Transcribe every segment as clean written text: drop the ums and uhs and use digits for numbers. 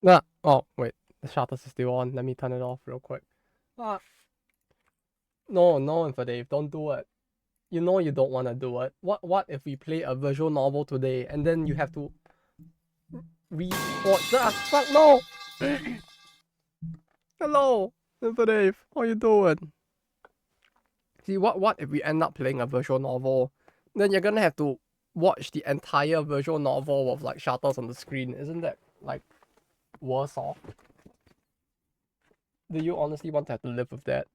Oh, wait. The shutters is still on. Let me turn it off real quick. Ah. No, Dave, don't do it. You know you don't want to do it. What if we play a visual novel today and then you have to rewatch that? Fuck no! Hello, Dave. How you doing? See, what if we end up playing a visual novel? Then you're gonna have to watch the entire visual novel with like shutters on the screen. Isn't that like worse off? Do you honestly want to have to live with that?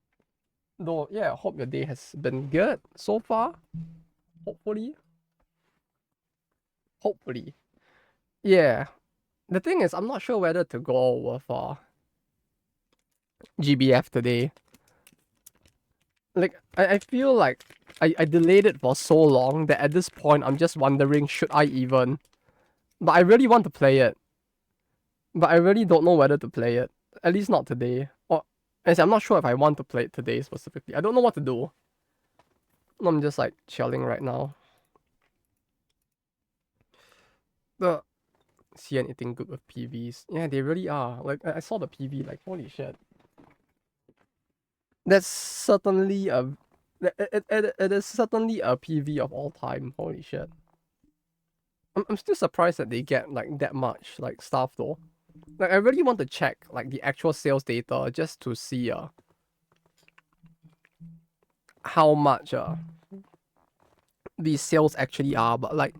Though, yeah, I hope your day has been good so far. Hopefully. Hopefully. Yeah. The thing is, I'm not sure whether to go with GBF today. Like, I feel like I delayed it for so long that at this point I'm just wondering, should I even? But I really want to play it. But I really don't know whether to play it. At least not today. Or as I'm not sure if I want to play it today specifically. I don't know what to do. I'm just like chilling right now. The see anything good with PVs? Yeah, they really are. Like I saw the PV, like holy shit. That's certainly a it is certainly a PV of all time. Holy shit. I'm still surprised that they get like that much like stuff though. Like I really want to check like the actual sales data just to see how much these sales actually are, but like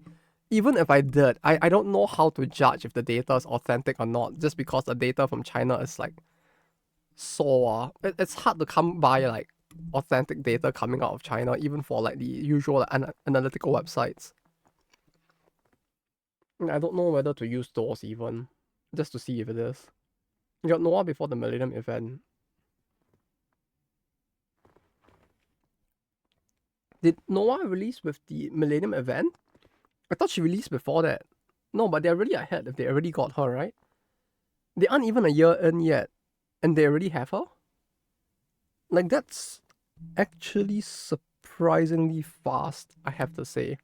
even if I did, I don't know how to judge if the data is authentic or not, just because the data from China is like so it's hard to come by like authentic data coming out of China, even for like the usual analytical websites. I don't know whether to use those even, just to see if it is. You got Noah before the Millennium event. Did Noah release with the Millennium event? I thought she released before that. No, but they're already ahead if they already got her, right? They aren't even a year in yet, and they already have her? Like, that's actually surprisingly fast, I have to say.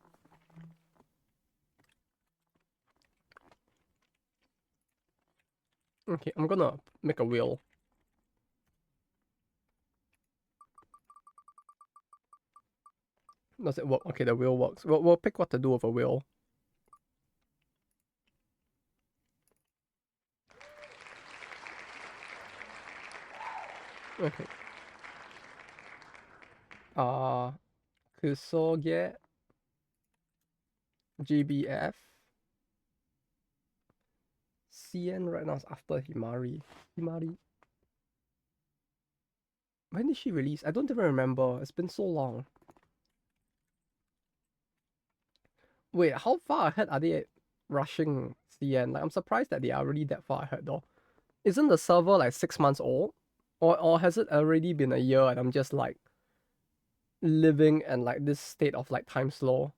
Okay, I'm gonna make a wheel. Does it work? Okay, the wheel works. We'll pick what to do with a wheel. Okay. Kusoge GBF CN right now is after Himari. Himari. When did she release? I don't even remember. It's been so long. Wait, how far ahead are they rushing CN? Like, I'm surprised that they are already that far ahead though. Isn't the server like 6 months old? Or has it already been a year and I'm just like living in like this state of like time slow?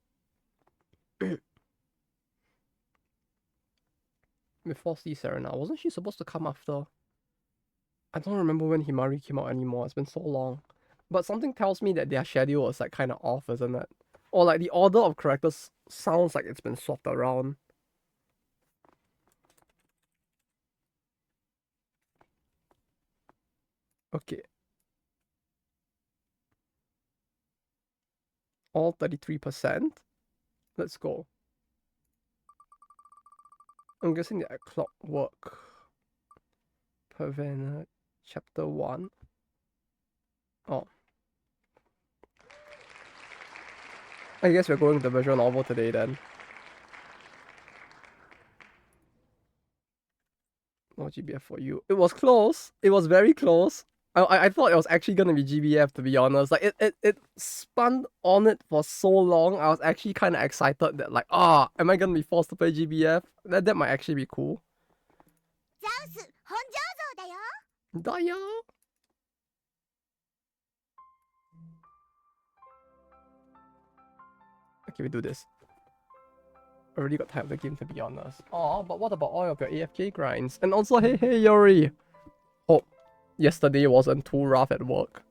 Before Sea Serena, wasn't she supposed to come after? I don't remember when Himari came out anymore. It's been so long. But something tells me that their schedule is like kind of off, isn't it? Or like the order of characters sounds like it's been swapped around. Okay. All 33%. Let's go. I'm guessing the clockwork. Pavana, chapter 1. Oh. I guess we're going to the visual novel today then. No GBF for you. It was close. It was very close. I thought it was actually gonna be GBF, to be honest. Like it spun on it for so long. I was actually kind of excited that like, am I gonna be forced to play GBF? That might actually be cool. Daya. Okay, we do this. Already got tired of the game, to be honest. But what about all of your AFK grinds? And also, hey Yuri. Hope yesterday wasn't too rough at work.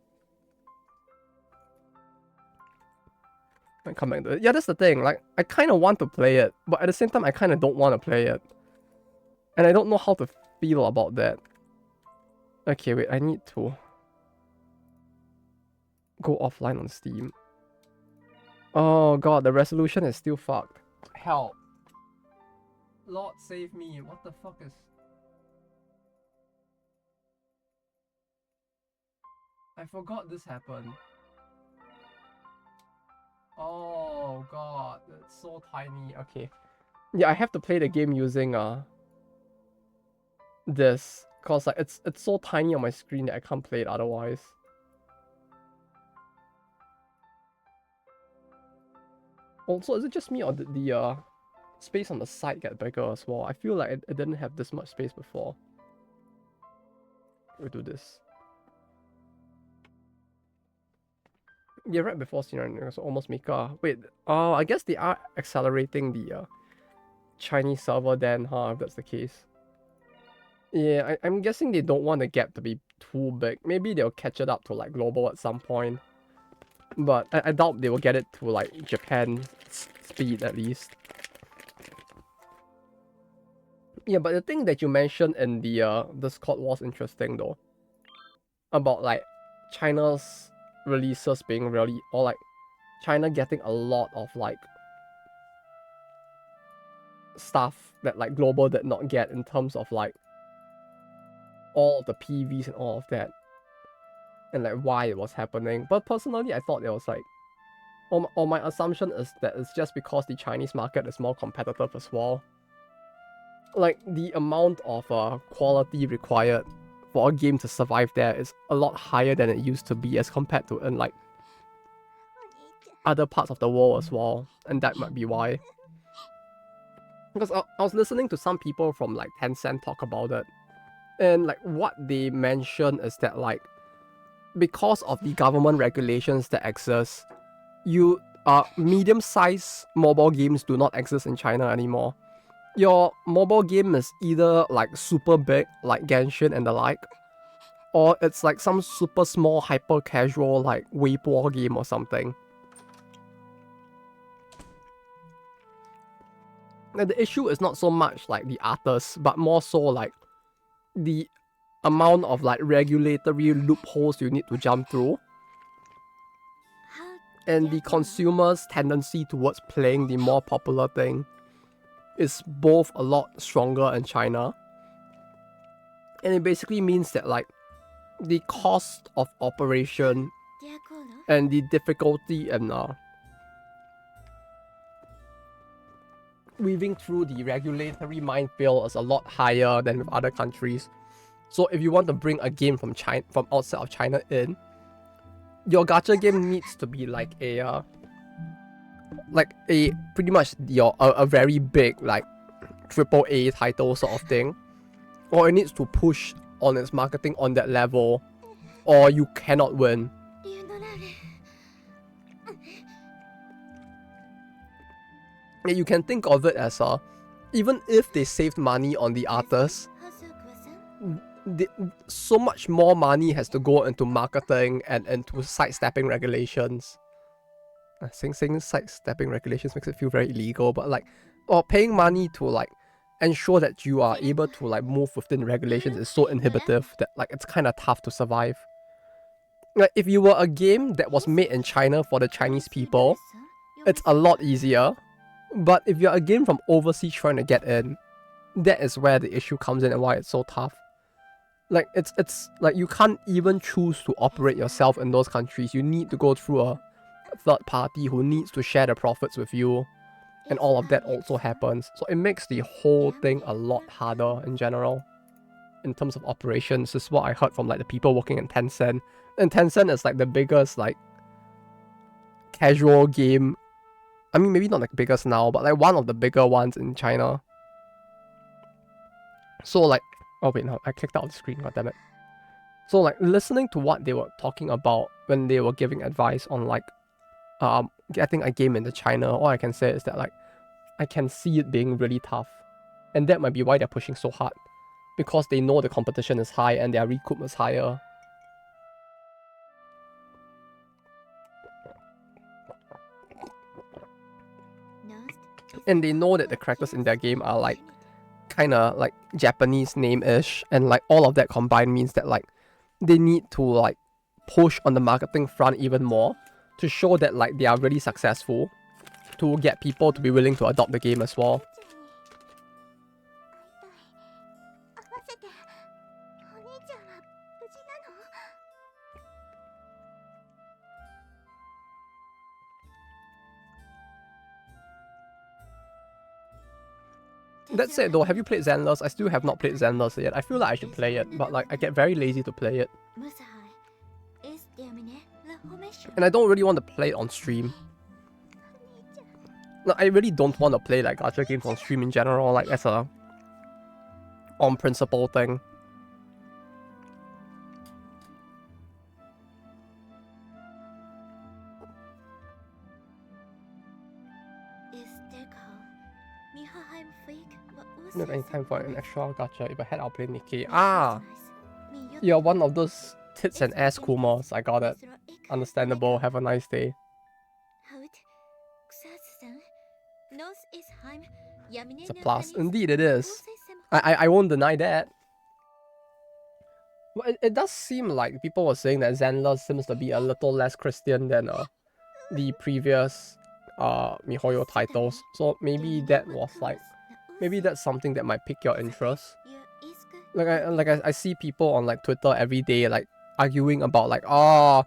Come back to it. Yeah, that's the thing. Like, I kind of want to play it, but at the same time, I kind of don't want to play it. And I don't know how to spiel about that. Okay, wait, I need to go offline on Steam. Oh god, the resolution is still fucked. Help. Lord save me, what the fuck is... I forgot this happened. Oh god, it's so tiny. Okay. Yeah, I have to play the game using this. Cause like it's so tiny on my screen that I can't play it otherwise. Also, is it just me or did the space on the side get bigger as well? I feel like it didn't have this much space before. We'll do this. Yeah, right before scene, it was almost Mika. Wait, I guess they are accelerating the Chinese server then, huh? If that's the case. Yeah, I'm guessing they don't want the gap to be too big. Maybe they'll catch it up to like global at some point. But I doubt they will get it to like Japan speed at least. Yeah, but the thing that you mentioned in the Discord was interesting though. About like China's releases being really, or like China getting a lot of like stuff that like global did not get in terms of like all of the PVs and all of that. And like why it was happening. But personally I thought it was like, or my assumption is that it's just because the Chinese market is more competitive as well. Like the amount of quality required for a game to survive there is a lot higher than it used to be as compared to in like other parts of the world as well, and that might be why. Because I was listening to some people from like Tencent talk about it, and like what they mention is that like because of the government regulations that exist, medium-sized mobile games do not exist in China anymore. Your mobile game is either like super big, like Genshin and the like, or it's like some super small, hyper casual, like Weibo game or something. And the issue is not so much like the artists, but more so like the amount of like regulatory loopholes you need to jump through. And the consumer's tendency towards playing the more popular thing is both a lot stronger in China. And it basically means that like the cost of operation and the difficulty in weaving through the regulatory minefield is a lot higher than with other countries. So if you want to bring a game from outside of China in, your gacha game needs to be like a pretty much a very big like AAA title sort of thing, or it needs to push on its marketing on that level, or you cannot win. And you can think of it as even if they saved money on the artists, so much more money has to go into marketing and into sidestepping regulations. Saying sidestepping regulations makes it feel very illegal, but like, or paying money to like ensure that you are able to like move within regulations is so inhibitive that like it's kind of tough to survive. Like if you were a game that was made in China for the Chinese people, it's a lot easier. But if you're a game from overseas trying to get in, that is where the issue comes in and why it's so tough. Like it's like you can't even choose to operate yourself in those countries. You need to go through a third party who needs to share the profits with you, and all of that also happens. So it makes the whole thing a lot harder in general in terms of operations. This is what I heard from like the people working in Tencent. And Tencent is like the biggest like casual game, I mean maybe not like biggest now, but like one of the bigger ones in China. So like, oh wait, no, I clicked out of the screen, goddammit. So like listening to what they were talking about when they were giving advice on like getting a game into China, all I can say is that like I can see it being really tough. And that might be why they're pushing so hard. Because they know the competition is high and their recoup is higher. And they know that the characters in their game are like kind of like Japanese name-ish, and like all of that combined means that like they need to like push on the marketing front even more to show that like they are really successful, to get people to be willing to adopt the game as well. That said though, have you played Zenless? I still have not played Zenless yet. I feel like I should play it, but like I get very lazy to play it. And I don't really want to play it on stream. No, I really don't want to play like gacha games on stream in general, like as a on principle thing. I don't have any time for an extra gacha. If I had, I'll play Nikkei. Ah! You're one of those tits and ass Kumas. I got it. Understandable. Have a nice day. It's a plus. Indeed, it is. I won't deny that. But it does seem like people were saying that Zenless seems to be a little less Christian than the previous MiHoYo titles. So maybe that was like, maybe that's something that might pique your interest. Like I see people on like Twitter every day like arguing about like, oh,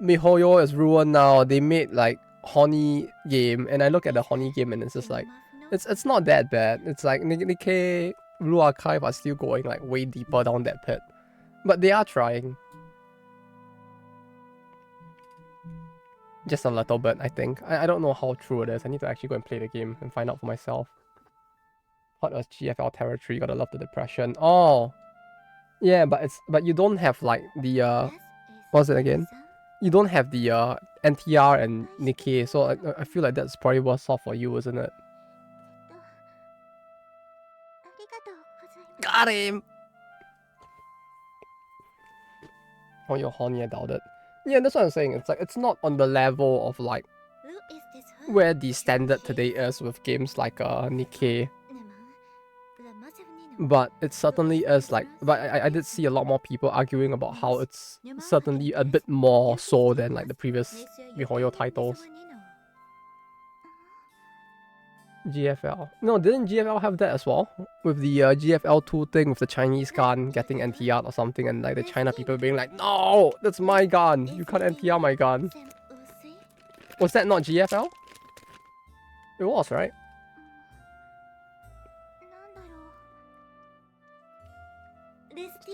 MiHoYo is ruined now. They made like Honey game, and I look at the Honey game and it's just like, it's not that bad. It's like Nikkei, Blue Archive are still going like way deeper down that pit, but they are trying. Just a little bit, I think. I don't know how true it is. I need to actually go and play the game and find out for myself. What was GFL territory? Gotta love the depression. Oh, yeah, but you don't have like the what was it again? You don't have the NTR and Nikkei, so I feel like that's probably worse off for you, isn't it? Got him! Oh, you're horny about it. Yeah, that's what I'm saying. It's like, it's not on the level of like where the standard today is with games like Nikkei. But it certainly is like, but I did see a lot more people arguing about how it's certainly a bit more so than like the previous MiHoYo titles. GFL. No, didn't GFL have that as well? With the GFL 2 thing with the Chinese gun getting NTR or something, and like the China people being like, no, that's my gun. You can't NTR my gun. Was that not GFL? It was, right?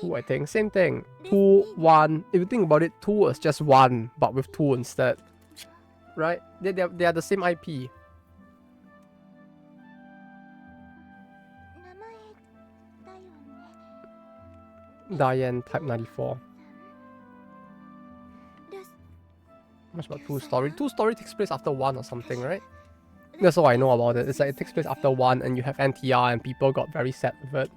Two, I think. Same thing. 2, 1. If you think about it, 2 is just 1, but with 2 instead. Right? They are the same IP. Diane Type 94. Much about 2 story? 2 story takes place after 1 or something, right? That's all I know about it. It's like it takes place after 1 and you have NTR and people got very sad with it.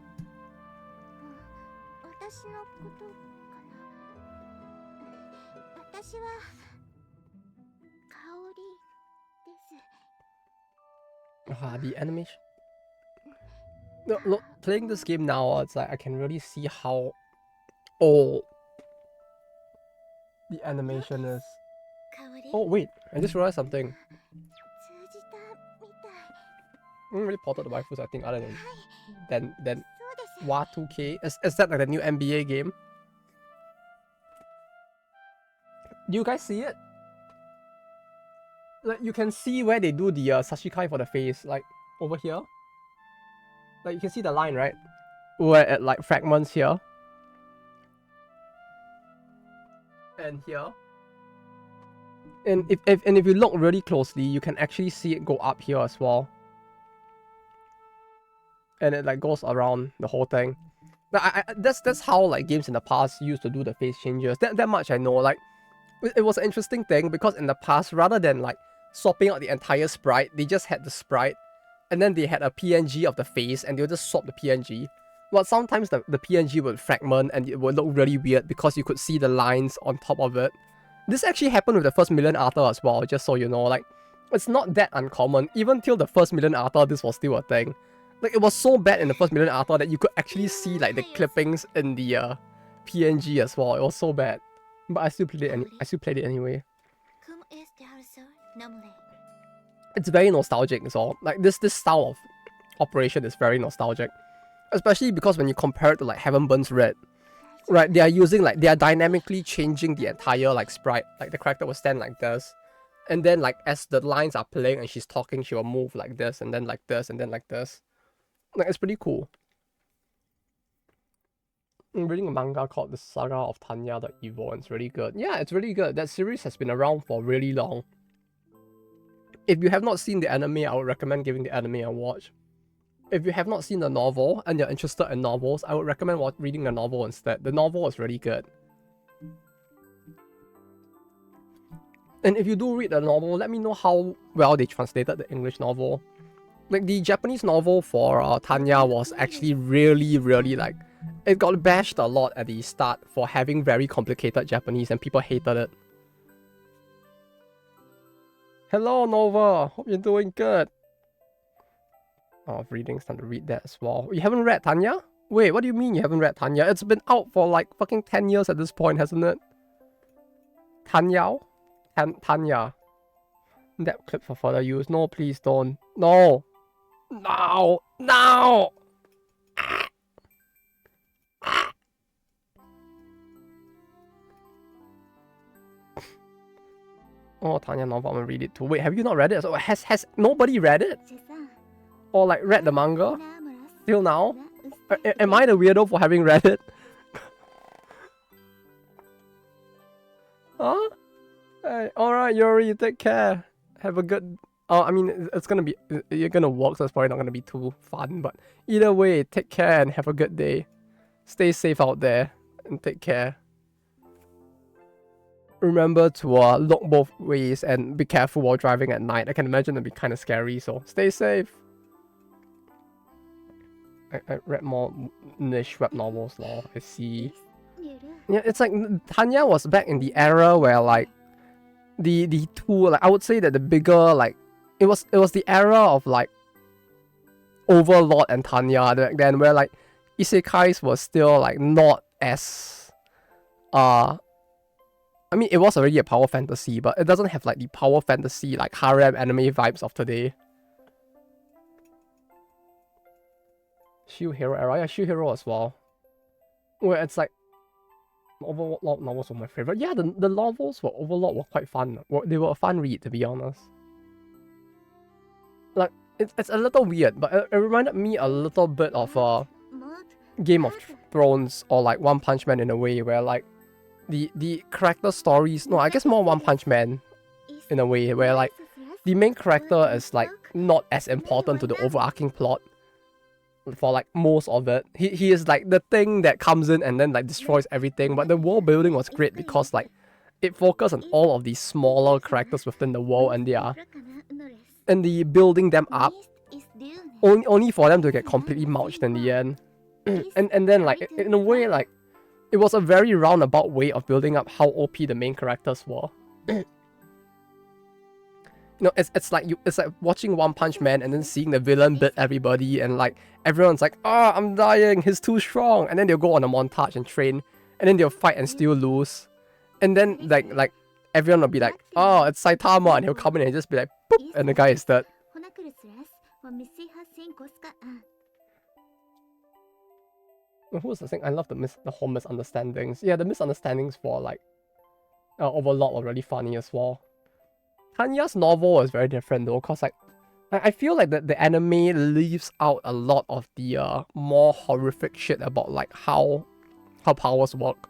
The animation. No, look, playing this game now, it's like I can really see how old the animation is. Oh wait, I just realized something. I haven't really ported the waifus, I think, other than WA 2K. Is that like the new NBA game? Do you guys see it? Like you can see where they do the Sashikai for the face, like over here. Like you can see the line, right? Where at like fragments here. And here. And if you look really closely, you can actually see it go up here as well. And it like goes around the whole thing. That's how like games in the past used to do the face changes. That much I know. Like it was an interesting thing because in the past, rather than like swapping out the entire sprite, they just had the sprite, and then they had a PNG of the face, and they'll just swap the PNG. But sometimes the PNG would fragment and it would look really weird because you could see the lines on top of it. This actually happened with the first Million Arthur as well, just so you know. Like, it's not that uncommon. Even till the first Million Arthur, this was still a thing. Like, it was so bad in the first Million Alpha that you could actually see like the clippings in the PNG as well. It was so bad, but I still played it. I still played it anyway. It's very nostalgic as well. Like this style of operation is very nostalgic, especially because when you compare it to like Heaven Burns Red, right? They are dynamically changing the entire like sprite. Like the character will stand like this, and then like as the lines are playing and she's talking, she will move like this and then like this and then like this. Like, it's pretty cool. I'm reading a manga called The Saga of Tanya the Evil, and it's really good. Yeah, it's really good. That series has been around for really long. If you have not seen the anime, I would recommend giving the anime a watch. If you have not seen the novel and you're interested in novels, I would recommend reading the novel instead. The novel is really good. And if you do read the novel, let me know how well they translated the English novel. Like, the Japanese novel for Tanya was actually really, really like... It got bashed a lot at the start for having very complicated Japanese and people hated it. Hello, Nova! Hope you're doing good. Oh, reading's time to read that as well. You haven't read Tanya? Wait, what do you mean you haven't read Tanya? It's been out for like fucking 10 years at this point, hasn't it? Tanya? Tanya. That clip for further use. No, please don't. No! No! No! Oh, Tanya novel, I'm gonna read it too. Wait, have you not read it? So has nobody read it? Or like read the manga? Till now? Am I the weirdo for having read it? Huh? Hey, alright, Yuri, take care. Have a good... I mean, it's gonna be... You're gonna work, so it's probably not gonna be too fun, but either way, take care and have a good day. Stay safe out there, and take care. Remember to look both ways and be careful while driving at night. I can imagine it'd be kind of scary, so stay safe. I read more niche web novels now. I see. Yeah, it's like Tanya was back in the era where like the two, like I would say that the bigger, like it was the era of like Overlord and Tanya back then, where like isekais was still like not as I mean, it was already a power fantasy, but it doesn't have like the power fantasy, like harem anime vibes of today. Shield Hero era, yeah, Shield Hero as well. Where it's like Overlord novels were my favorite. Yeah, the novels for Overlord were quite fun. They were a fun read, to be honest. Like, it's a little weird, but it reminded me a little bit of Game of Thrones or like One Punch Man in a way, where like the character stories, no, I guess more One Punch Man in a way, where like the main character is like not as important to the overarching plot for like most of it. He is like the thing that comes in and then like destroys everything, but the world building was great because like it focused on all of these smaller characters within the world and the building them up only for them to get completely mulched in the end. and then like in a way, like it was a very roundabout way of building up how OP the main characters were. You know, it's like watching One Punch Man and then seeing the villain beat everybody and like everyone's like, oh, I'm dying, he's too strong, and then they'll go on a montage and train, and then they'll fight and still lose, and then like everyone will be like, oh, it's Saitama, and he'll come in and just be like, boop, and the guy is dead. What was the thing? I love the whole misunderstandings. Yeah, the misunderstandings for like Overlord were really funny as well. Tanya's novel is very different though, cause like I feel like the anime leaves out a lot of the more horrific shit about like how powers work.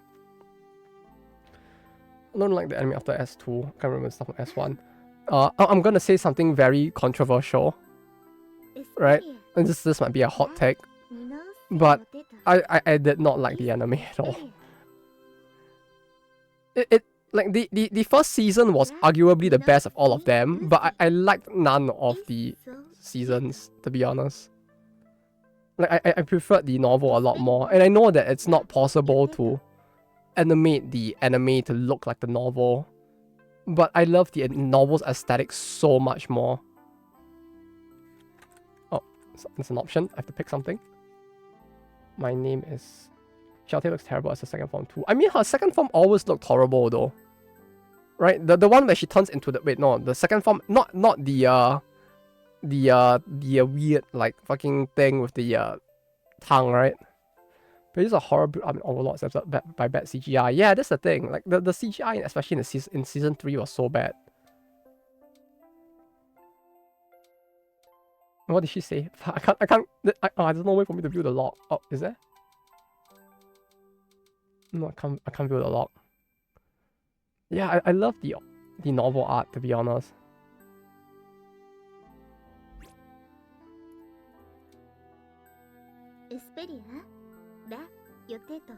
I don't like the anime after S2. I can't remember stuff from S1. I'm gonna say something very controversial, right? And this might be a hot take, but I did not like the anime at all. It like the first season was arguably the best of all of them, but I liked none of the seasons, to be honest. Like I preferred the novel a lot more, and I know that it's not possible to animate the anime to look like the novel, but I love the novel's aesthetic so much more. Oh, So it's an option. I have to pick something. My name is... Sheltie looks terrible as a second form too. I mean, her second form always looked horrible though. Right? The one where she turns into the... Wait, no. The second form... Not the weird, like, fucking thing with the tongue, right? But it's a horror... I mean, Overlord is by bad CGI. Yeah, that's the thing. Like, the CGI, especially in season 3, was so bad. What did she say? I can't... there's no way for me to view the log. Oh, is there? No, I can't view the log. Yeah, I love the novel art, to be honest. Aselia, da, yoteto.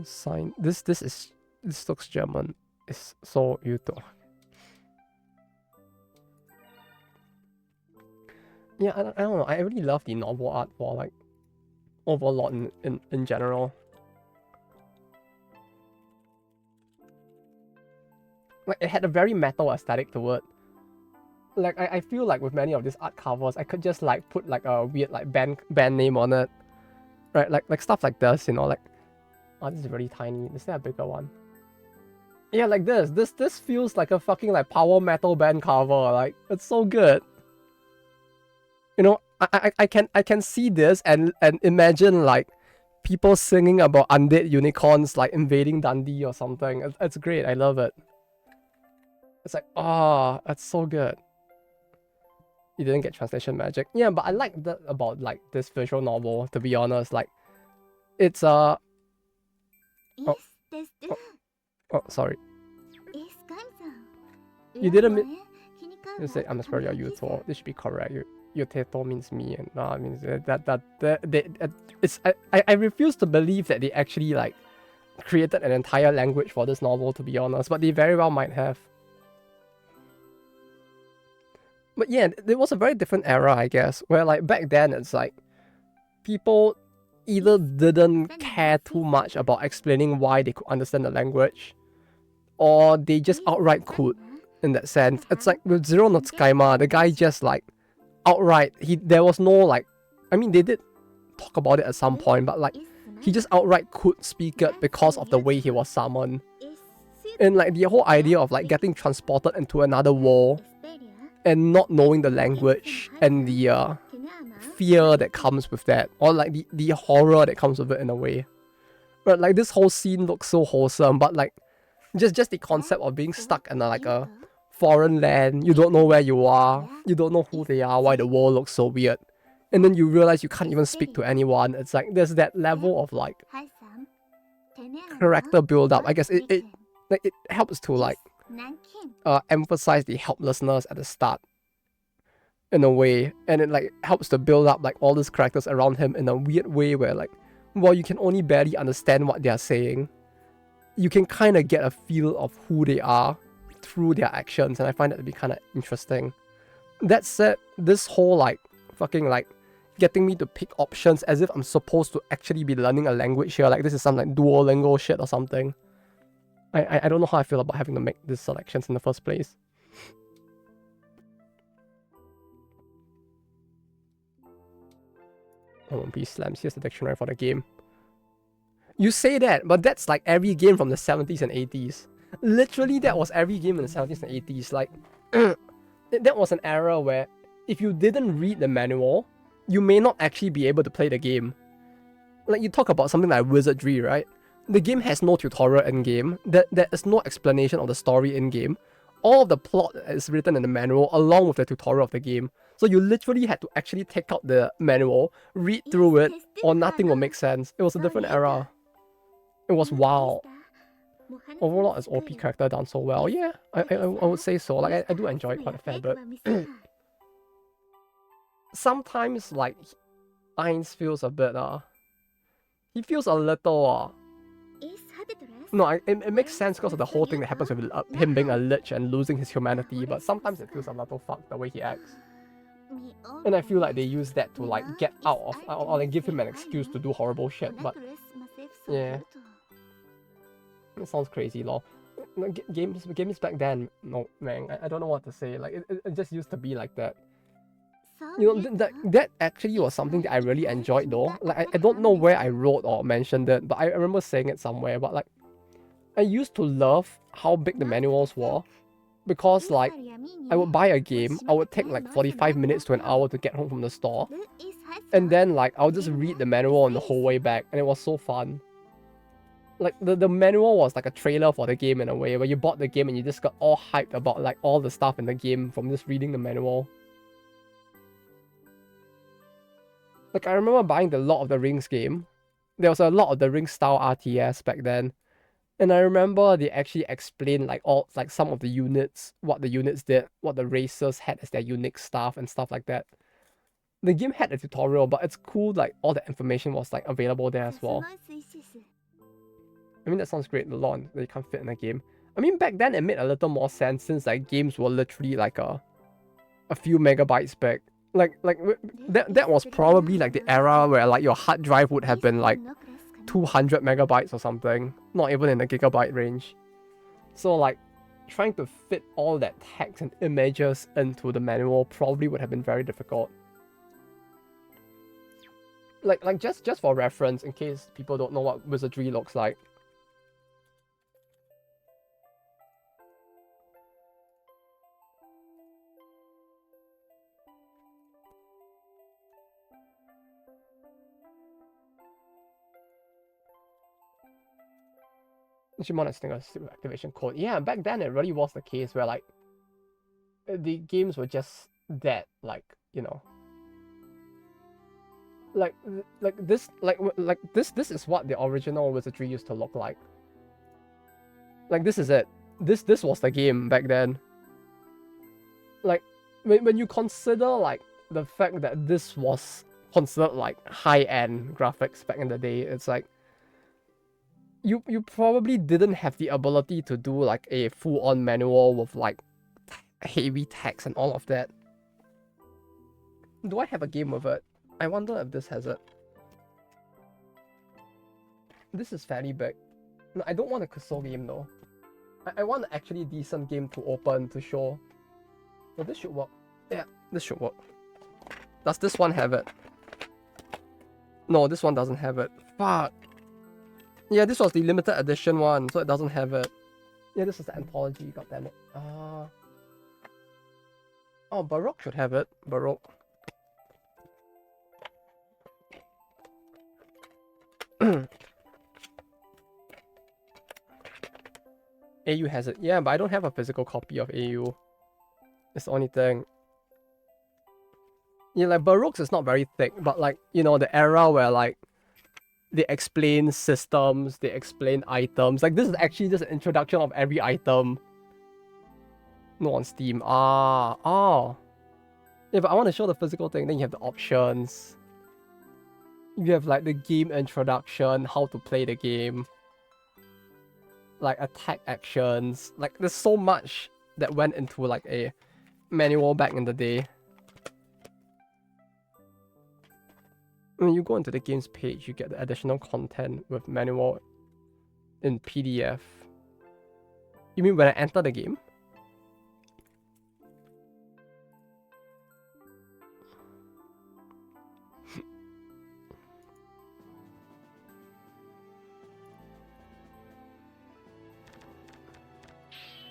Sign. This looks German. It's so Yuto. Yeah, I don't know. I really love the novel art for like Overlord in general. Like it had a very metal aesthetic to it. Like I feel like with many of these art covers, I could just like put like a weird like band name on it, right? Like stuff like this, you know, like oh, this is really tiny. Is there a bigger one? Yeah, like this. This feels like a fucking like power metal band cover. Like it's so good. You know, I can see this and imagine like people singing about undead unicorns like invading Dundee or something. It's great. I love it. It's like, oh, that's so good. You didn't get translation magic. Yeah, but I like that about like this visual novel, to be honest. Like it's oh, sorry. You didn't you say I'm sorry, you Yuto. This should be correct. Yoteto means me, and no, means it's I refuse to believe that they actually like created an entire language for this novel, to be honest, but they very well might have. But yeah, it was a very different era, I guess, where like back then it's like people either didn't care too much about explaining why they could understand the language, or they just outright could. In that sense, it's like with Zero no Tsukaima, the guy just like outright there was no like, I mean they did talk about it at some point, but like he just outright could speak it because of the way he was summoned. And like the whole idea of like getting transported into another world and not knowing the language and the fear that comes with that, or like the horror that comes with it in a way. But like this whole scene looks so wholesome, but like just the concept of being stuck in like a foreign land, you don't know where you are, you don't know who they are, why the world looks so weird, and then you realize you can't even speak to anyone. It's like there's that level of like character build up. I guess it helps to like emphasize the helplessness at the start in a way, and it like helps to build up like all these characters around him in a weird way where like, while you can only barely understand what they are saying, you can kind of get a feel of who they are through their actions, and I find that to be kind of interesting. That said, this whole like fucking like getting me to pick options as if I'm supposed to actually be learning a language here, like this is some like Duolingo shit or something. I don't know how I feel about having to make these selections in the first place. Oh, B slams. Here's the dictionary for the game. You say that, but that's like every game from the 70s and 80s. Literally, that was every game in the 70s and 80s. Like, that was an era where if you didn't read the manual, you may not actually be able to play the game. Like, you talk about something like wizardry, right? The game has no tutorial in-game. There is no explanation of the story in-game. All of the plot is written in the manual along with the tutorial of the game. So you literally had to actually take out the manual, read through it, or nothing will make sense. It was a different era. It was wild. Overall, as OP character done so well. Yeah, I would say so. Like, I do enjoy it quite a fair bit. Sometimes, like, Ainz feels a bit, he feels a little, no, it makes sense because of the whole thing that happens with him being a lich and losing his humanity, but sometimes it feels a little fucked the way he acts. And I feel like they use that to, like, get out of, or like, give him an excuse to do horrible shit, but, yeah. It sounds crazy, lol. No, games back then, no, man, I don't know what to say. Like, it just used to be like that. You know, that actually was something that I really enjoyed though. Like, I don't know where I wrote or mentioned it, but I remember saying it somewhere. But like, I used to love how big the manuals were, because like, I would buy a game, I would take like 45 minutes to an hour to get home from the store, and then like, I'll just read the manual on the whole way back, and it was so fun. Like, the manual was like a trailer for the game in a way, where you bought the game and you just got all hyped about like all the stuff in the game from just reading the manual. Like, I remember buying the Lord of the Rings game. There was a Lord of the Rings style RTS back then. And I remember they actually explained like all like some of the units, what the units did, what the races had as their unique stuff and stuff like that. The game had a tutorial, but it's cool like all the information was like available there as well. I mean, that sounds great, the lore that you can't fit in a game. I mean, back then it made a little more sense since like games were literally like a few megabytes back. Like that was probably like the era where like your hard drive would have been like 200 megabytes or something, not even in the gigabyte range. So like trying to fit all that text and images into the manual probably would have been very difficult. Like just for reference, in case people don't know what wizardry looks like. Shimon is a stupid activation code. Yeah, back then it really was the case where like the games were just that, like, you know, like this is what the original wizardry used to look like. Like, this is it. This was the game back then. Like, when you consider like the fact that this was considered like high-end graphics back in the day, it's like you probably didn't have the ability to do like a full-on manual with like heavy text and all of that. Do I have a game with it? I wonder if this has it. This is fairly big. No, I don't want a console game though. I want an actually decent game to open to show. Oh, this should work. Yeah, this should work. Does this one have it? No, this one doesn't have it. Fuck. Yeah, this was the limited edition one, so it doesn't have it. Yeah, this is the anthology, goddammit. Oh, Baroque should have it. Baroque. AU has it. Yeah, but I don't have a physical copy of AU. It's the only thing. Yeah, like Baroque's is not very thick, but like, you know, the era where like they explain systems, they explain items. Like, this is actually just an introduction of every item. No, on Steam. Oh. Yeah, but I want to show the physical thing. Then you have the options. You have like the game introduction, how to play the game. Like attack actions. Like, there's so much that went into like a manual back in the day. When you go into the games page, you get the additional content with manual in PDF. You mean when I enter the game?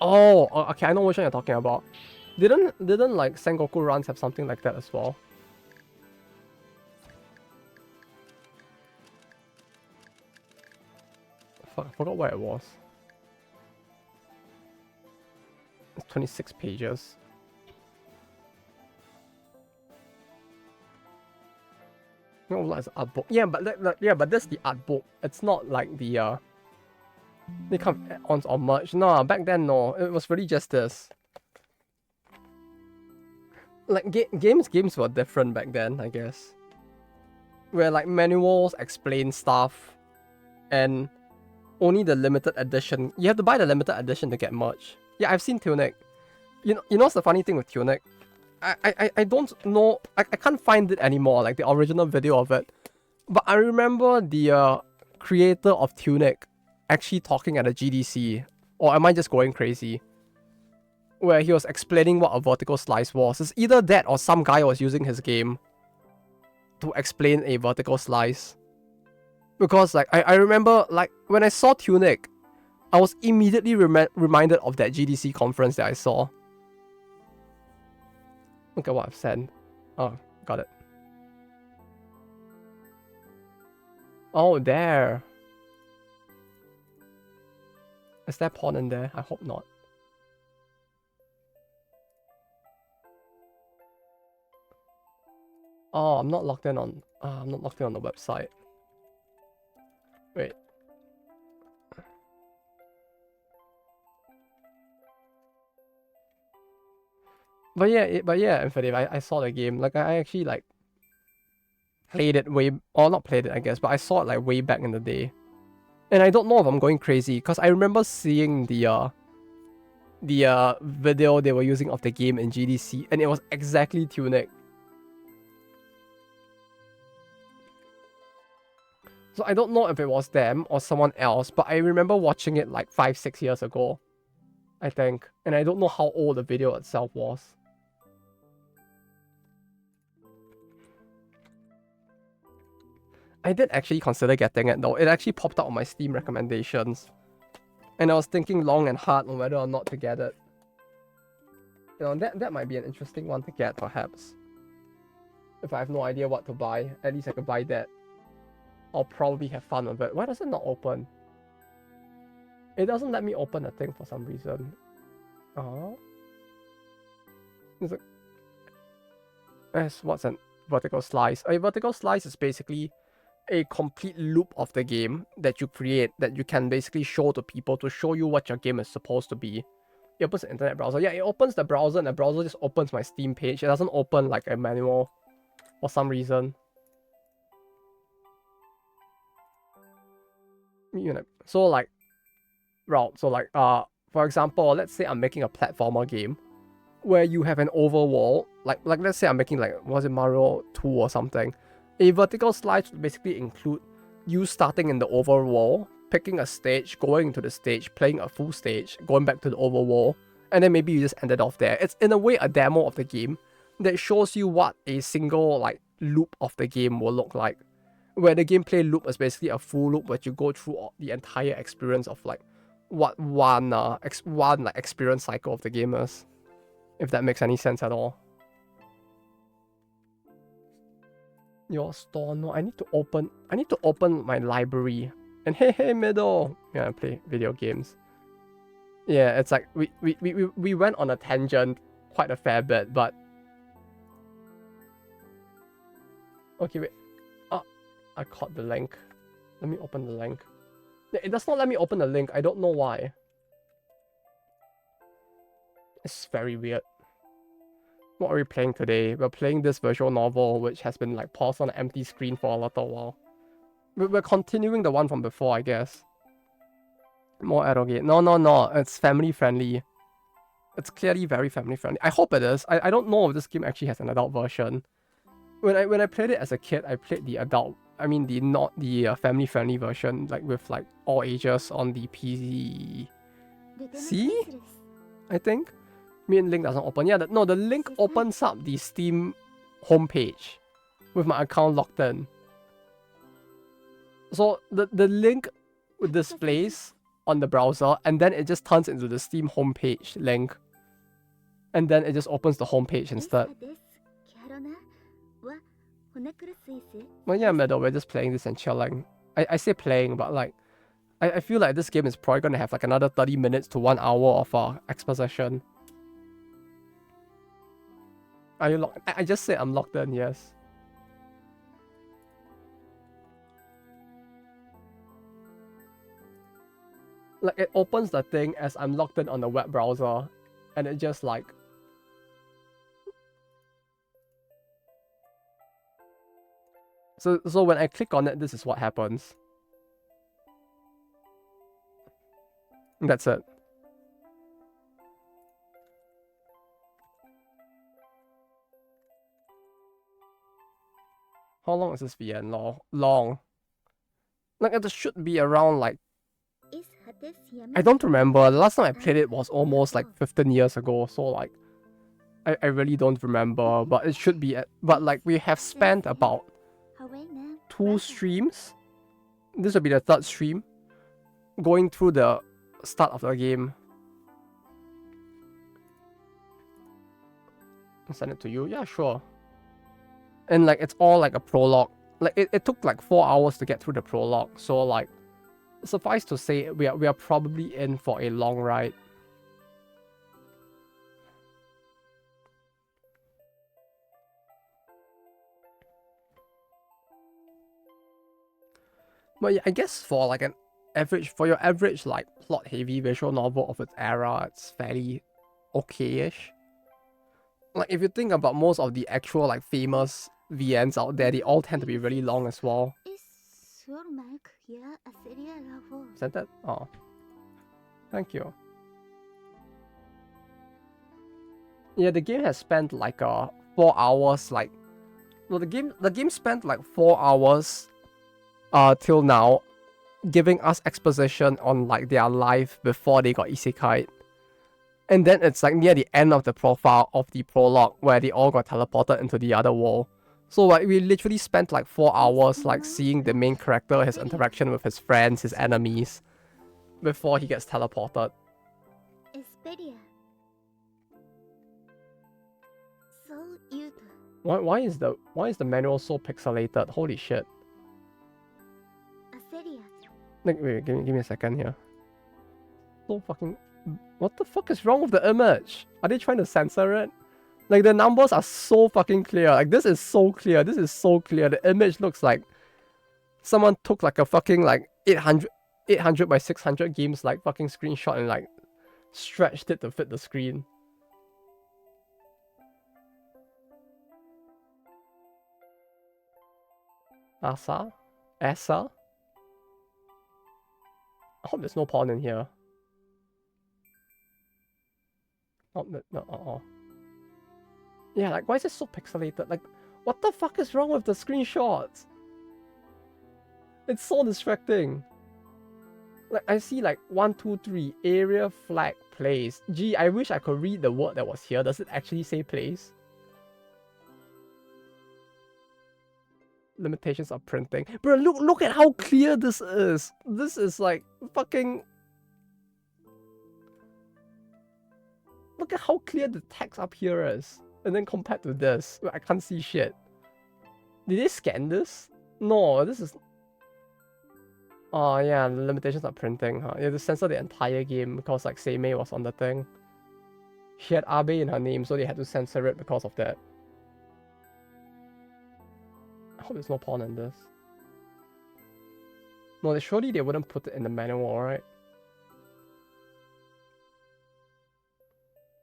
Oh, okay, I know which one you're talking about. Didn't like Sengoku runs have something like that as well? Fuck, I forgot where it was. It's 26 pages. No, that's art book. Yeah, but but that's the art book. It's not like the they come add-ons or merch. No, back then no. It was really just this. Like games were different back then, I guess. Where like manuals explain stuff, and only the limited edition. You have to buy the limited edition to get merch. Yeah, I've seen Tunic. You know what's the funny thing with Tunic? I don't know. I can't find it anymore, like the original video of it. But I remember the creator of Tunic actually talking at a GDC Or am I just going crazy? Where he was explaining what a vertical slice was. It's either that or some guy was using his game to explain a vertical slice. Because like I remember like when I saw Tunic, I was immediately reminded of that GDC conference that I saw. Look at what I've sent. Oh, got it. Oh, there. Is there porn in there? I hope not. Oh, I'm not logged in on. I'm not logged in on the website. Wait. But yeah, Infinite, I saw the game. Like I actually like played it not played it, I guess, but I saw it like way back in the day. And I don't know if I'm going crazy because I remember seeing the video they were using of the game in GDC, and it was exactly Tunic. So I don't know if it was them or someone else, but I remember watching it like 5-6 years ago, I think. And I don't know how old the video itself was. I did actually consider getting it though. It actually popped up on my Steam recommendations. And I was thinking long and hard on whether or not to get it. You know, that might be an interesting one to get, perhaps. If I have no idea what to buy, at least I could buy that. I'll probably have fun with it. Why does it not open? It doesn't let me open a thing for some reason. Oh. It's like... what's a vertical slice? A vertical slice is basically a complete loop of the game that you create that you can basically show to people to show you what your game is supposed to be. It opens the internet browser. Yeah, it opens the browser and the browser just opens my Steam page. It doesn't open like a manual for some reason. You know, so like, for example, let's say I'm making a platformer game where you have an overworld, like let's say I'm making like, was it Mario 2 or something? A vertical slice would basically include you starting in the overworld, picking a stage, going into the stage, playing a full stage, going back to the overworld, and then maybe you just ended off there. It's in a way a demo of the game that shows you what a single like loop of the game will look like. Where the gameplay loop is basically a full loop where you go through the entire experience of like what one like experience cycle of the game is. If that makes any sense at all. Your store, no, I need to open my library. And hey middle. Yeah, I play video games. Yeah, it's like we went on a tangent quite a fair bit, but okay, wait. I caught the link. Let me open the link. It does not let me open the link. I don't know why. It's very weird. What are we playing today? We're playing this visual novel, which has been like paused on an empty screen for a little while. We're continuing the one from before, I guess. More adult. No. It's family friendly. It's clearly very family friendly. I hope it is. I don't know if this game actually has an adult version. When I played it as a kid, I played the adult. I mean not the family friendly version, like with like all ages on the PC. I think. Me and link doesn't open. Yeah, the link opens up the Steam homepage with my account logged in. So the link displays on the browser, and then it just turns into the Steam homepage link. And then it just opens the homepage instead. Well, yeah, Meadow, we're just playing this and chilling. I say playing, but like, I feel like this game is probably gonna have like another 30 minutes to 1 hour of exposition. Are you locked? I just said I'm locked in, yes. Like, it opens the thing as I'm logged in on the web browser, and it just like... So when I click on it, this is what happens. That's it. How long is this VN? Long. Like, it should be around like I don't remember. The last time I played it was almost like 15 years ago, so like I really don't remember, but it should be but like we have spent about 2 streams. This will be the 3rd stream going through the start of the game. I'll send it to you. Yeah, sure. And like it's all like a prologue. Like it took like 4 hours to get through the prologue, so like suffice to say we are probably in for a long ride. But yeah, I guess for like your average like plot heavy visual novel of its era, it's fairly okay-ish. Like if you think about most of the actual like famous VNs out there, they all tend to be really long as well. Sent that? Oh. Thank you. Yeah, the game has spent like 4 hours like no the game spent like 4 hours till now giving us exposition on like their life before they got isekai. And then it's like near the end of the profile of the prologue where they all got teleported into the other world. So like we literally spent like 4 hours like seeing the main character, his interaction with his friends, his enemies, before he gets teleported. Why is the manual so pixelated? Holy shit. Like, wait, give me a second here. So fucking... What the fuck is wrong with the image? Are they trying to censor it? Like, the numbers are so fucking clear. Like, this is so clear. This is so clear. The image looks like someone took like a fucking like 800 by 600 games like fucking screenshot and like stretched it to fit the screen. Asa? Asa? I hope there's no porn in here. Oh, no, yeah, like, why is it so pixelated? Like, what the fuck is wrong with the screenshots? It's so distracting. Like, I see, like, 1, 2, 3, area flag place. Gee, I wish I could read the word that was here. Does it actually say place? Limitations of printing. Bro, look at how clear this is. This is like fucking... Look at how clear the text up here is. And then compared to this, I can't see shit. Did they scan this? No, this is... Oh yeah, the limitations of printing, huh? You have to censor the entire game because like Seimei was on the thing. She had Abe in her name, so they had to censor it because of that. I hope there's no porn in this. No, surely they wouldn't put it in the manual, right?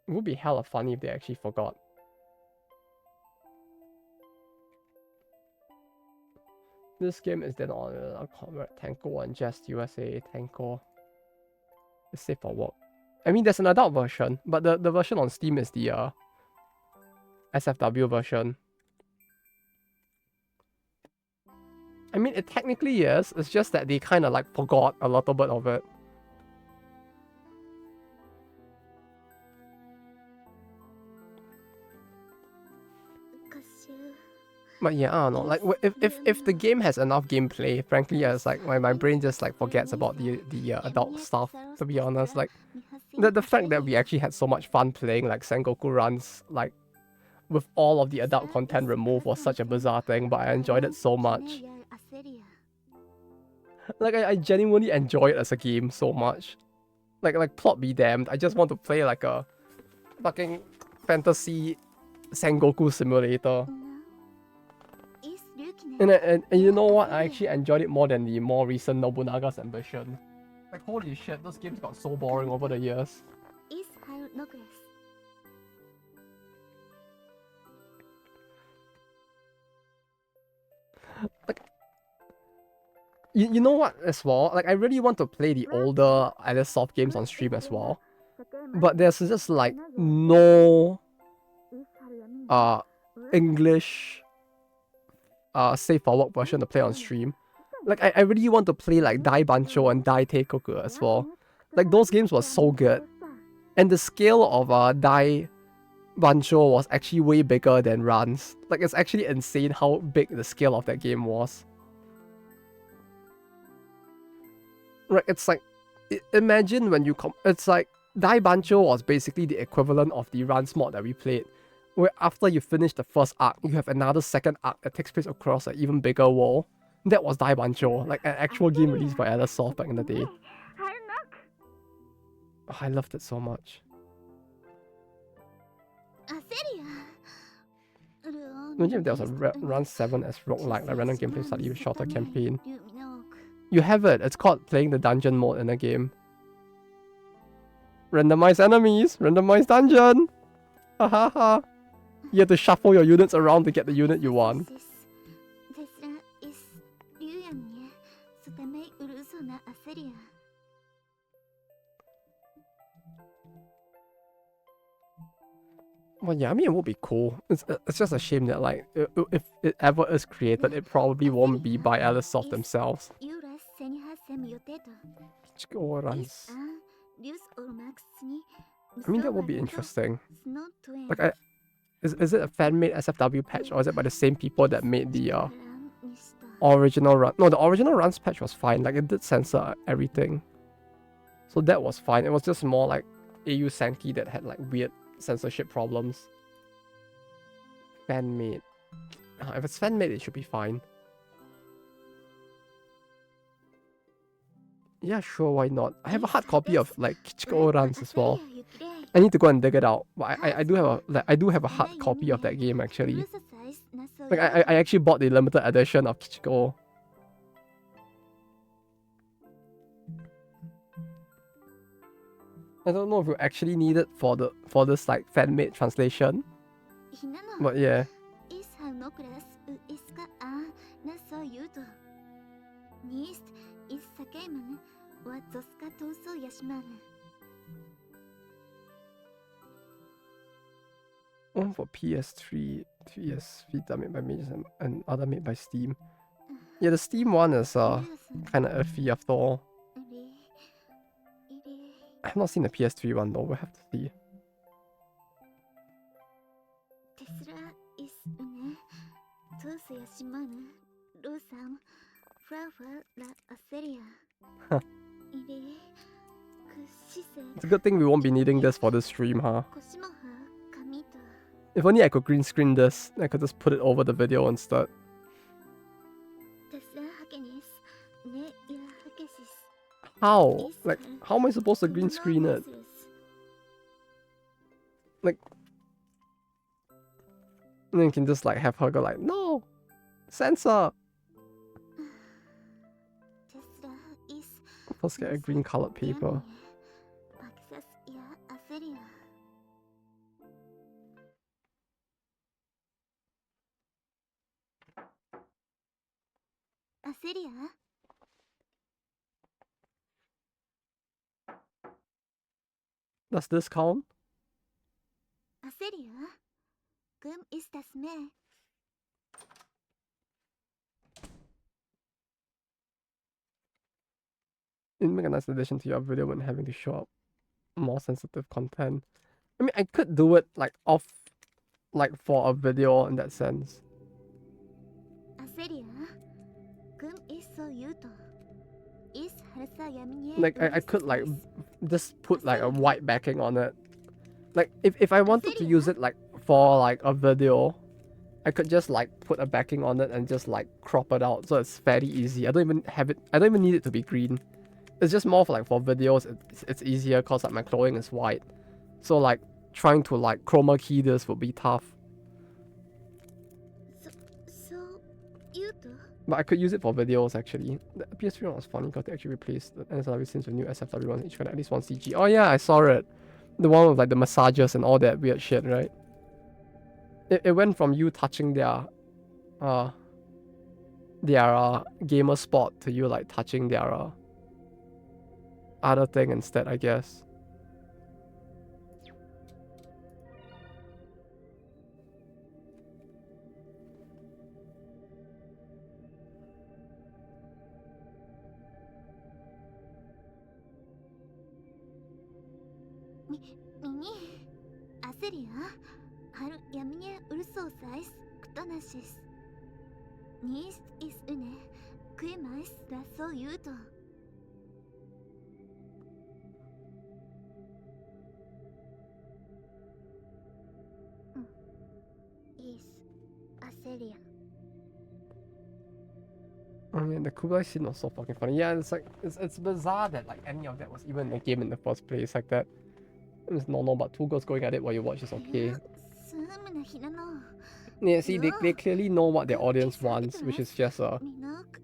It would be hella funny if they actually forgot. This game is then on Tenko and Just USA Tenko. It's safe for work. I mean, there's an adult version, but the version on Steam is the SFW version. I mean, it technically is. It's just that they kind of like forgot a little bit of it. But yeah, I don't know. Like, if the game has enough gameplay, frankly, it's like my brain just like forgets about the adult stuff. To be honest, like the fact that we actually had so much fun playing like Sengoku runs like with all of the adult content removed was such a bizarre thing, but I enjoyed it so much. Like I genuinely enjoy it as a game so much. Like plot be damned, I just want to play like a fucking fantasy Sengoku simulator. And you know what? I actually enjoyed it more than the more recent Nobunaga's Ambition. Like holy shit, those games got so boring over the years. Like, you know what as well? Like I really want to play the older Alice Soft games on stream as well. But there's just like no English safe for work version to play on stream. Like I really want to play like Dai Bancho and Dai Teikoku as well. Like, those games were so good. And the scale of Dai Bancho was actually way bigger than Runs. Like, it's actually insane how big the scale of that game was. Right, it's like, imagine when you it's like, Dai Bancho was basically the equivalent of the Runs mod that we played, where after you finish the first arc, you have another second arc that takes place across an even bigger world. That was Dai Bancho, like an actual game released by Aselia back in the day. Oh, I loved it so much. Imagine if there was a Run 7 as roguelike, like random gameplay slightly shorter campaign. You have it. It's called playing the dungeon mode in the game. Randomized enemies, randomized dungeon. Hahaha. You have to shuffle your units around to get the unit you want. Well, yeah, I mean, it would be cool. It's just a shame that, like, if it ever is created, it probably won't be by Aselia themselves. Go runs. I mean, that would be interesting. Like, is it a fan-made SFW patch, or is it by the same people that made the original run? No, the original runs patch was fine. Like, it did censor everything, so that was fine. It was just more like AU Sankey that had like weird censorship problems. Fan-made. If it's fan-made, it should be fine. Yeah, sure, why not? I have a hard copy of like Kichiko runs as well. I need to go and dig it out, but I do have a hard copy of that game actually. Like I actually bought the limited edition of Kichiko. I don't know if you actually need it for this like fan-made translation, but yeah. One for PS3, PS Vita made by Mages and other made by Steam. Yeah, the Steam one is kind of iffy after all. I've not seen the PS3 one though, we'll have to see. Huh. It's a good thing we won't be needing this for this stream, huh? If only I could green screen this, I could just put it over the video instead. How? Like, how am I supposed to green screen it? Like, and then you can just like have her go like, no! Censor! Let's get a green colored paper. Aselia? Does this count? Aselia? ¿Cómo estás, me? It'd make a nice addition to your video when having to show up more sensitive content. I mean, I could do it like off, like for a video in that sense. Aselia? ¿Cómo eso yuto? Like I could like just put like a white backing on it. Like if I wanted to use it like for like a video, I could just like put a backing on it and just like crop it out so it's fairly easy. I don't even need it to be green. It's just more for like for videos. It's easier cause like my clothing is white. So like trying to like chroma key this would be tough. But I could use it for videos actually. The PS3 one was funny because they actually replaced the NSW since the new SFW one. Each got at least one CG. Oh yeah, I saw it. The one with like the massages and all that weird shit, right? It went from you touching their gamer spot to you like touching their other thing instead, I guess. Ini Aselia har yamine ursosais ktonasis. Nis is une kuimais da so yuto. Is Aselia. I mean, the Kublai scene was so fucking funny. Yeah, it's like it's bizarre that like any of that was even in the game in the first place. Like that, it's normal. But two girls going at it while you watch is okay. Yeah, see, they clearly know what their audience wants, which is just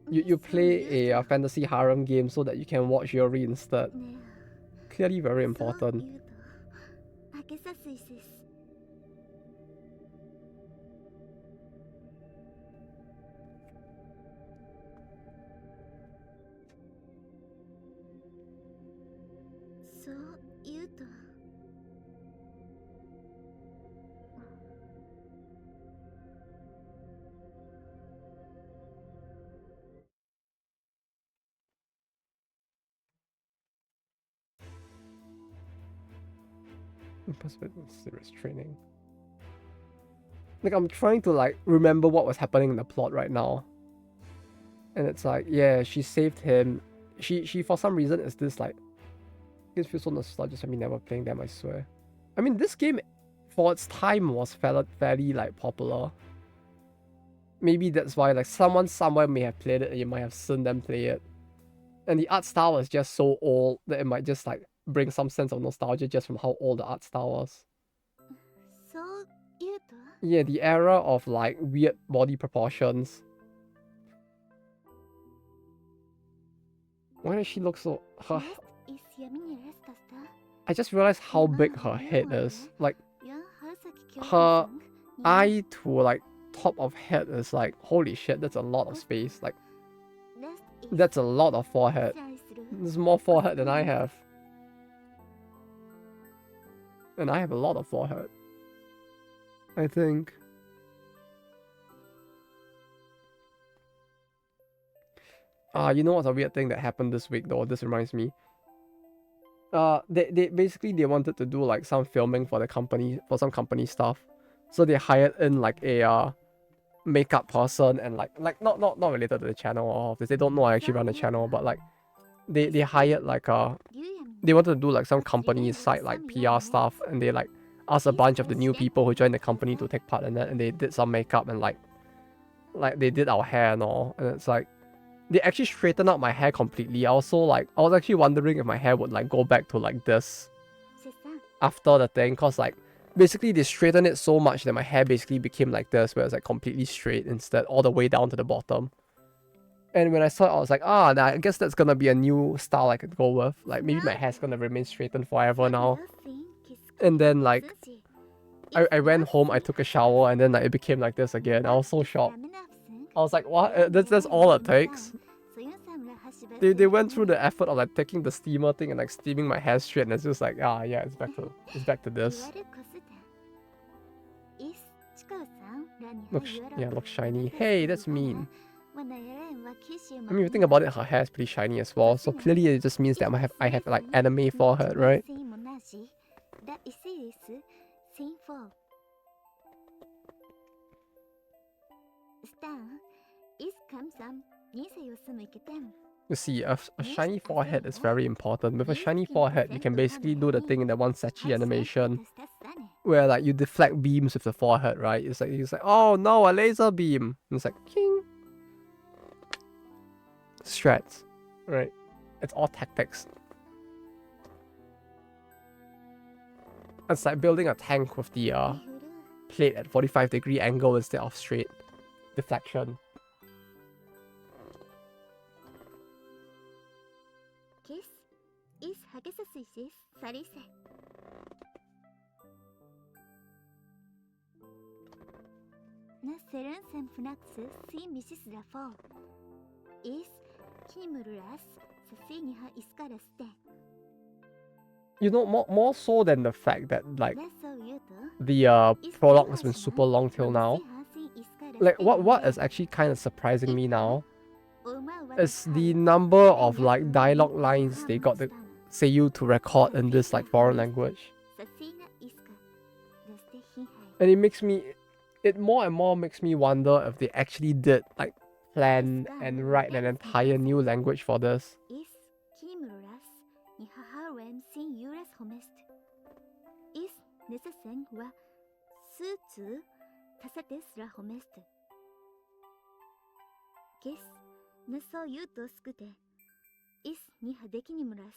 you play a fantasy harem game so that you can watch Yuri instead. Clearly very important. So yuto. Serious training. Like I'm trying to like remember what was happening in the plot right now. And it's like, yeah, she saved him. She for some reason is this like, it feels so nostalgic for me never playing them, I swear. I mean, this game for its time was fairly like popular. Maybe that's why like someone somewhere may have played it and you might have seen them play it. And the art style is just so old that it might just like bring some sense of nostalgia just from how old the art style was. So yuto. Yeah, the era of like weird body proportions. Why does she look so... I just realized how big her head is. Like, her eye to like top of head is like, holy shit, that's a lot of space. Like, that's a lot of forehead. There's more forehead than I have. And I have a lot of forehead, I think. You know what's a weird thing that happened this week though? This reminds me. They basically they wanted to do like some filming for the company, for some company stuff. So they hired in like a makeup person and like not related to the channel or all of this. They don't know I actually run a channel, but like they hired like they wanted to do like some company side like PR stuff, and they like asked a bunch of the new people who joined the company to take part in that, and they did some makeup and like they did our hair and all, and it's like they actually straightened out my hair completely. I was actually wondering if my hair would like go back to like this after the thing, cause like basically they straightened it so much that my hair basically became like this, where it's like completely straight instead, all the way down to the bottom. And when I saw it, I was like, I guess that's gonna be a new style I could go with. Like maybe my hair's gonna remain straightened forever now. And then like I went home, I took a shower, and then like it became like this again. I was so shocked. I was like, what? That's all it takes? They went through the effort of like taking the steamer thing and like steaming my hair straight, and it's just like, yeah, it's back to this. Looks shiny. Hey, that's mean. I mean, if you think about it, her hair is pretty shiny as well, so clearly it just means that I have like anime forehead, right? You see, a shiny forehead is very important. With a shiny forehead, you can basically do the thing in the one Sechi animation where like you deflect beams with the forehead, right? It's like, oh no, a laser beam. And it's like, king. Strats, right? It's all tactics. It's like building a tank with the plate at 45-degree angle instead of straight deflection. You know, more so than the fact that like the prologue has been super long till now. Like what is actually kind of surprising me now is the number of like dialogue lines they got the Seiyu to record in this like foreign language. And it makes me, it more and more makes me wonder if they actually did like plan and write an entire new language for this.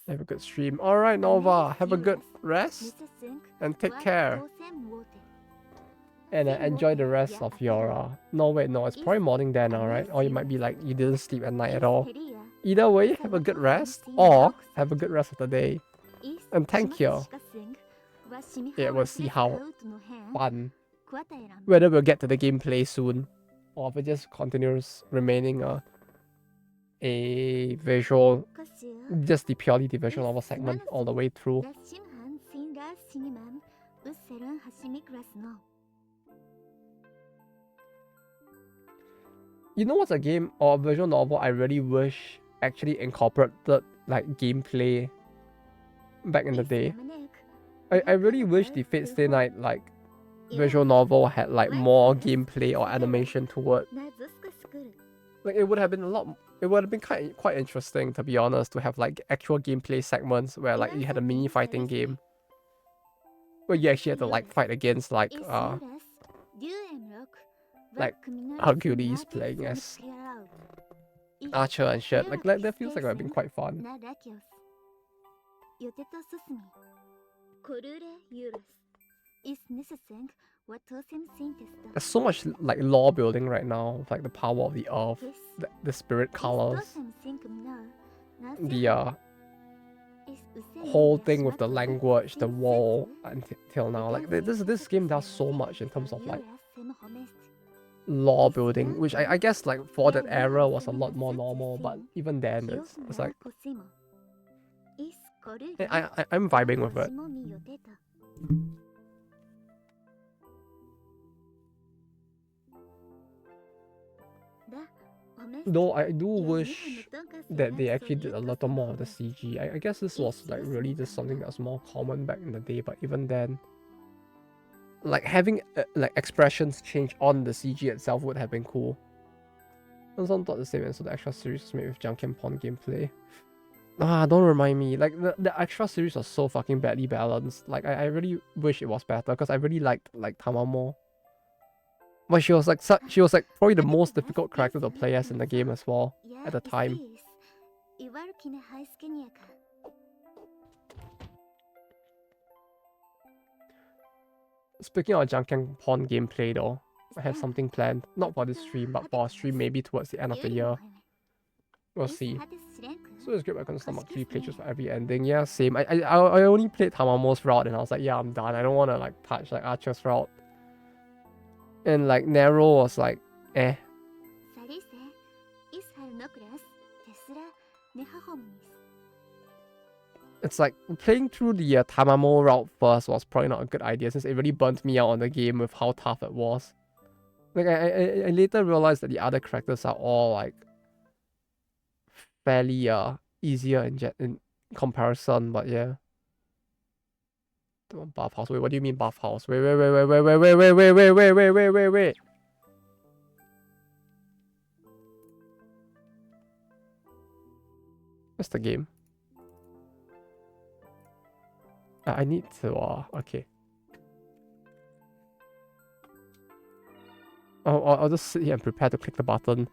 Have a good stream. Alright, Nova, have a good rest and take care. And enjoy the rest of your no wait, no, it's probably morning there now, right? Or you might be like you didn't sleep at night at all. Either way, have a good rest or have a good rest of the day. And thank you. Yeah, we'll see how fun, whether we'll get to the gameplay soon or if it just continues remaining a visual, just the purely the visual novel segment all the way through. You know what's a game or a visual novel I really wish actually incorporated like gameplay back in the day? I really wish the Fate Stay Night like visual novel had like more gameplay or animation to it. Like it would have been quite interesting, to be honest, to have like actual gameplay segments where like you had a mini fighting game where you actually had to like fight against like Hercules playing as Archer and shit. Like that feels like it would have been quite fun. There's so much like lore building right now, like the power of the earth, the spirit colors, the whole thing with the language, the wall until now. Like this game does so much in terms of like lore building, which I guess like for that era was a lot more normal, but even then it's like I'm vibing with it. Though I do wish that they actually did a little more of the CG. I guess this was like really just something that was more common back in the day, but even then, like having like expressions change on the CG itself would have been cool. I also thought the same, and so the extra series was made with Junkin Pond gameplay. Don't remind me. Like the extra series was so fucking badly balanced. Like I really wish it was better because I really liked like Tamamo. But she was like probably the most difficult character to play as in the game as well at the time. Speaking of Junkin Pond gameplay though, I have something planned. Not for this stream, but for a stream maybe towards the end of the year. We'll see. So it's great I can stomach 3 playthroughs for every ending. Yeah, same. I only played Tamamo's route and I was like, yeah, I'm done. I don't want to like touch like Archer's route. And like Narrow was like, eh. It's like playing through the Tamamo route first was probably not a good idea since it really burnt me out on the game with how tough it was. Like I later realized that the other characters are all like fairly easier in comparison, but yeah. Buff house. Wait, what do you mean buff house? Wait. What's the game? I need to okay. I'll just sit here and prepare to click the button.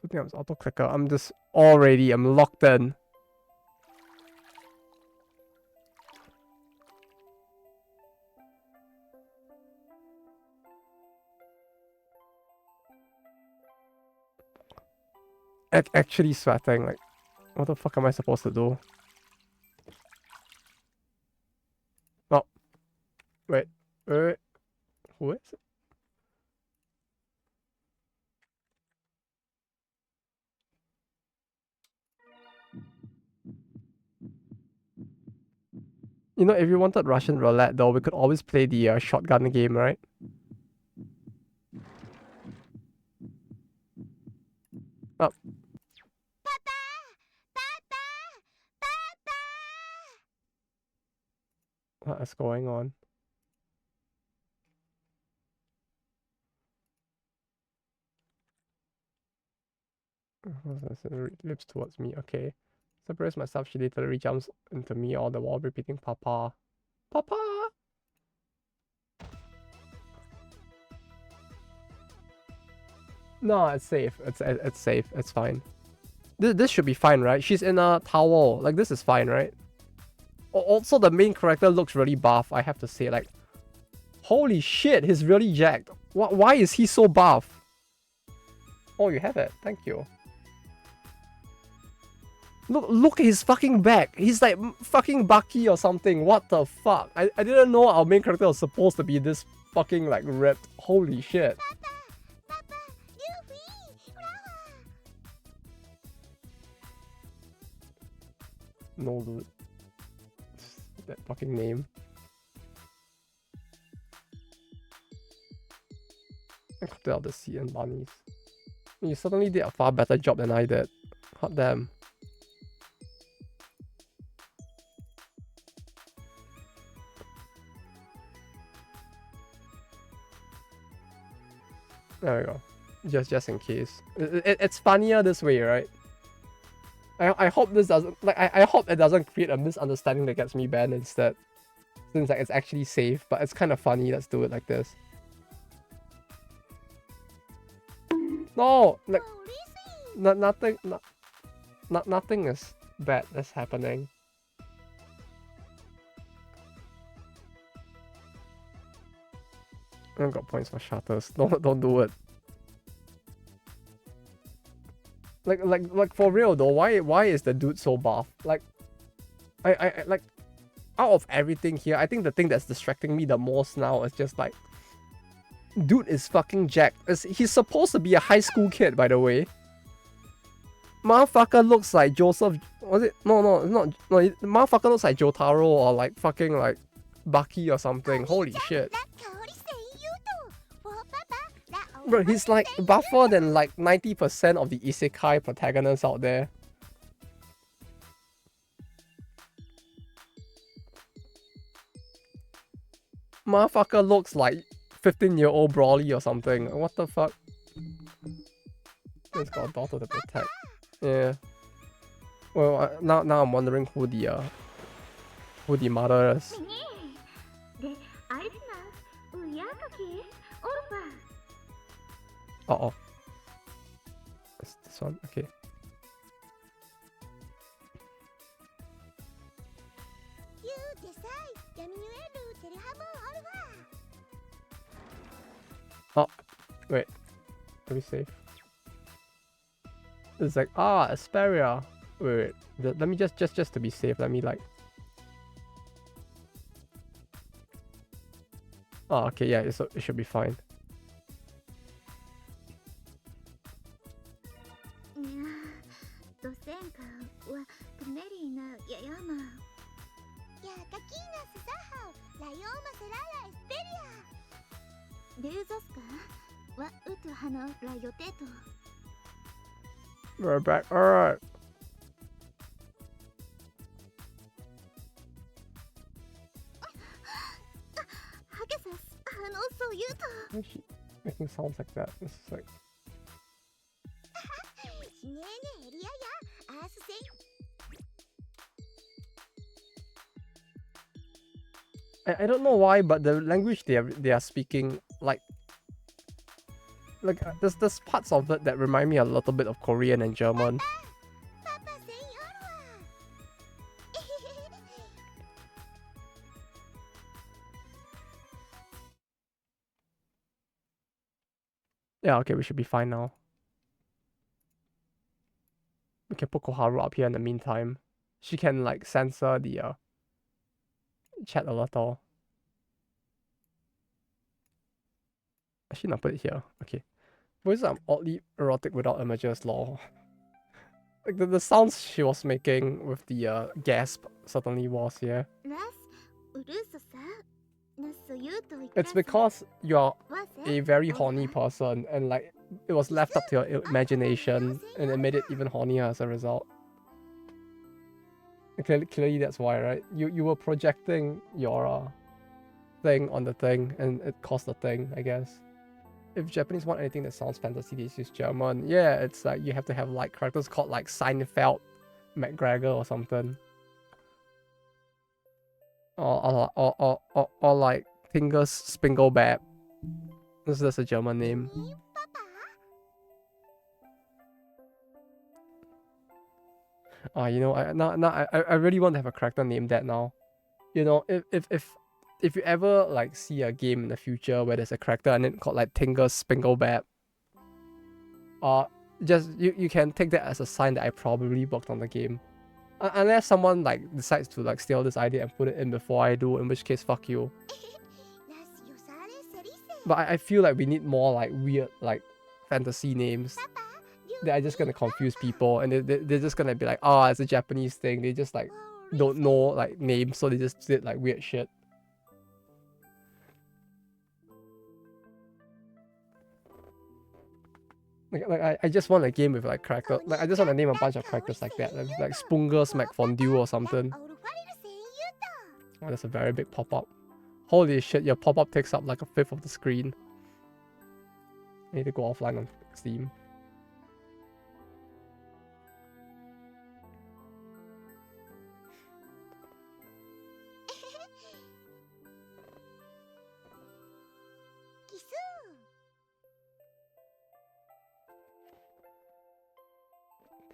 Putting up auto clicker. I'm locked in. Actually sweating. Like, what the fuck am I supposed to do? Oh, wait. Who is it? You know, if you wanted Russian roulette though, we could always play the shotgun game, right? Oh. What is going on? Lips towards me. Okay. Separates myself. She literally jumps into me all the while repeating "Papa, Papa." No, it's safe. It's safe. It's fine. This should be fine, right? She's in a towel. Like this is fine, right? Also, the main character looks really buff. I have to say, like, holy shit, he's really jacked. Why is he so buff? Oh, you have it. Thank you. Look at his fucking back. He's like fucking Bucky or something. What the fuck? I didn't know our main character was supposed to be this fucking like ripped. Holy shit. No, dude. That fucking name. I cut out the sea and bunnies. You certainly did a far better job than I did. Hot damn. There we go. Just in case. It's funnier this way, right? I hope this doesn't like I hope it doesn't create a misunderstanding that gets me banned instead. Since like it's actually safe, but it's kind of funny. Let's do it like this. No, like nothing is bad that's happening. I don't got points for shutters. Don't do it. Like for real though, why is the dude so buff? Like I like out of everything here, I think the thing that's distracting me the most now is just like dude is fucking jacked. He's supposed to be a high school kid, by the way. Motherfucker looks like Joseph. Was it? No, it's not. No, motherfucker looks like Jotaro or like fucking like Bucky or something. Holy shit. Bro, he's like buffer than like 90% of the isekai protagonists out there. Motherfucker looks like 15-year-old Brawly or something. What the fuck? He's got a daughter to protect. Yeah. Well, now I'm wondering who the mother is. Uh-oh. It's this one? Okay. Oh, wait. Are we safe? It's like, Asperia. Wait. Let me just to be safe, let me like... Oh, okay, yeah, it should be fine. We're back. Alright. Why is she making sounds like that? This is like... I don't know why, but the language they are speaking, like there's parts of it that remind me a little bit of Korean and German. Yeah, okay, we should be fine now. We can put Koharu up here in the meantime. She can like censor the chat a little. Actually, not put it here. Okay. Voices are oddly erotic without images, lol. Like the sounds she was making with the gasp certainly was, yeah. It's because you're a very horny person, and like it was left up to your imagination, and it made it even hornier as a result. Clearly that's why, right? You were projecting your thing on the thing, and it caused the thing, I guess. If Japanese want anything that sounds fantasy, they use German. Yeah, it's like you have to have like characters called like Seinfeld, McGregor or something. Or like Tingus Spinglebab. That's a German name. You know, I really want to have a character named that now. You know, if you ever like see a game in the future where there's a character and it called like Tingus Spinglebab, just you can take that as a sign that I probably worked on the game. Unless someone like decides to like steal this idea and put it in before I do, in which case fuck you. But I feel like we need more like weird like fantasy names that are just gonna confuse people, and they're just gonna be like, oh, it's a Japanese thing. They just like don't know like names, so they just did like weird shit. Like I just want a game with like character. Like I just want to name a bunch of characters like that, like Spungus McFondue or something. Oh, that's a very big pop-up. Holy shit, your pop-up takes up like a fifth of the screen. I need to go offline on Steam.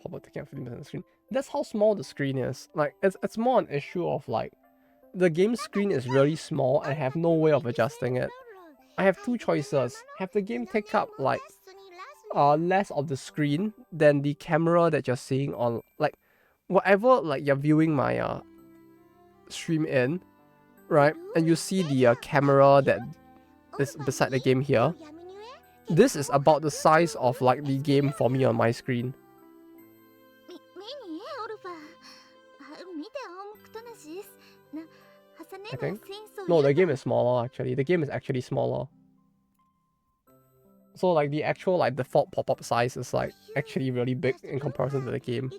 Pop-up taking up 50% of the screen. That's how small the screen is. Like it's more an issue of like the game screen is really small and I have no way of adjusting it. I have two choices. Have the game take up like less of the screen than the camera that you're seeing on, like whatever like you're viewing my stream in, right? And you see the camera that is beside the game here. This is about the size of like the game for me on my screen. I think. No, the game is smaller actually. The game is actually smaller. So like the actual like default pop-up size is like actually really big in comparison to the game.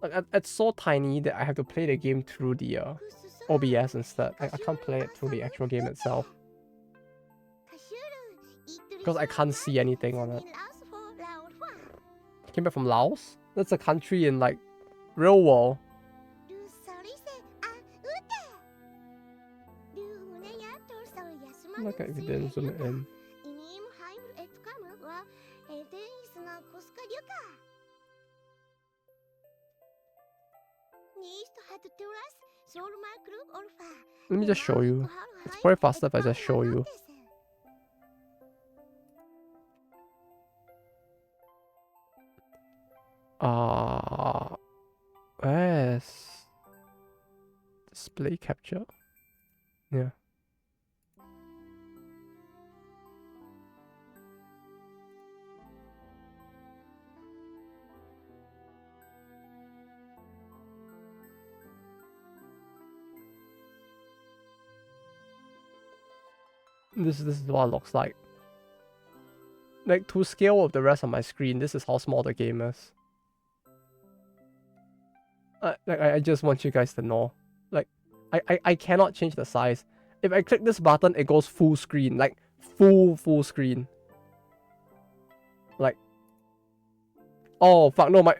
Like it's so tiny that I have to play the game through the OBS instead. I can't play it through the actual game itself. Because I can't see anything on it. Came back from Laos? That's a country in like real world. Look at if you didn't zoom it in. Let me just show you. It's probably faster if I just show you. Where's display capture? Yeah. This is what it looks like. Like to scale with the rest of my screen, this is how small the game is. I just want you guys to know. Like I cannot change the size. If I click this button, it goes full screen. Like full screen. Like, oh fuck no, my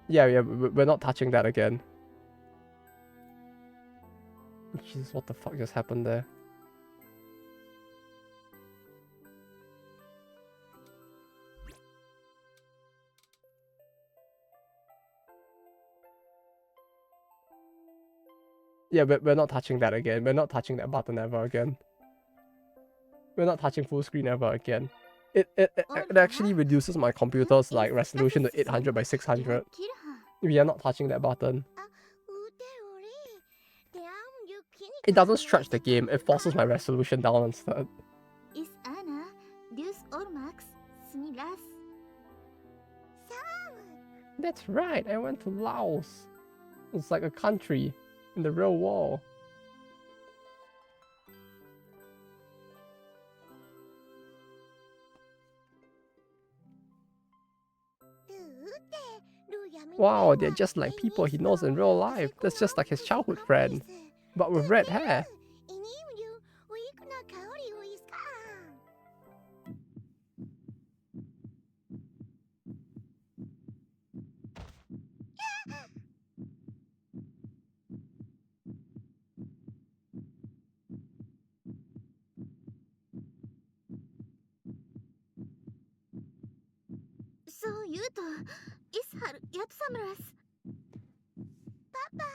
yeah, we're not touching that again. Jesus, what the fuck just happened there? Yeah, we're not touching that again. We're not touching that button ever again. We're not touching full screen ever again. It actually reduces my computer's like resolution to 800 by 600. We are not touching that button. It doesn't stretch the game, it forces my resolution down instead. That's right, I went to Laos. It's like a country in the real world. Wow, they're just like people he knows in real life. That's just like his childhood friend, but with red hair. So, Yuto, ishar yatsamras. Papa,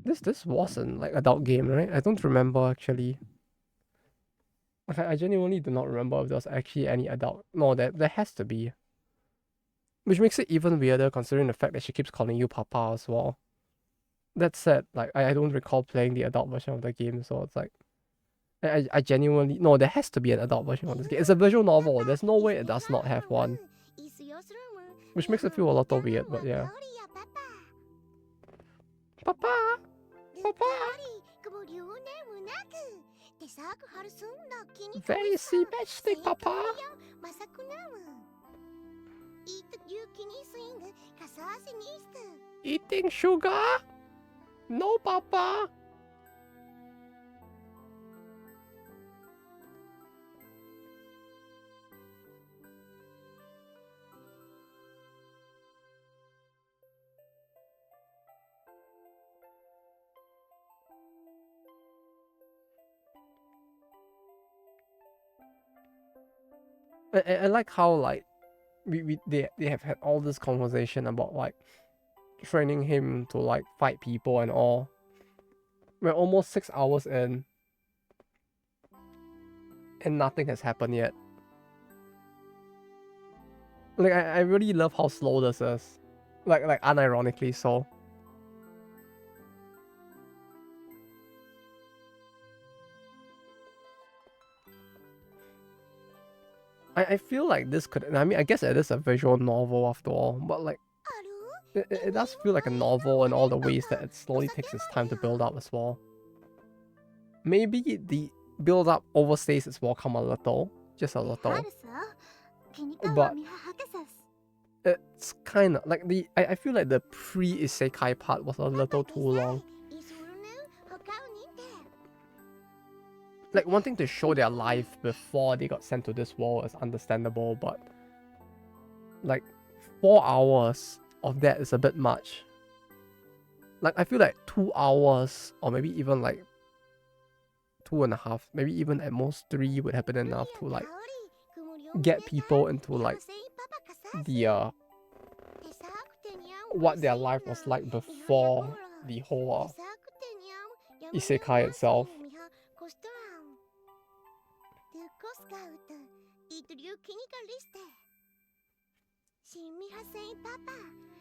This wasn't like adult game, right? I don't remember actually. I genuinely do not remember if there was actually any adult. No, there has to be. Which makes it even weirder considering the fact that she keeps calling you Papa as well. That said, like I don't recall playing the adult version of the game, so it's like I genuinely no, there has to be an adult version of this game. It's a visual novel. There's no way it does not have one. Which makes it feel a little weird, but yeah. Papa! Papa! Very sea matchstick, Papa! Eating sugar? No, Papa! I like how like they have had all this conversation about like training him to like fight people and all. We're almost 6 hours in and nothing has happened yet. Like I really love how slow this is. Like unironically so. I feel like this could, I mean, I guess it is a visual novel after all, but like, it does feel like a novel in all the ways that it slowly takes its time to build up as well. Maybe the build up overstays its welcome a little, just a little. But it's kind of like I feel like the pre-isekai part was a little too long. Like wanting to show their life before they got sent to this world is understandable, but like 4 hours of that is a bit much. Like I feel like 2 hours or maybe even like 2.5, maybe even at most 3 would have been enough to like get people into like the what their life was like before the whole isekai itself.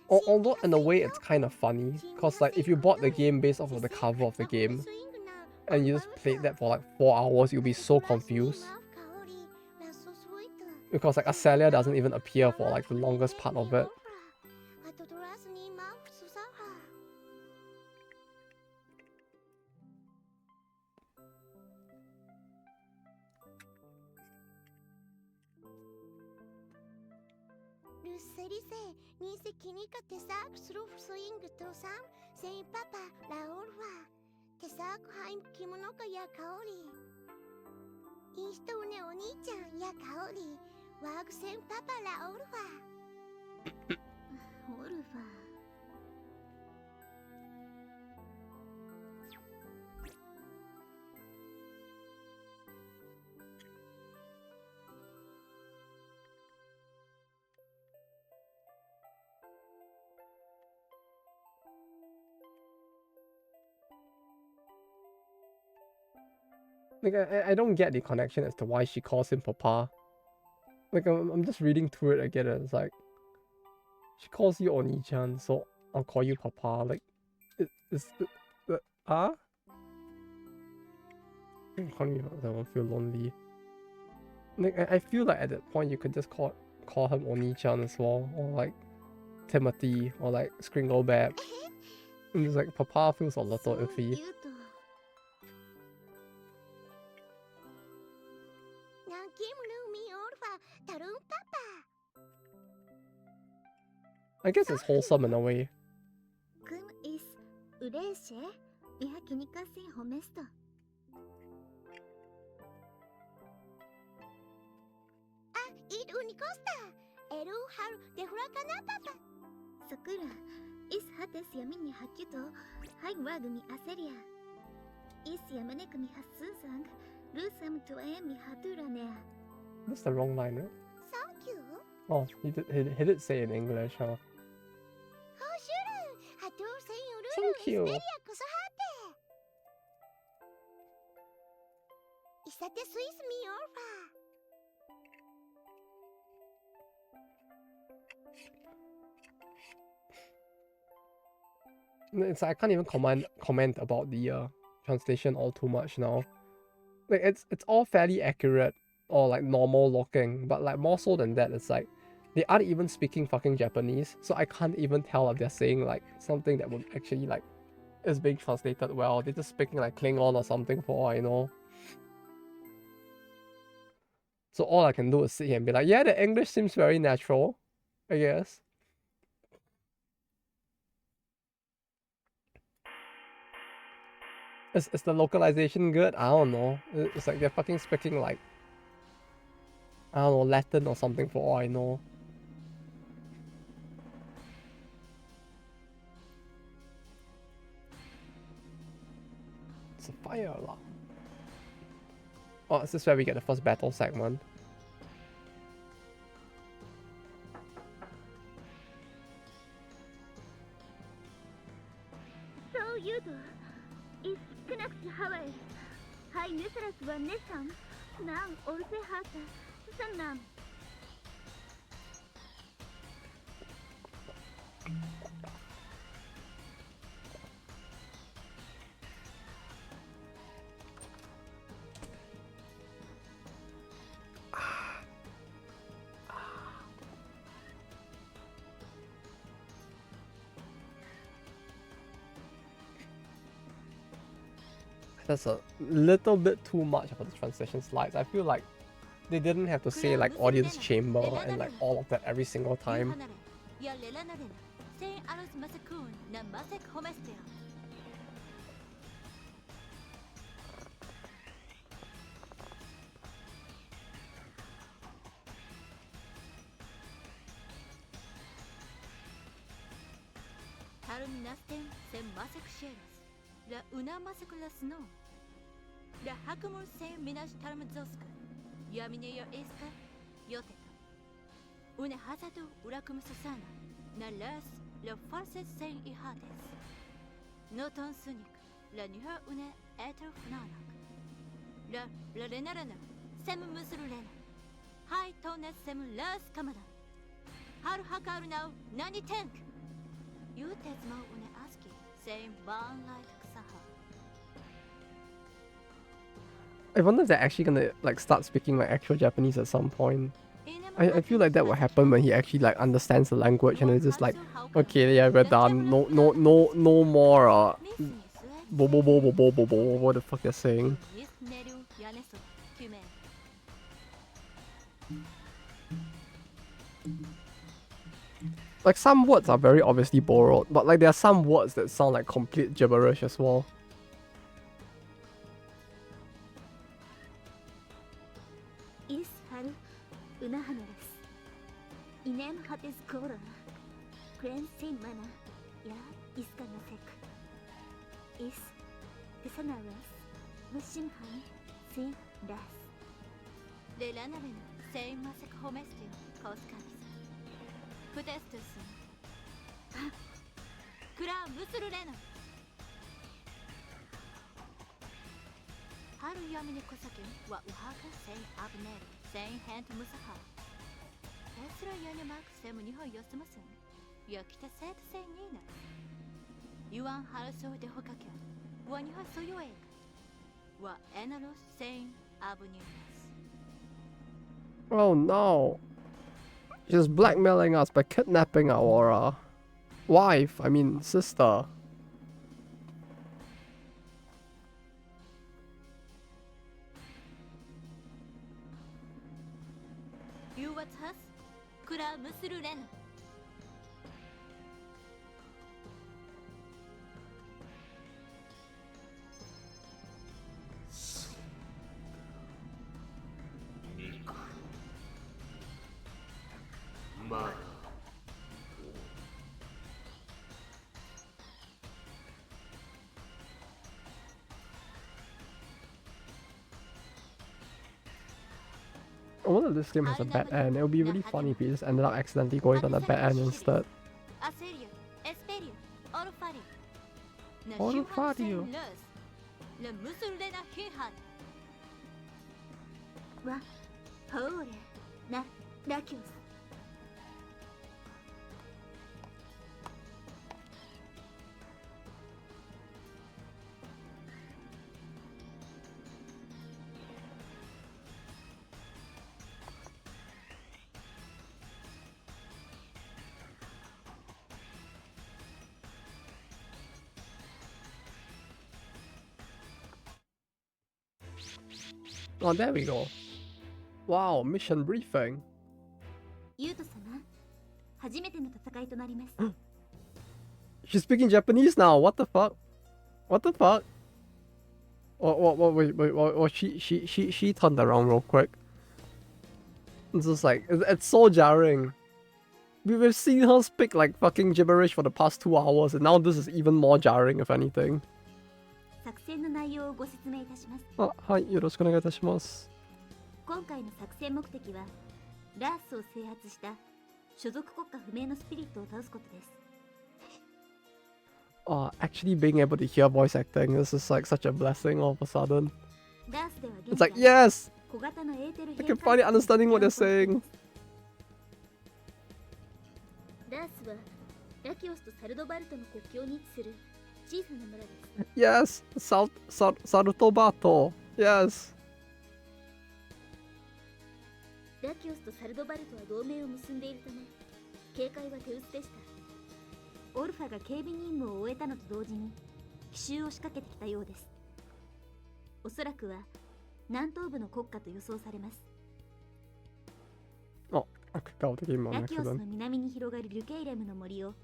Although in a way it's kind of funny, cause like if you bought the game based off of the cover of the game and you just played that for like 4 hours, you'll be so confused. Because like Aselia doesn't even appear for like the longest part of it. Like I don't get the connection as to why she calls him Papa. Like I'm just reading through it again and it's like she calls you Oni-chan, so I'll call you Papa. Like it's huh? Calling me that I feel lonely. Like I feel like at that point you could just call him Oni-chan as well, or like Timothy, or like Skringlebab. And it's like Papa feels a little iffy. なんきむるみオルファタルンパパ I guess it's wholesome in a way. クムイスウレーシェイハキニカセンホメスト It unicosta. Eru har de huracana papa. Sakura. Is hates yamini hakuto. Haigwagumi Aselia. Is yamanekumi hasuzang. Lusam tuemi haturane. That's the wrong line, right? Thank you. Oh, he did say in English, huh? Oh, sure. Hatur sayuru. Thank you. Kusohate. Isate Swiss mi orfa. It's I can't even comment about the translation all too much now. Like it's all fairly accurate or like normal looking, but like more so than that, it's like they aren't even speaking fucking Japanese, so I can't even tell if they're saying like something that would actually like is being translated well. They're just speaking like Klingon or something for all I know. So all I can do is sit here and be like, yeah, the English seems very natural, I guess. Is the localization good? I don't know. It's like they're fucking speaking like, I don't know, Latin or something for all I know. It's a fire alarm. Oh, is this where we get the first battle segment? So you do. Is Knax Hawaii. Hi, Nusras one Nissan. Now, Orse Hata. Sanam. That's a little bit too much for the translation slides. I feel like they didn't have to say like audience chamber and like all of that every single time. La una masakula snow. La hakumul se minash tarmazosku. Yamine yo eska yoteta. Une hasatu urakum susana. Na las la farset sen I hades. Noton sunik. La nuha une eter funanak. La renarana. Sem musulena. Hai tonet sem las kamada. Haru hakaru now nani tank. You tetsmo une aski. Same barn like I wonder if they're actually gonna like start speaking like actual Japanese at some point. I feel like that will happen when he actually like understands the language and it's just like, okay, yeah, we're done. No more bo bo bo bo bo bo bo what the fuck they're saying. Like some words are very obviously borrowed, but like there are some words that sound like complete gibberish as well. Inem hates Kora. Cleansing mana. Ya iskanasek. Is Tisanaras. Mushimhan. Sin das. Lelanarena, same masek homestio, koskanis. Pudestus. Kura musurulena. Haru yamine kosakin, wa uhaka, sen abneri, sen hand musaha. Esra yanemak sem niho yosmasen. Yakita set sen nina. Yuan haraso de hokaken. Waniha soyoek. Wa enalos sen abuninas. Oh no. She's blackmailing us by kidnapping our wife, I mean sister. You what has? Kura musuru ren. I wonder if this game has a bad end. It would be really funny if you just ended up accidentally going on a bad end instead. Aselia, Esperia, Orfario. Orfario. La musulena hihan. わほーれなラキオス Oh, there we go. Wow, mission briefing. ユウト様初めての戦いとなります She's speaking Japanese now. What the fuck? What the fuck? What, she turned around real quick. It's just like, it's so jarring. We've seen her speak like fucking gibberish for the past 2 hours, and now this is even more jarring, if anything. 作戦の内容をご説明いたします はい、よろしくお願いいたします。今回の作戦目的はラースを制圧した所属国家不明のスピリットを倒すことです Actually being able to hear voice acting, this is like such a blessing all of a sudden. ラースでは It's 現 like, 在 yes! 小型のエーテル I can finally understanding what they're saying. ラースはラキオスとサルドバルトの国境に位置する小さな村です Yes! Sarutobato! Yes! ラキオスとサルドバルトは同盟を結んでいるため警戒は手薄でしたオルファが警備任務を終えたのと同時に奇襲を仕掛けてきたようですおそらくは南東部の国家と予想されます Oh, okay, go to game on ラ next キオス then. の南に広がるリュケイレムの森を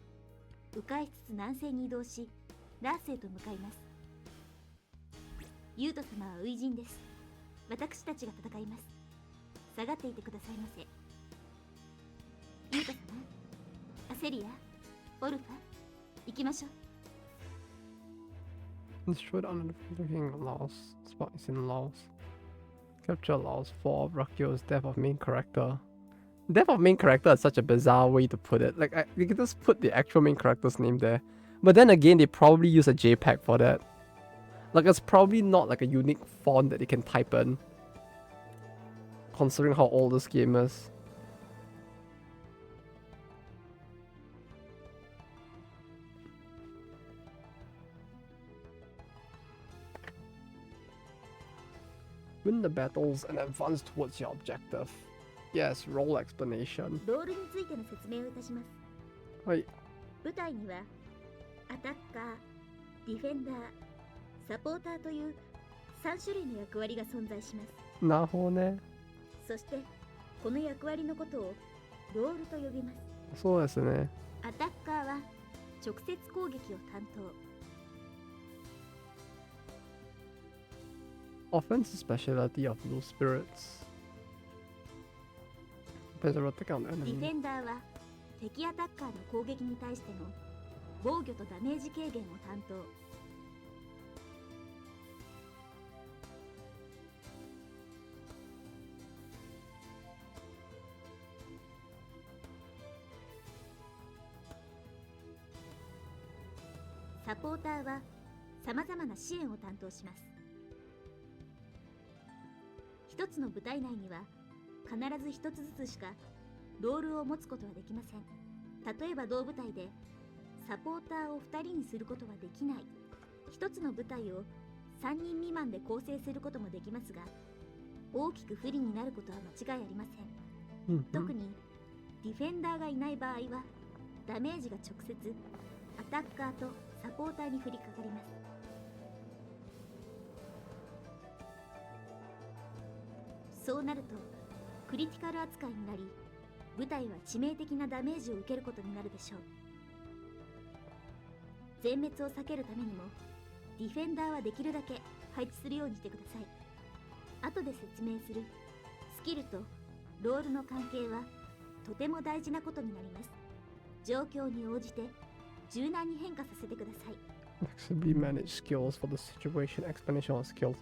迂回しつつ南西に移動しラースへと向かいますユウト様は初陣です私たちが戦います下がっていてくださいませユウト様アセリアオルファ行きましょう Destroyed under the looking Laos. Spot is in Laos. Capture Laos 4 of Rakio's death of main character. Death of main character is such a bizarre way to put it. Like, you could just put the actual main character's name there. But then again, they probably use a JPEG for that. Like, it's probably not like a unique font that you can type in. Considering how old this game is. Win the battles and advance towards your objective. Yes, role explanation. ロールについての説明をいたしますはい。舞台にはアタッカー、ディフェンダー、サポーターという3種類の役割が存在しますなるほどね。そしてこの役割のことをロールと呼びますそうですね。アタッカーは直接攻撃を担当 Offensive specialty of blue spirits. Plays a attack on ディフ enemy. ェンダーは敵アタッカーの攻撃に対しての防御とダメージ軽減を担当サポーターはさまざまな支援を担当します一つの部隊内には必ず一つずつしかロールを持つことはできません例えば同部隊でサポーターを2人にすることはできない一つの部隊を3人未満で構成することもできますが大きく不利になることは間違いありません。特にディフェンダーがいない場合はダメージが直接アタッカーとサポーターに降りかかります。そうなるとクリティカル扱いになり、部隊は致命的なダメージを受けることになるでしょう。全滅を避けるためにもディフェンダーはできるだけ配置するようにしてください。後で説明するスキルとロールの関係はとても大事なことになります。状況に応じて柔軟に変化させてください。Flexibly manage skills for the situation, explanation of skills.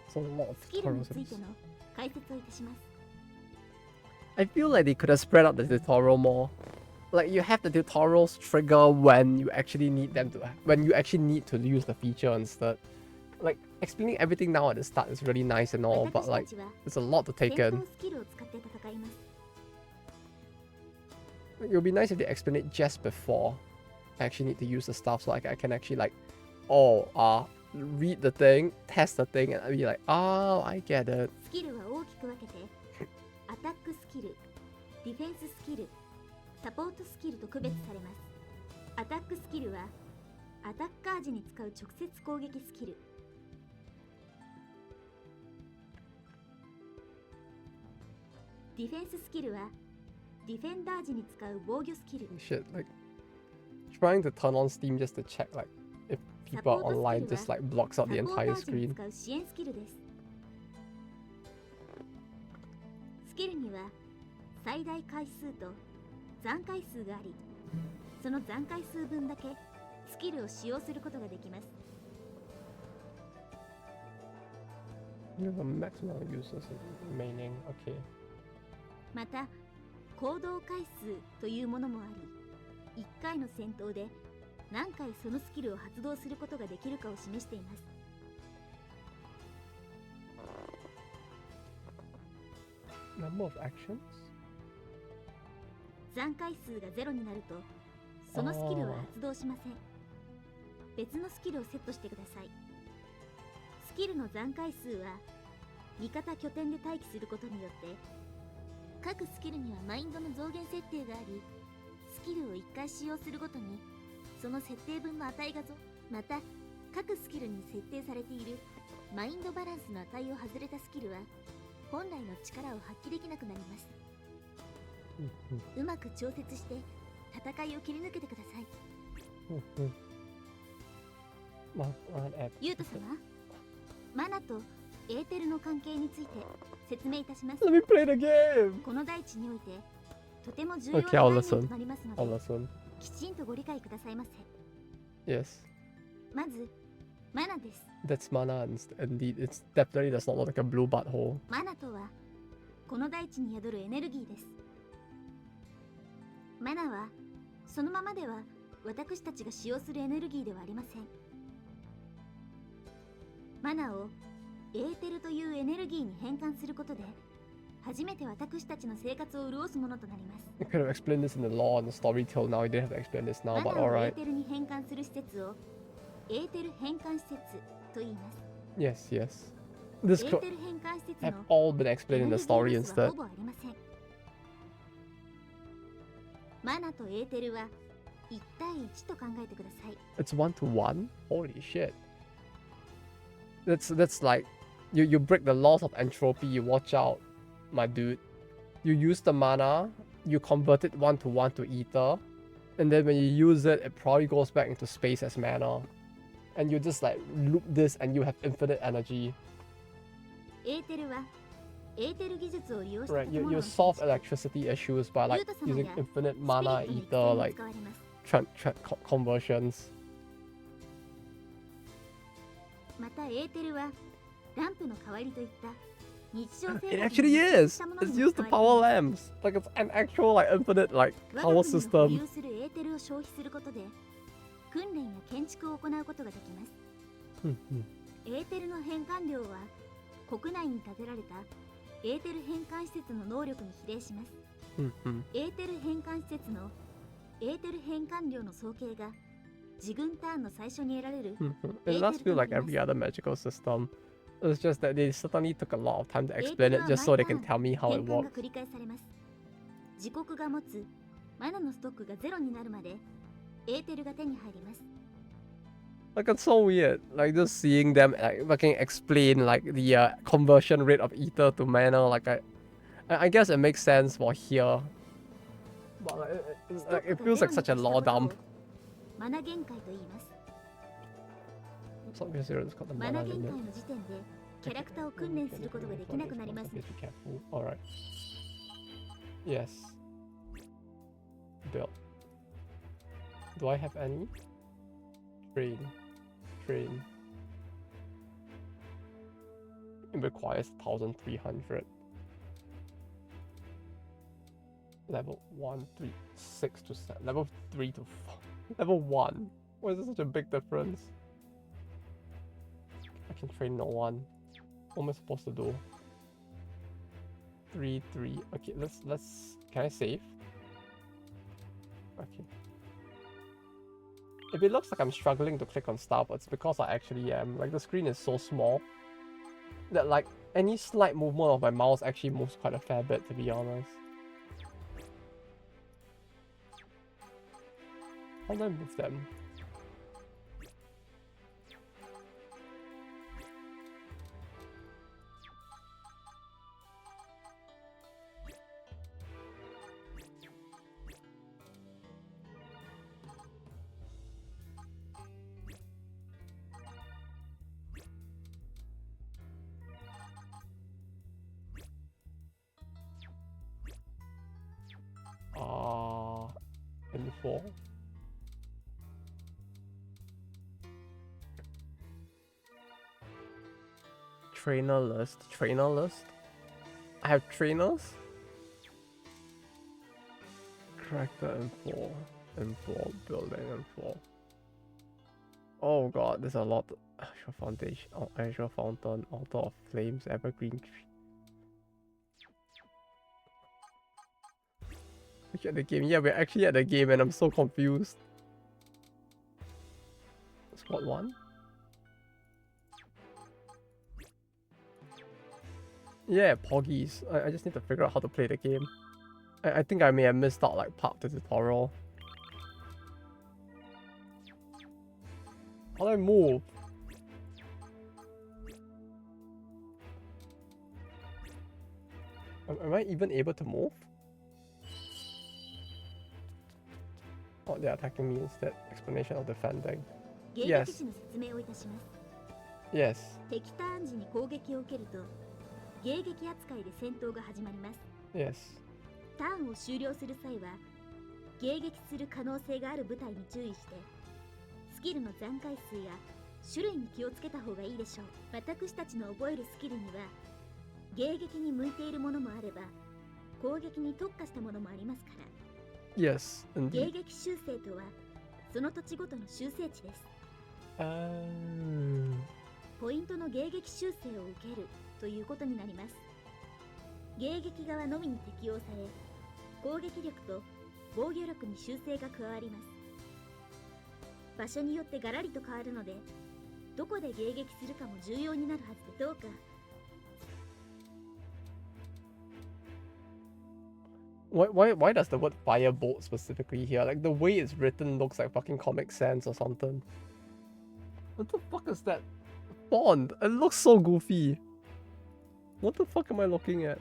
So a lot of スキルについ tutorials. ての解説をいたします。I feel like they could have spread out the tutorial more. Like you have the tutorials trigger when you actually need them to, when you actually need to use the feature instead. Like explaining everything now at the start is really nice and all, but 私 like たちは it's a lot to 戦 take 闘 in. スキルを使って戦います。 It would be nice if they explain it just before I actually need to use the stuff, so like I can actually like, read the thing, test the thing, and I'll be like, oh, I get it. スキルは大きく分けてアタックスキル、ディフェンススキル、サポートスキルと区別されます。アタックスキルはアタッカー時に使う直接攻撃スキル。ディフェンススキルはディフェンダー時に使う防御スキル。 Shit, like trying to turn on Steam just to check like if people are online just like blocks out the サポータ entire ー時に screen. 使う支援スキルです。スキルには最大回数と残回数があり、その残回数分だけスキルを使用することができます。 You have a maximum of users remaining. Okay. また行動回数というものもあり、1回の戦闘で何回そのスキルを発動することができるかを示しています。 Number of actions? 残回数が0になるとそのスキルは発動しません。別のスキルをセットしてください。スキルの残回数は味方拠点で待機することによって各スキルにはマインドの増減設定があり、スキルを1回使用するごとにその設定分の値がまた各スキルに設定されているマインドバランスの値を外れたスキルは本来の力を発揮できなくなります。うまく調節して戦いを切り抜けてください。ユート様、マナとエーテルの関係について説明いたします。 Let me play the game! この大地においてとても重要な Okay, 概 I'll 念 listen. となりますの I'll で listen. きちんとご理解くださいませ。 Yes. まずマナです。 That's mana, and indeed, it's definitely does not look like a blue butthole. マナとはこの大地に宿るエネルギーです。マナはそのままでは私たちが使用するエネルギーではありません。マナをエーテルというエネルギーに変換することで初めて私たちの生活を潤すものとなります。 You could have explained this in the lore and the story till now. You didn't have to explain this now, マナ but をエー alright. テルに変換する施設をエーテル変換施設と言います。 Yes, yes. This エー could テル変換施設 have の all been エ explained ネ in ル the ギー story ロスは instead. ほぼありません。マナとエーテルは1対1と考えてください。 It's 1-to-1? Holy shit. That's like you break the laws of entropy, you watch out, my dude. You use the mana, you convert it 1-to-1 to ether, and then when you use it, it probably goes back into space as mana. And you just like loop this and you have infinite energy. エーテルはエーテル技術を利用した Right, 建物 you の solve electricity issues by like ユート様 using や infinite スピ mana リットの育 ether 成に like 使われます。 conversions. またエーテルはランプの代わりといった日常生活 It に actually 密接 is. したものに It's も used 使 to われ power ます。 lamps. Like it's an actual like infinite like 我 power が国の保 system. 有するエーテルを消費することで訓練や建築を行うことができます。エーテルの変換量は国内に建てられたエーテル変換施設の能力に比例します。エーテル変換施設のエーテル変換量の総計が自軍ターンの最初に得られる It does feel like every other magical system. It's just that they certainly took a lot of time to explain it just so they can tell me how it 変換が works. 繰り返されます。自国が持つマナのストックがゼロになるまでエーテルが手に入ります。 Like, it's so weird. Like, just seeing them like fucking explain like the conversion rate of ether to mana. Like, I guess it makes sense for here. But like, it feels like such a law dump. マナ限界と言います。 Some consider it's called the マ mana ナ限界 limit. の時点でキャラクターを訓練することができなくなります。 Be careful. Alright. Yes. Build. Do I have any? Train. It requires 1300. Level 1, 3, 6 to 7. Level 3 to 4. Level 1. Why is there such a big difference? I can train no one. What am I supposed to do? 3, 3. Okay, let's. Can I save? Okay. If it looks like I'm struggling to click on stuff, it's because I actually am. Like, the screen is so small that like any slight movement of my mouse actually moves quite a fair bit, to be honest. How do I move them? Info. Trainer list. I have trainers. Character info, building info. Oh god, there's a lot. Azure Foundation, Azure Fountain, Altar of Flames, Evergreen Tree. Look at the game. Yeah, we're actually at the game and I'm so confused. Squad 1? Yeah, Poggies. I just need to figure out how to play the game. I think I may have missed out like part of the tutorial. How do I move? Am I even able to move? Oh, they're attacking me instead. Explanation of defending. 迎撃時の説明をいたします。 Yes. 敵ターン時に攻撃を受けると迎撃扱いで戦闘が始まります。 Yes. ターンを終了する際は迎撃する可能性がある部隊に注意してスキルの残回数や種類に気をつけた方がいいでしょう。私たちの覚えるスキルには迎撃に向いているものもあれば攻撃に特化したものもありますから。 Yes, 迎 indeed. 撃修正とはその土地ごとの修正値です。ポイントの迎撃修正を受けるということになります。迎撃側のみに適用され、攻撃力と防御力に修正が加わります。場所によってガラリと変わるので、どこで迎撃するかも重要になるはずで、どうか。Why does the word firebolt specifically here? Like, the way it's written looks like fucking Comic Sans or something. What the fuck is that font? It looks so goofy. What the fuck am I looking at?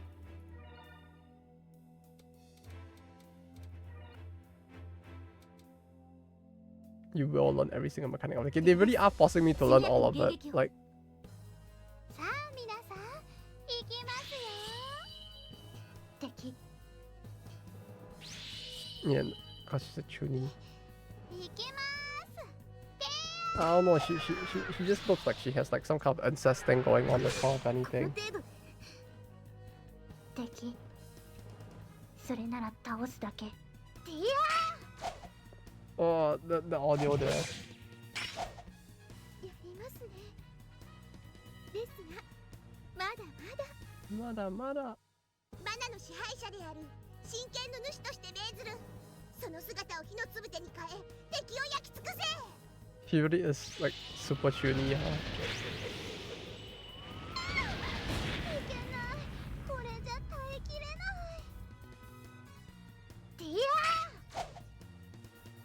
You will learn every single mechanic of the game. They really are forcing me to learn all of it. Like, さあ皆さん行きますよ。敵 yeah, because she's a tunie. 行きます。 I don't know, she just looks like she has like some kind of incest thing going on with her, if この anything. 程度で敵それなら倒すだけ。いや Oh, the audio there. やりますね。ですがまだまだ Mada. マナの支配者である真剣の主として命ずる。その姿を火のつぶてに変え敵を焼き尽くせ。 He really is like super tuny, huh?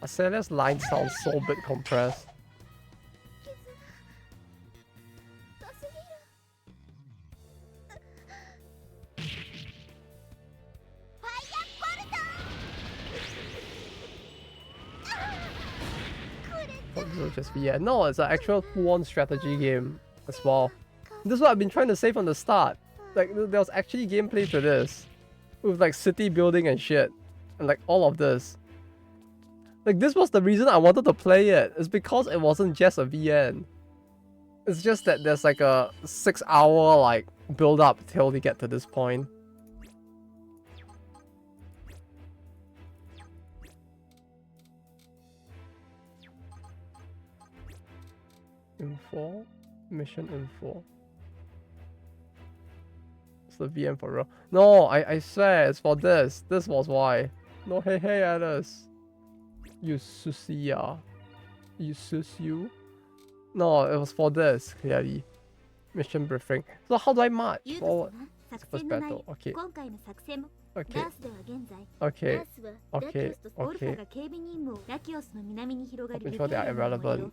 Aselia's line sounds so bit compressed. Just yeah, no, it's an actual full-on strategy game as well. This is what I've been trying to say from the start. Like, there was actually gameplay to this, with like city building and shit, and like all of this. Like, this was the reason I wanted to play it. It's because it wasn't just a VN. It's just that there's like a 6-hour like build up till we get to this point. Info? Mission info. It's the VM for real. No, I swear it's for this. This was why. No, hey Alice. You Susia. You Susu? No, it was for this, clearly. Mission briefing. So how do I march forward? First battle. Okay. Okay. Okay. Okay. Okay. Making sure they are irrelevant.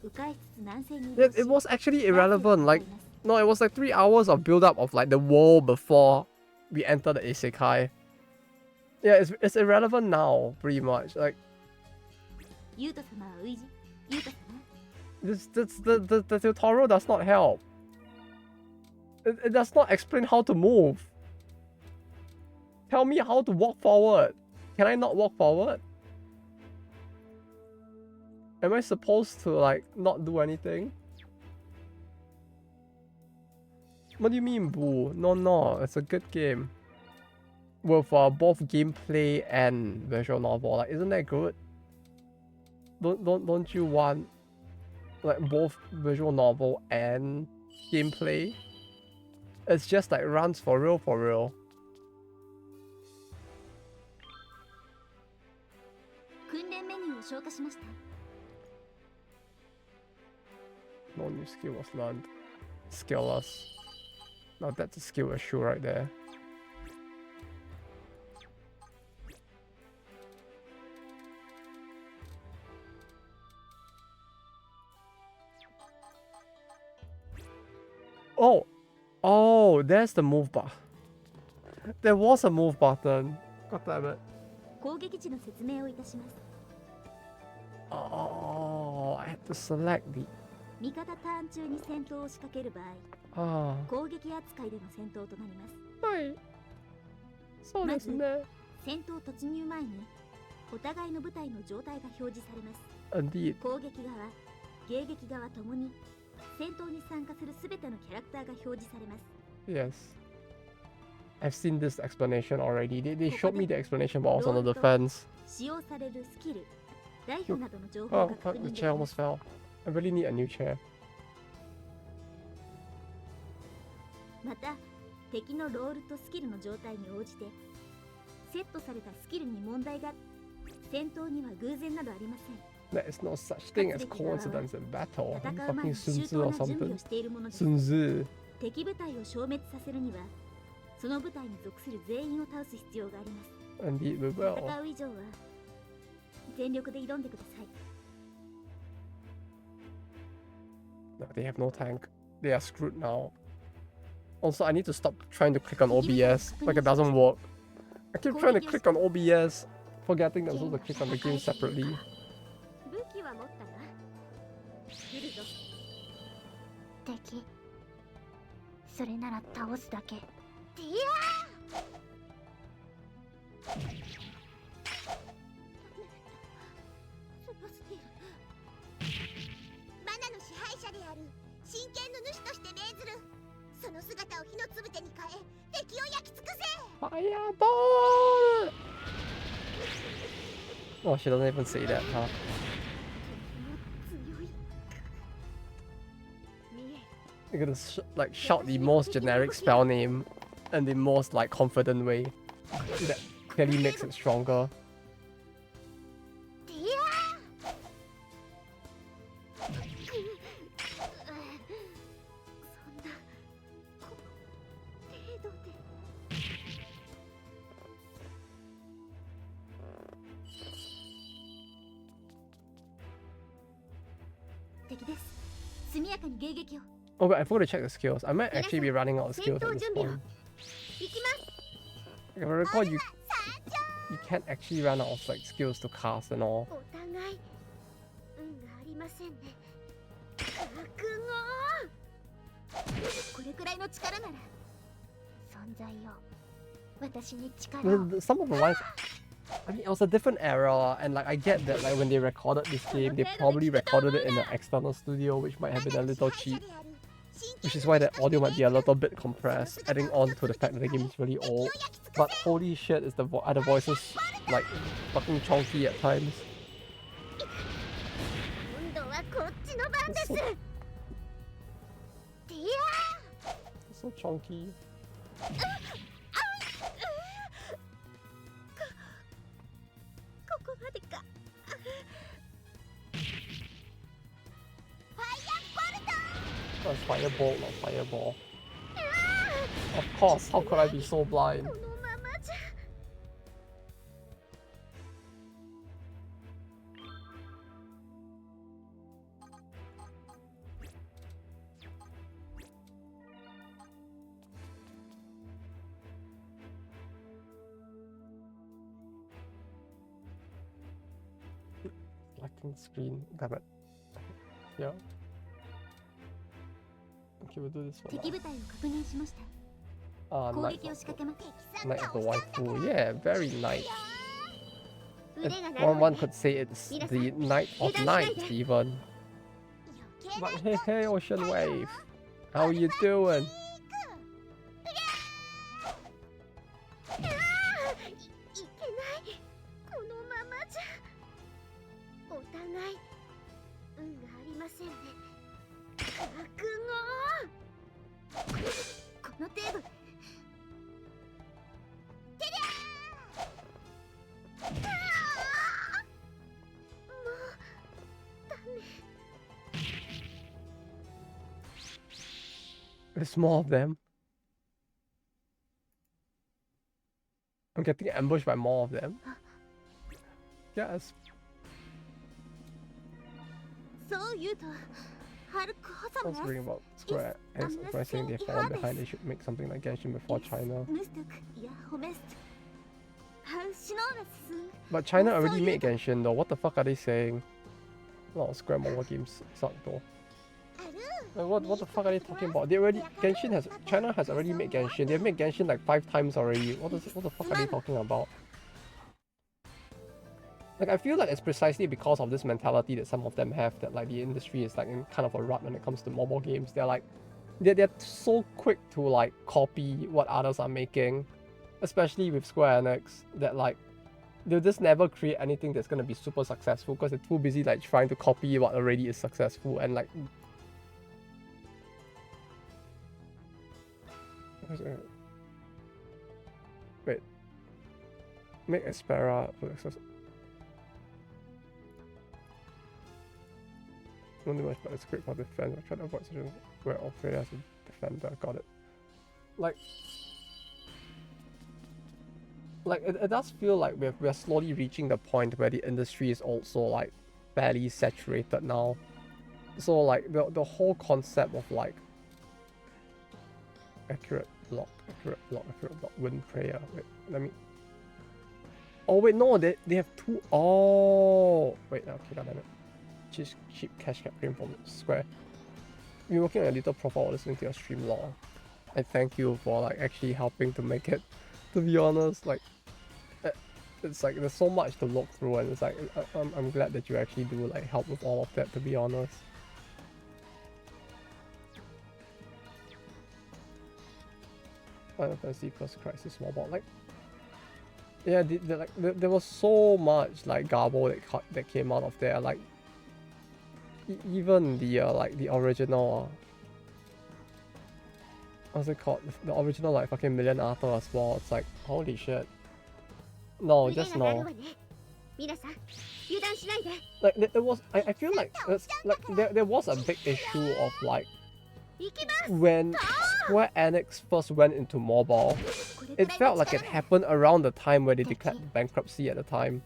It was actually irrelevant. Like, no, it was like 3 hours of build up of like the wall before we enter the isekai. Yeah, it's irrelevant now, pretty much. Like, the tutorial does not help. It does not explain how to move. Tell me how to walk forward. Can I not walk forward? Am I supposed to like not do anything? What do you mean, boo? No, it's a good game. With both gameplay and visual novel. Like, isn't that good? Don't you want like both visual novel and gameplay? It's just like runs for real. No new skill was learned. Skillless. Now that's a skill issue right there. Oh, there's the move button. There was a move button. God damn it. Oh, I had to select the... 味方ターン中に戦闘を仕掛ける場合、攻撃扱いでの戦闘となります。はい。そうですね。戦闘突入前にお互いの部隊の状態が表示されます。Indeed. 攻撃側、迎撃側ともに戦闘に参加するすべてのキャラクターが表示されます。Yes. I've seen this explanation already. They showed me the explanation, but I was on the defense. 使用されるスキル、ライフなどの情報が確 Oh, 認 the でき chair ま almost す。 fell. I really need a new chair. また、敵のロールとスキルの状態に応じて、セットされたスキルに問題が、戦闘には偶然などありません。There is no such thing as coincidence in battle. 戦 I'm う前 fucking に Sun 周 Tzu 到 or な準備 something. をしているものです。 Sun Tzu. 敵部隊を消滅させるには、その部隊に属する全員を倒す必要があります。 Indeed, we will. 戦う以上は、全力で挑んでください。No, they have no tank. They are screwed now. Also, I need to stop trying to click on OBS. Like, it doesn't work. I keep trying to click on OBS, forgetting that I'm supposed to click on the game separately. 武器は持ったな。来るぞ。敵。それなら倒すだけ。いやマナの支配者である真剣の主として命ずる。その姿を火のつぶてに変え、敵を焼き尽くせ。 Fireball! Oh, she doesn't even say that, huh? You're gonna like shout the most generic spell name and the most like confident way. That clearly makes it stronger. 敵です。速やかに迎撃を。 Oh, but I forgot to check the skills. I might actually be running out of skills at this 戦闘準備を。 point. 行きます。 If I recall, you can't actually run out of like skills to cast and all. お互い運がありませんね。覚悟。これくらいの力なら存在を私に力を。 Some of the lines, I mean, it was a different era, and like I get that like when they recorded this game, they probably recorded it in an external studio, which might have been a little cheap, which is why the audio might be a little bit compressed, adding on to the fact that the game is really old. But holy shit, are the voices like fucking chonky at times? 今度はこっちの番です。 So- ディア So chonky. ここまでか。 That's firebolt, not fireball. Of course, how could I be so blind? このままじゃ。 Selecting screen, damn it. Yeah. Okay, we'll do this one. 敵部隊を確認しました。 攻 Knight, 撃を仕掛けます。 Knight of the Waifu. Yeah, very nice. 腕が鳴る One わね could say it's the Knight of Knights even. But hey, hey, Ocean Wave. How you doing? いけない。このままじゃ。お互い運がありませんね。覚悟。この程度で。もうダメ。 There's more of them. I'm getting ambushed by more of them. Yes. そう言うと、ハルク補 I 佐 was も reading about Square Enix by saying they've fallen behind. They should make something like Genshin before China. ムストク、いや、ホメスト。ハウシノーラスン。 But China already made Genshin though. What the fuck are they saying? Oh, Square mobile games suck though. Like, what the fuck are they talking about? China has already made Genshin. They've made Genshin like 5 times already. What the fuck are they talking about? Like, I feel like it's precisely because of this mentality that some of them have that like the industry is like in kind of a rut when it comes to mobile games. They're like they're so quick to like copy what others are making, especially with Square Enix, that like they'll just never create anything that's gonna be super successful because they're too busy like trying to copy what already is successful and like wait. Make Aspera for access. Don't do much, but it's great for defense. I try to avoid situations where all failure as a defender. Got it. Like it does feel like we're slowly reaching the point where the industry is also like fairly saturated now. So like the whole concept of like accurate block, wind prayer. Wait, let me. Oh wait, no, they have two. Oh wait, okay, damn it. Just cheap cash cap frame from Square. Been working on a little profile while listening to your stream long. I thank you for like actually helping to make it. To be honest, like it's like there's so much to look through, and it's like I'm glad that you actually do like help with all of that. To be honest. Final Fantasy First Crisis Mobile, like yeah, there was so much like garble that came out of there, like even the like the original what's it called, the original like fucking Million Arthur as well. It's like holy shit. No, just no. Like there was, I feel like there was a big issue of like when Square Enix first went into mobile, it felt like it happened around the time where they declared bankruptcy at the time.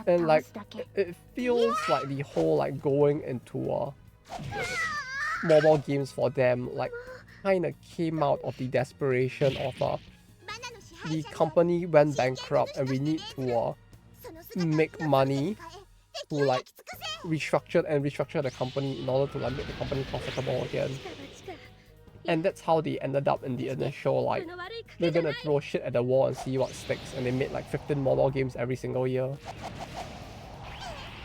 And like it feels like the whole like going into mobile games for them like kind of came out of the desperation of バナの支配 the 者である company went 真剣の bankrupt 主 and we と need して to 命ずるその姿を make 火の money 翼に変え to 敵を like 焼き尽くせ restructure the company in order to like make the company profitable again. 力が力 And that's how they ended up in the initial like この悪い癖 they're じゃ gonna ない throw shit at the wall and see what sticks, and they made like 15 mobile games every single year,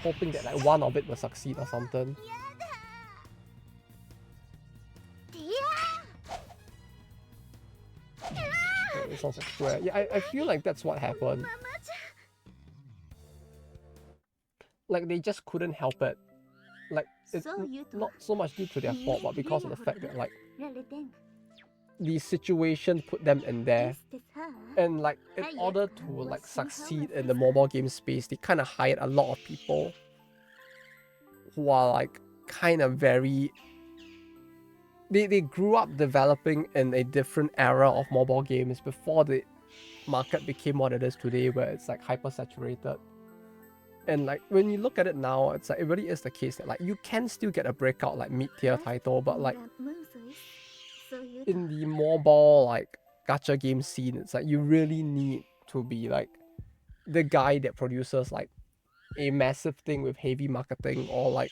hoping that like one of it will succeed or something. いや It sounds like Square. Yeah, I feel like that's what happened. ママじゃ Like they just couldn't help it. Like it's そう言うと not so much due to their fault, but because of the fact that like ラレテン the situation put them in there. ってさ And like in order to like succeed in the mobile game space, they kind of hired a lot of people who are like kind of very they grew up developing in a different era of mobile games before the market became what it is today, where it's like hyper saturated. And like when you look at it now, it's like it really is the case that like you can still get a breakout like mid-tier title, but like ムーソイそう言うと in the mobile like gacha game scene, it's like you really need to be like the guy that produces like a massive thing with heavy marketing, or like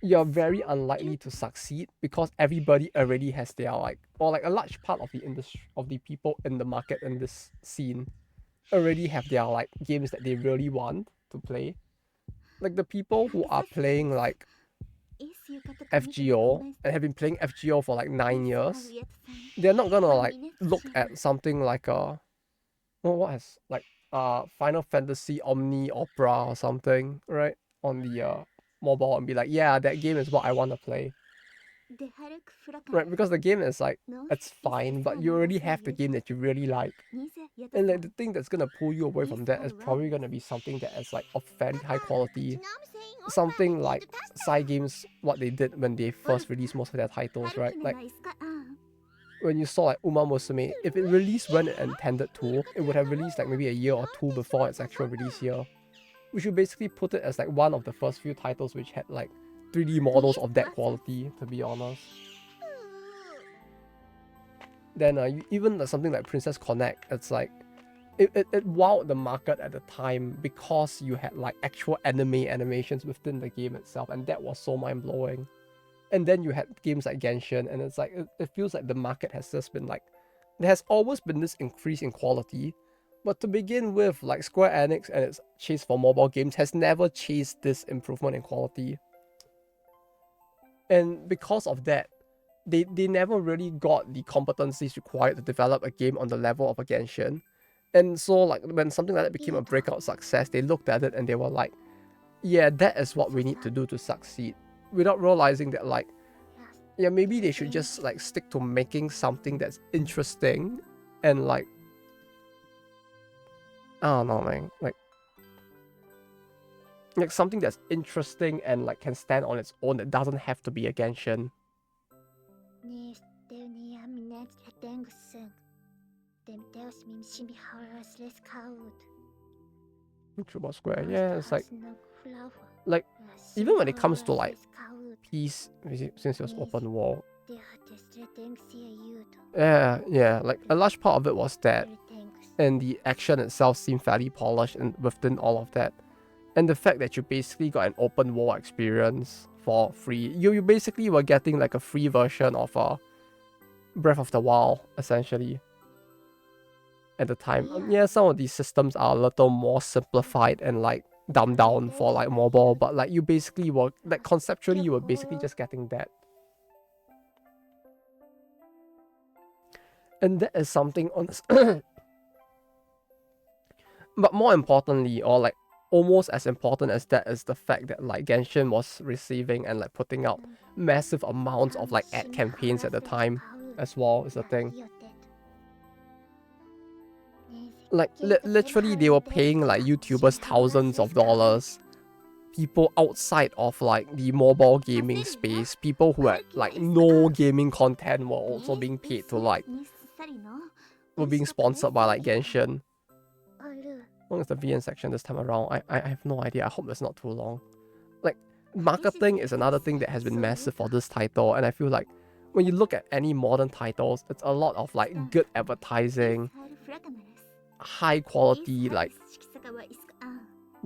you're very unlikely to succeed because everybody already has their like, or like a large part of the industry of the people in the market in this scene already have their like games that they really want to play. Like the people who are playing like いい浴衣とか見てて FGO ごめん and have been playing FGO for like 9 years, 買うやつさん they're not gonna Well, like I mean, it's look cheap. at something like what has like Final Fantasy Omni Opera or something, right? On the mobile and be like, yeah, that game is what I want to play. でハルクフラカ Right, because the game is like の it's fine, but you already have the game that you really like. ニゼやた And さ like the thing that's gonna pull you away from that is probably gonna be something that is like of fairly high quality. Something like side games, what they did when they first released most of their titles, right? 春樹の Like ナイスかあん when you saw like Uma Musume, if it released when it intended to, it would have released like maybe a year or two before its actual release year. We should basically put it as like one of the first few titles which had like 3D models of that quality, to be honest. Then even something like Princess Connect, it's like it wowed the market at the time because you had like actual anime animations within the game itself, and that was so mind-blowing. And then you had games like Genshin, and it's like it feels like the market has just been like there has always been this increase in quality, but to begin with, like Square Enix and its chase for mobile games has never chased this improvement in quality. And because of that, they never really got the competencies required to develop a game on the level of a Genshin. And so like when something like that became a breakout success, they looked at it and they were like, yeah, that is what we need to do to succeed. Without realizing that like, yeah, maybe they should just like stick to making something that's interesting and like, I don't know, man, like something that's interesting and like can stand on its own that doesn't have to be a Genshin. ねえ知ってるねやみねつテングスンでみておすみみしみはらすレスカウト True about Square, yeah, it's like even when it comes to like peace, since it was open world, yeah, like a large part of it was that, and the action itself seemed fairly polished and within all of that, and the fact that you basically got an open world experience for free. You basically were getting like a free version of Breath of the Wild essentially. At the time, yeah, some of these systems are a little more simplified and like dumbed down for like mobile, but like you basically were like conceptually you were basically just getting that. And that is something on but more importantly, or like almost as important as that, is the fact that like Genshin was receiving and like putting out massive amounts of like ad campaigns at the time as well, is the thing. Like literally they were paying like YouTubers thousands of dollars. People outside of like the mobile gaming space, people who had like no gaming content were also being paid to like were being sponsored by like Genshin. How long is the VN section this time around? I have no idea. I hope it's not too long. Like marketing is another thing that has been massive for this title, and I feel like when you look at any modern titles, it's a lot of like good advertising, high quality like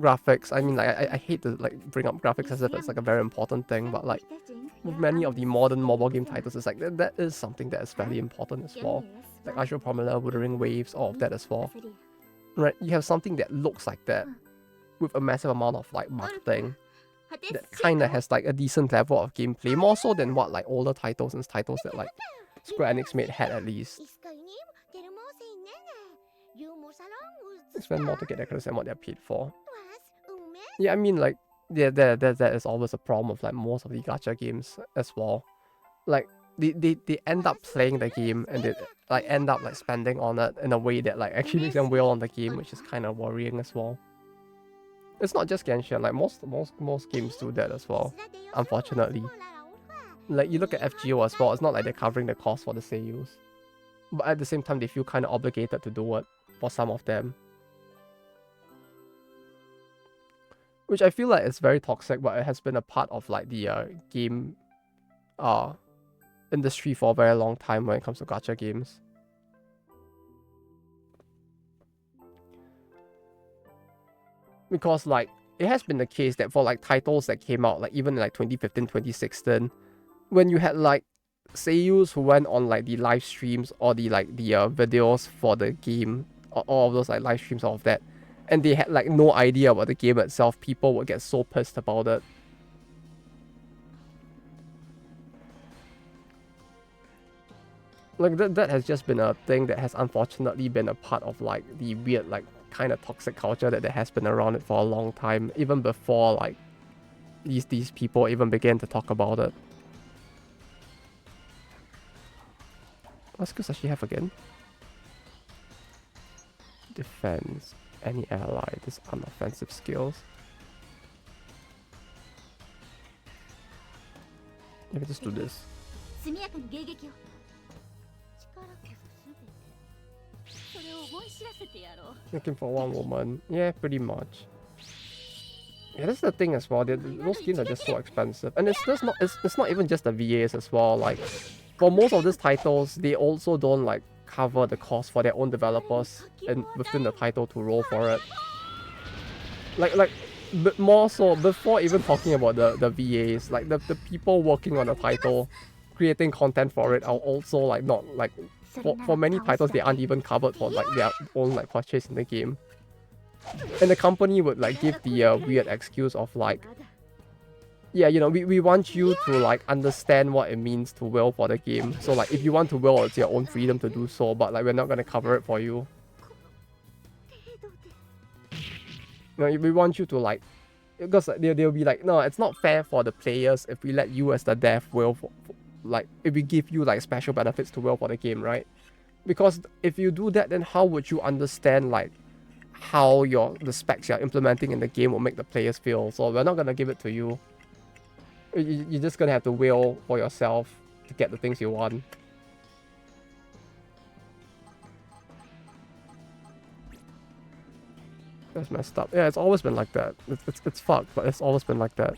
graphics. I mean, like I hate to like bring up graphics as if it's like a very important thing, but like with many of the modern mobile game titles, it's like that is something that is fairly important as well. Like Astral Promenade, Wuthering Waves, all of that as well. Right, you have something that looks like that with a massive amount of like marketing that kind of has like a decent level of gameplay, more so than what like older titles and titles that like Square Enix made had at least. They spend more to get that than what they're paid for. Yeah, I mean like that is always a problem with like most of the gacha games as well. Like they end up playing the game and they like end up like spending on it in a way that like actually makes them wail on the game, which is kind of worrying as well. It's not just Genshin, like most games do that as well, unfortunately. Like you look at FGO as well, it's not like they're covering the cost for the seiyus, but at the same time they feel kind of obligated to do it for some of them, which I feel like is very toxic, but it has been a part of like the game industry for a very long time when it comes to gacha games. Because like it has been the case that for like titles that came out like even in like 2015, 2016, when you had like seiyus who went on like the live streams or the videos for the game, or all of those like live streams, all of that, and they had like no idea about the game itself, people would get so pissed about it. Like that has just been a thing that has unfortunately been a part of like the weird like kind of toxic culture that has been around it for a long time, even before like these people even began to talk about it. What skills does she have again? Defense. Any ally. This unoffensive skills. Let me just do this. Looking for one woman. Yeah, pretty much. Yeah, that's the thing as well. Those games are just so expensive, and it's not even just the VAs as well. Like for most of these titles, they also don't like cover the cost for their own developers and within the title to roll for it. But more so before even talking about the VAs, like the people working on the title, creating content for it are also like not like for many titles they aren't even covered for like their own like purchase in the game. And the company would like give the weird excuse of like, yeah, you know, we want you to like understand what it means to will for the game. So like if you want to will, it's your own freedom to do so, but like we're not gonna cover it for you. You know, we want you to like, because they'll be like, no, it's not fair for the players if we let you as the dev will for like if we give you like special benefits to will for the game, right? Because if you do that, then how would you understand like how the specs you're implementing in the game will make the players feel? So we're not gonna give it to you. You're just gonna have to will for yourself to get the things you want. That's messed up. Yeah, it's always been like that. It's fucked, but it's always been like that.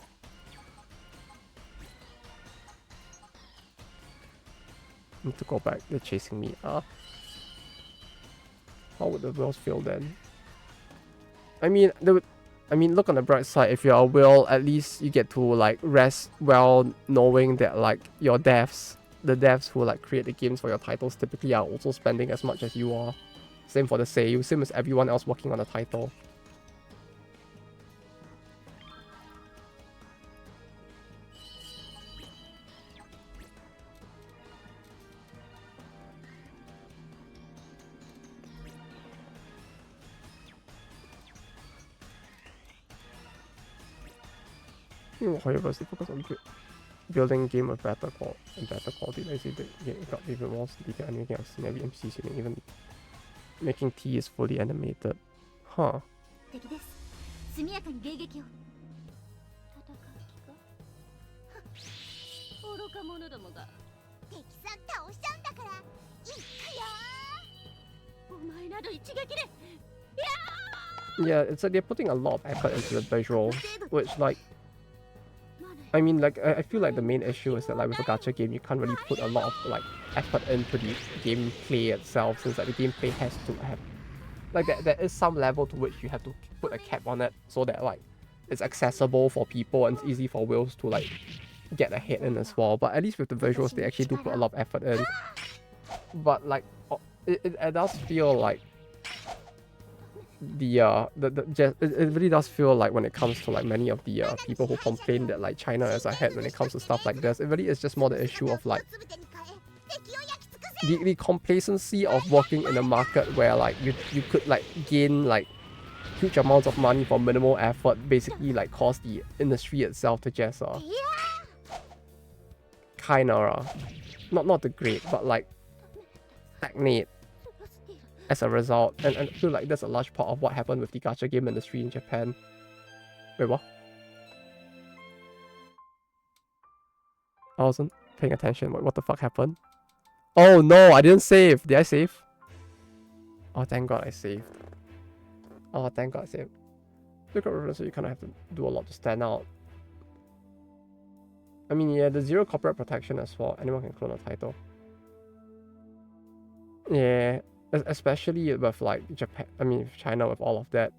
I need to go back. They're chasing me. How would the wills feel then? I mean, look on the bright side. If you're a will, at least you get to like rest well, knowing that like your devs, the devs who like create the games for your titles, typically are also spending as much as you are. Same for the seiyu, same as everyone else working on the title. However, they focus on building game of better quality. Like say it got even more detail and anything I've seen every MC shooting, even making T is fully animated. Huh. Yeah, it's like they're putting a lot of effort into the visual, which like I mean, like, I feel like the main issue is that, like, with a gacha game, you can't really put a lot of, like, effort into the gameplay itself, since, like, the gameplay has to have, like, there is some level to which you have to put a cap on it, so that, like, it's accessible for people and it's easy for whales to, like, get ahead in as well. But at least with the visuals, they actually do put a lot of effort in. But, like, it does feel like it really does feel like, when it comes to, like, many of the people who complain that, like, China is ahead when it comes to stuff like this, it really is just more the issue of, like, the complacency of working in a market where, like, you could, like, gain, like, huge amounts of money for minimal effort, basically, like, cause the industry itself to just kinda not degrade, but, like, stagnate as a result. And I feel like that's a large part of what happened with the gacha game industry in Japan. Wait, what? I wasn't paying attention. What the fuck happened? Oh no, I didn't save. Did I save? Oh, thank god I saved. Oh, thank god I saved. Look at reference, so you kind of have to do a lot to stand out. I mean, yeah, the zero copyright protection as well. Anyone can clone a title. Yeah, especially with, like, Japan. I mean, China with all of that.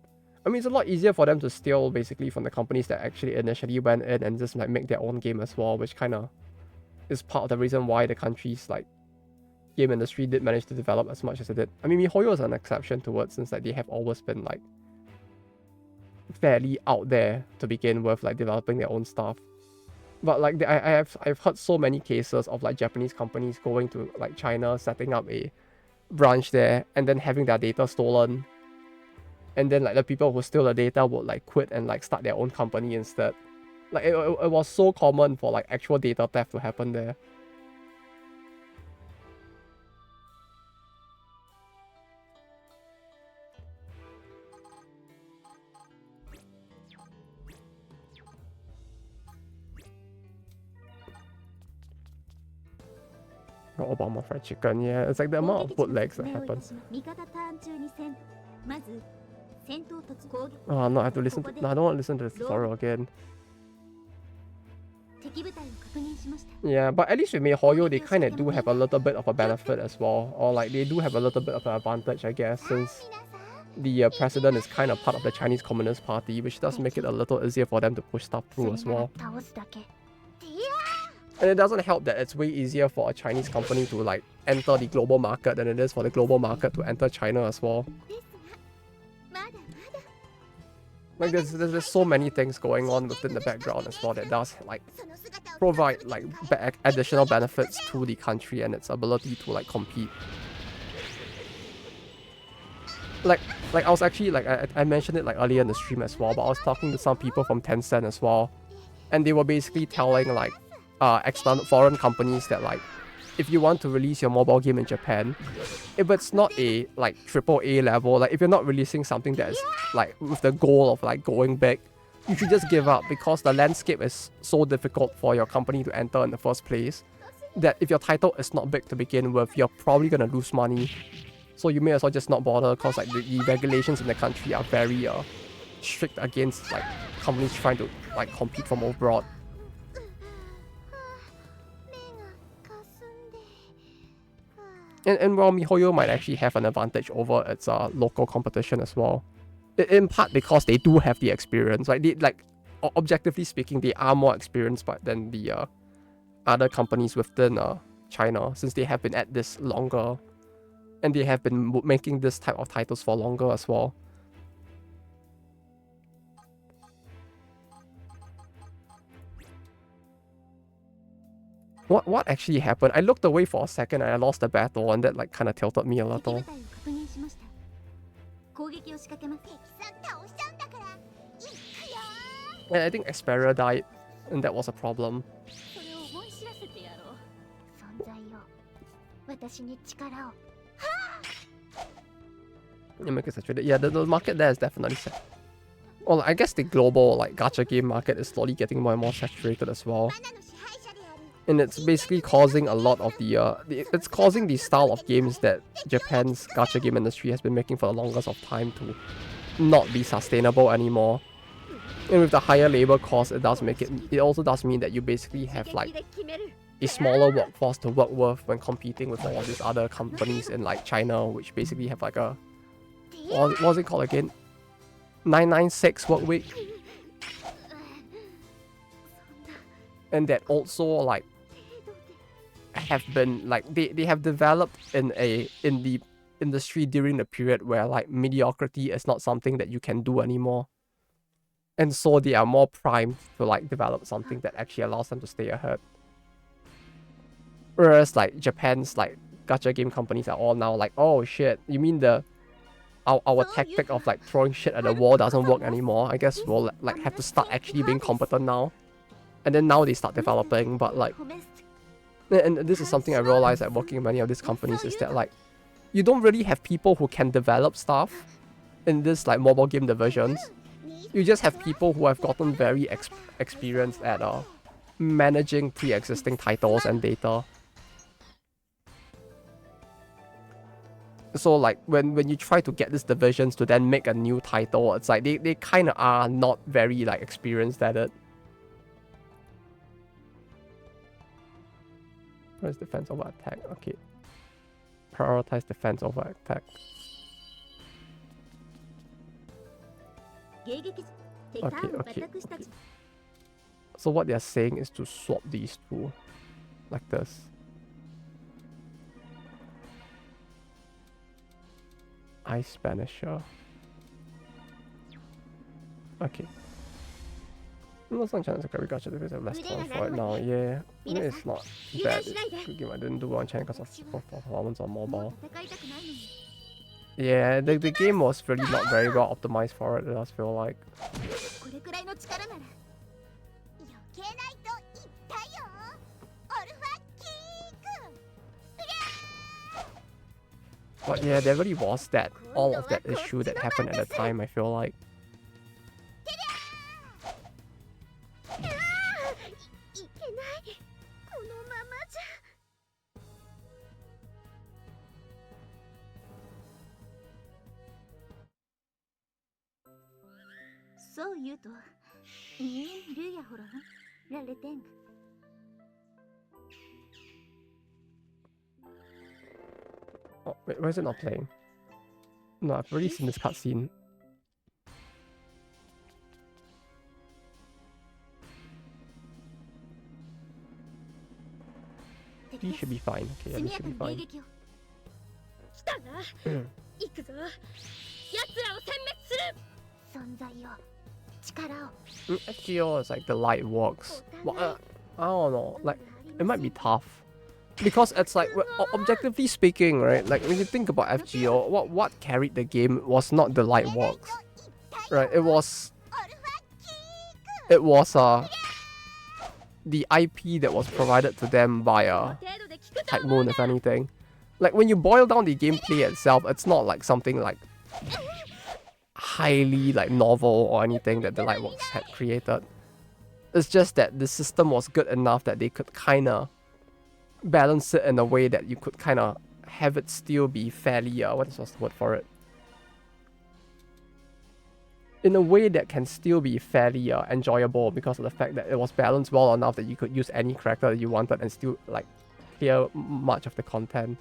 I mean, it's a lot easier for them to steal basically from the companies that actually initially went in and just, like, make their own game as well, which kind of is part of the reason why the country's, like, game industry did manage to develop as much as it did. I mean, MiHoYo is an exception to it, since, like, they have always been, like, fairly out there to begin with, like, developing their own stuff. But, like, I've heard so many cases of, like, Japanese companies going to, like, China, setting up a branch there, and then having their data stolen, and then, like, the people who steal the data would, like, quit and, like, start their own company instead. Like, it was so common for, like, actual data theft to happen there. Obama fried chicken, yeah, it's like the amount of bootlegs that happen. Oh no, I have to listen to, no, I don't want to listen to the tutorial again. Yeah, but at least with MiHoYo, they kind of do have a little bit of a benefit as well, or, like, they do have a little bit of an advantage, I guess, since the president is kind of part of the Chinese Communist Party, which does make it a little easier for them to push stuff through as well. And it doesn't help that it's way easier for a Chinese company to, like, enter the global market than it is for the global market to enter China as well. Like, there's so many things going on within the background as well that does, like, provide, like, additional benefits to the country and its ability to, like, compete. Like I was actually, like, I mentioned it, like, earlier in the stream as well, but I was talking to some people from Tencent as well, and they were basically telling, like, external foreign companies that, like, if you want to release your mobile game in Japan, if it's not a, like, AAA level, like, if you're not releasing something that is, like, with the goal of, like, going big, you should just give up, because the landscape is so difficult for your company to enter in the first place that if your title is not big to begin with, you're probably gonna lose money. So you may as well just not bother, because, like, the regulations in the country are very strict against, like, companies trying to, like, compete from abroad. And while MiHoYo might actually have an advantage over its local competition as well, in part because they do have the experience. Like, they, like, objectively speaking, they are more experienced than the other companies within China, since they have been at this longer, and they have been making this type of titles for longer as well. What actually happened? I looked away for a second and I lost the battle, and that, like, kind of tilted me a little. And I think Aselia died, and that was a problem. Yeah, the market there is definitely set. Well, I guess the global, like, gacha game market is slowly getting more and more saturated as well. And it's basically causing a lot of it's causing the style of games that Japan's gacha game industry has been making for the longest of time to not be sustainable anymore. And with the higher labor cost, it does make it. It also does mean that you basically have like a smaller workforce to work with when competing with all of these other companies in like China, which basically have like a what's it called again? 996 work week. And that also like have been like they have developed in the industry during the period where like mediocrity is not something that you can do anymore. And so they are more primed to like develop something that actually allows them to stay ahead. Whereas like Japan's like gacha game companies are all now like, oh shit, you mean our tactic of like throwing shit at the wall doesn't work anymore. I guess we'll like have to start actually being competent now. And then now they start developing, but like, and this is something I realized at working in many of these companies is that like, you don't really have people who can develop stuff in this like mobile game divisions. You just have people who have gotten very experienced at managing pre-existing titles and data. So like when you try to get these divisions to then make a new title, it's like they kind of are not very like experienced at it. Where's defense over attack? Okay. Prioritize defense over attack. Okay. So what they're saying is to swap these two. Like this. Ice Banisher. Okay. Most on China's a great gacha because I have less time for it now. Yeah, I mean, it's not bad. It's a good game. I didn't do it on China because of performance on mobile. Yeah, the game was really not very well optimized for it, it does feel like. But yeah, there really was all of that issue that happened at the time, I feel like. Oh, wait, why is it not playing? No, I've already seen this cutscene. He should be fine. Okay, yeah, he should be fine. FGO is like the light works. Well, I don't know. Like, it might be tough. Because it's like, objectively speaking, right? Like, when you think about FGO, what carried the game was not the light works. Right? It was the IP that was provided to them by Type Moon, if anything. Like, when you boil down the gameplay itself, it's not like something like highly like novel or anything that the Lightworks had created. It's just that the system was good enough that they could kind of balance it in a way that you could kind of have it still be fairly, what is the word for it? In a way that can still be fairly enjoyable because of the fact that it was balanced well enough that you could use any character that you wanted and still like clear much of the content.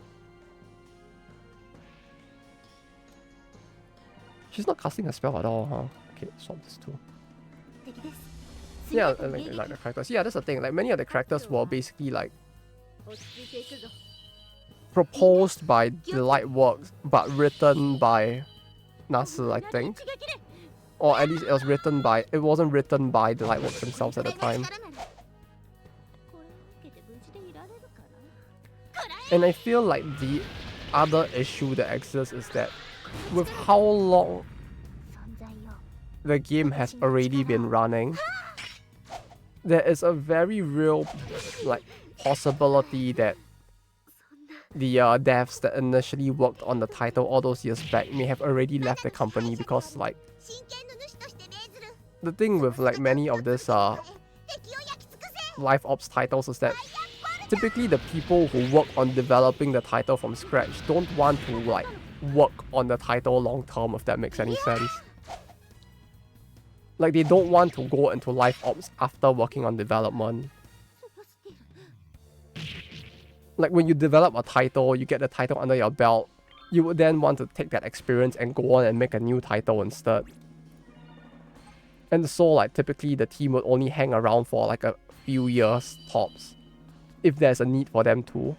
She's not casting a spell at all, huh? Okay, swap this too. Yeah, like the characters. Yeah, that's the thing. Like many of the characters were basically like proposed by the Lightworks, but written by Nasu, I think. Or at least it wasn't written by the Lightworks themselves at the time. And I feel like the other issue that exists is that with how long the game has already been running, there is a very real like possibility that the devs that initially worked on the title all those years back may have already left the company because like the thing with like many of this live ops titles is that typically the people who work on developing the title from scratch don't want to like work on the title long term, if that makes any sense. Like, they don't want to go into live ops after working on development. Like, when you develop a title, you get the title under your belt, you would then want to take that experience and go on and make a new title instead. And so, like, typically the team would only hang around for like a few years tops, if there's a need for them to.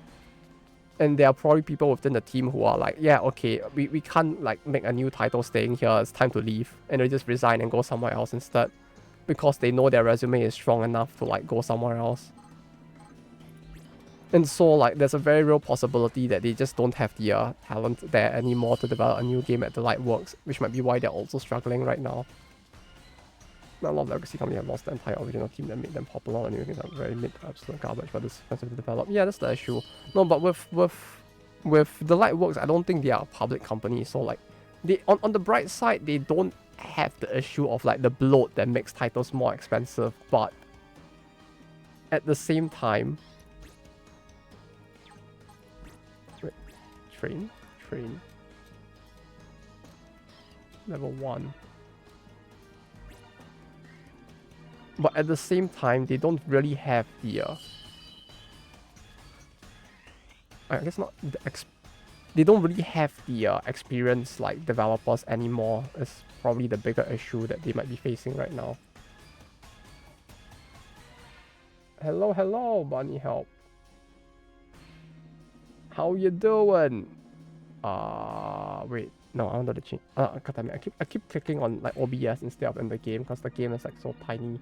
And there are probably people within the team who are like, yeah, okay, we can't like make a new title staying here, it's time to leave. And they just resign and go somewhere else instead. Because they know their resume is strong enough to like go somewhere else. And so like there's a very real possibility that they just don't have the talent there anymore to develop a new game at the Lightworks, which might be why they're also struggling right now. A lot of legacy companies have lost the entire original team that made them popular, and you are very mid absolute garbage, but it's expensive to develop. Yeah, that's the issue. No, but with the Lightworks, I don't think they are a public company, so like they on the bright side, they don't have the issue of like the bloat that makes titles more expensive, but at the same time, train level 1. But at the same time, they don't really have the I guess not the they don't really have the experience like developers anymore. Is probably the bigger issue that they might be facing right now. Hello, bunny help. How you doing? Wait, no, I wanted to change. God damn it, I keep clicking on like OBS instead of in the game because the game is like so tiny.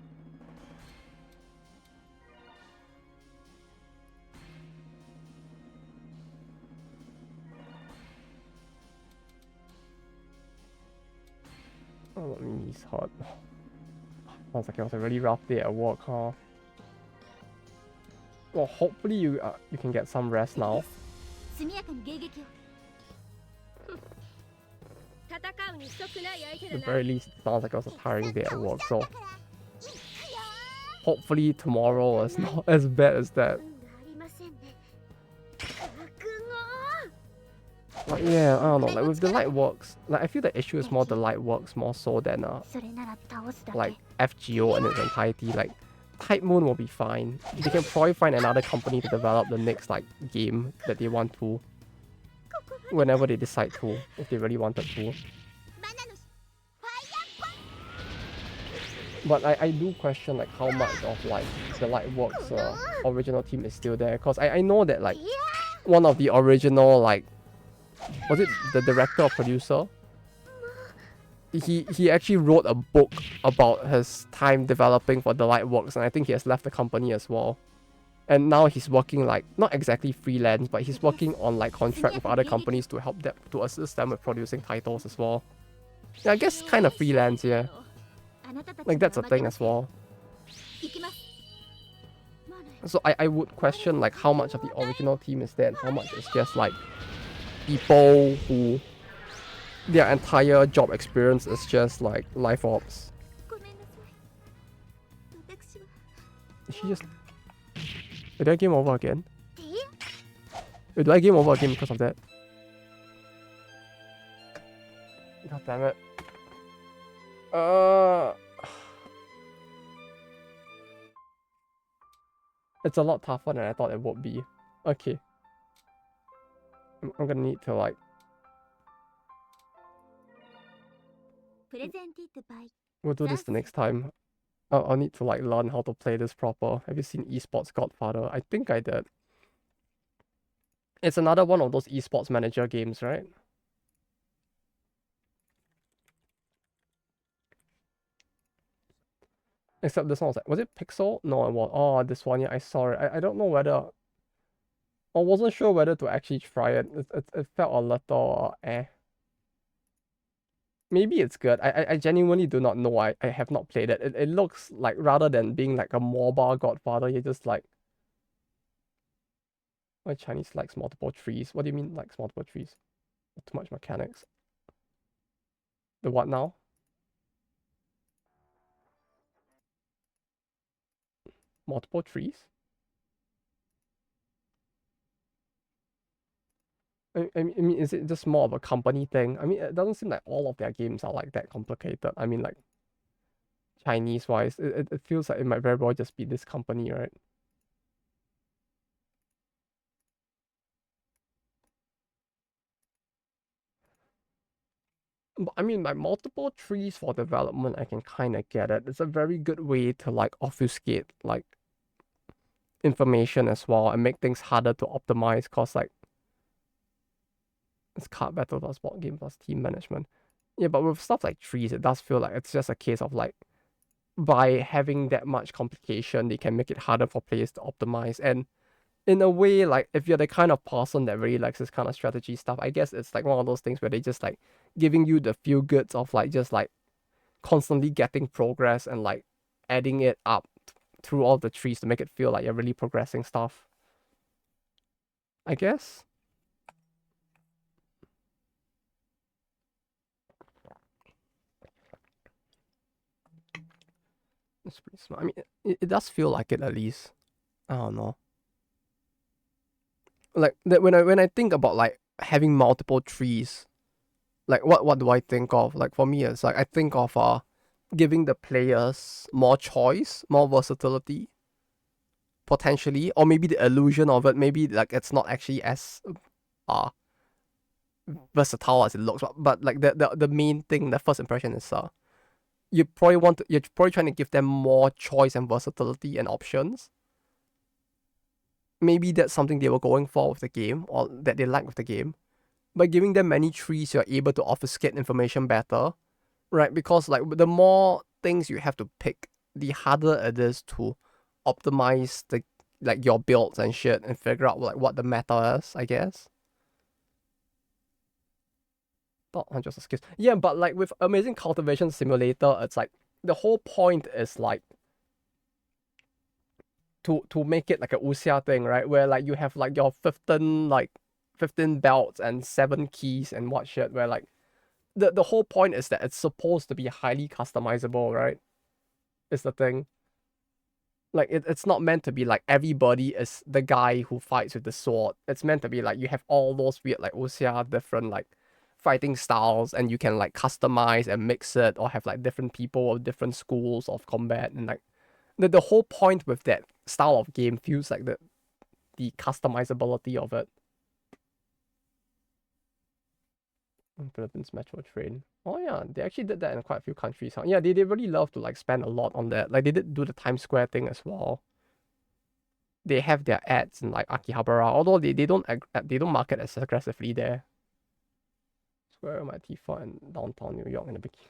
Oh, my knees hurt. Sounds like it was a really rough day at work, huh? Well, hopefully you can get some rest now. At the very least, it sounds like it was a tiring day at work, so hopefully tomorrow is not as bad as that. Like, yeah, I don't know, like with the Lightworks, like I feel the issue is more the Lightworks more so than like FGO in its entirety. Like Type Moon will be fine. They can probably find another company to develop the next like game that they want to, whenever they decide to, if they really wanted to. But I do question like how much of like the Lightworks original team is still there, because I know that like one of the original like, was it the director or producer? He actually wrote a book about his time developing for the Lightworks, and I think he has left the company as well. And now he's working like, not exactly freelance, but he's working on like contract with other companies to help them, to assist them with producing titles as well. Yeah, I guess kind of freelance, yeah. Like that's a thing as well. So I would question like how much of the original team is there and how much is just like people who their entire job experience is just like life ops. Is she just... Did I game over again? Did I game over again because of that? God damn it. It's a lot tougher than I thought it would be. Okay. I'm gonna need to like... We'll do this the next time. I'll need to like learn how to play this proper. Have you seen Esports Godfather? I think I did. It's another one of those esports manager games, right? Except this one was like, was it Pixel? No, it was. Oh, this one, yeah, I saw it. I don't know whether... I wasn't sure whether to actually try it. It felt a little eh. Maybe it's good. I genuinely do not know. I have not played it. It looks like, rather than being like a mobile Godfather, you're just like... Why Chinese likes multiple trees? What do you mean likes multiple trees? Too much mechanics. The what now? Multiple trees? I mean, is it just more of a company thing? I mean, it doesn't seem like all of their games are like that complicated. I mean, like, Chinese wise. It feels like it might very well just be this company, right? But I mean, like multiple trees for development, I can kind of get it. It's a very good way to like obfuscate like information as well and make things harder to optimize. Cause like it's card battle plus board game plus team management. Yeah, but with stuff like trees, it does feel like it's just a case of like by having that much complication, they can make it harder for players to optimize. And in a way, like if you're the kind of person that really likes this kind of strategy stuff, I guess it's like one of those things where they just like giving you the feel goods of like just like constantly getting progress and like adding it up through all the trees to make it feel like you're really progressing stuff. I guess. It's pretty smart. I mean, it does feel like it at least. I don't know. Like that when I think about like having multiple trees, like what do I think of? Like for me, it's like I think of giving the players more choice, more versatility, potentially, or maybe the illusion of it. Maybe like it's not actually as uh versatile as it looks, but like the main thing, the first impression is you're probably trying to give them more choice and versatility and options. Maybe that's something they were going for with the game or that they like with the game. By giving them many trees, you're able to obfuscate information better, right? Because like the more things you have to pick, the harder it is to optimize the like your builds and shit and figure out like what the meta is, I guess. Not hundreds of skills. Yeah, but like with Amazing Cultivation Simulator, it's like the whole point is like to make it like a Wuxia thing, right? Where like you have like your 15 belts and 7 keys and what shit, where like the whole point is that it's supposed to be highly customizable, right? Is the thing. Like it's not meant to be like everybody is the guy who fights with the sword. It's meant to be like you have all those weird like Wuxia different like fighting styles and you can like customize and mix it or have like different people of different schools of combat and like the whole point with that style of game feels like the customizability of it. Philippines Metro Train. Oh yeah, they actually did that in quite a few countries. Huh? Yeah, they really love to like spend a lot on that. Like they did do the Times Square thing as well. They have their ads in like Akihabara, although they don't market as aggressively there. Square my Tifa in downtown New York in the beginning.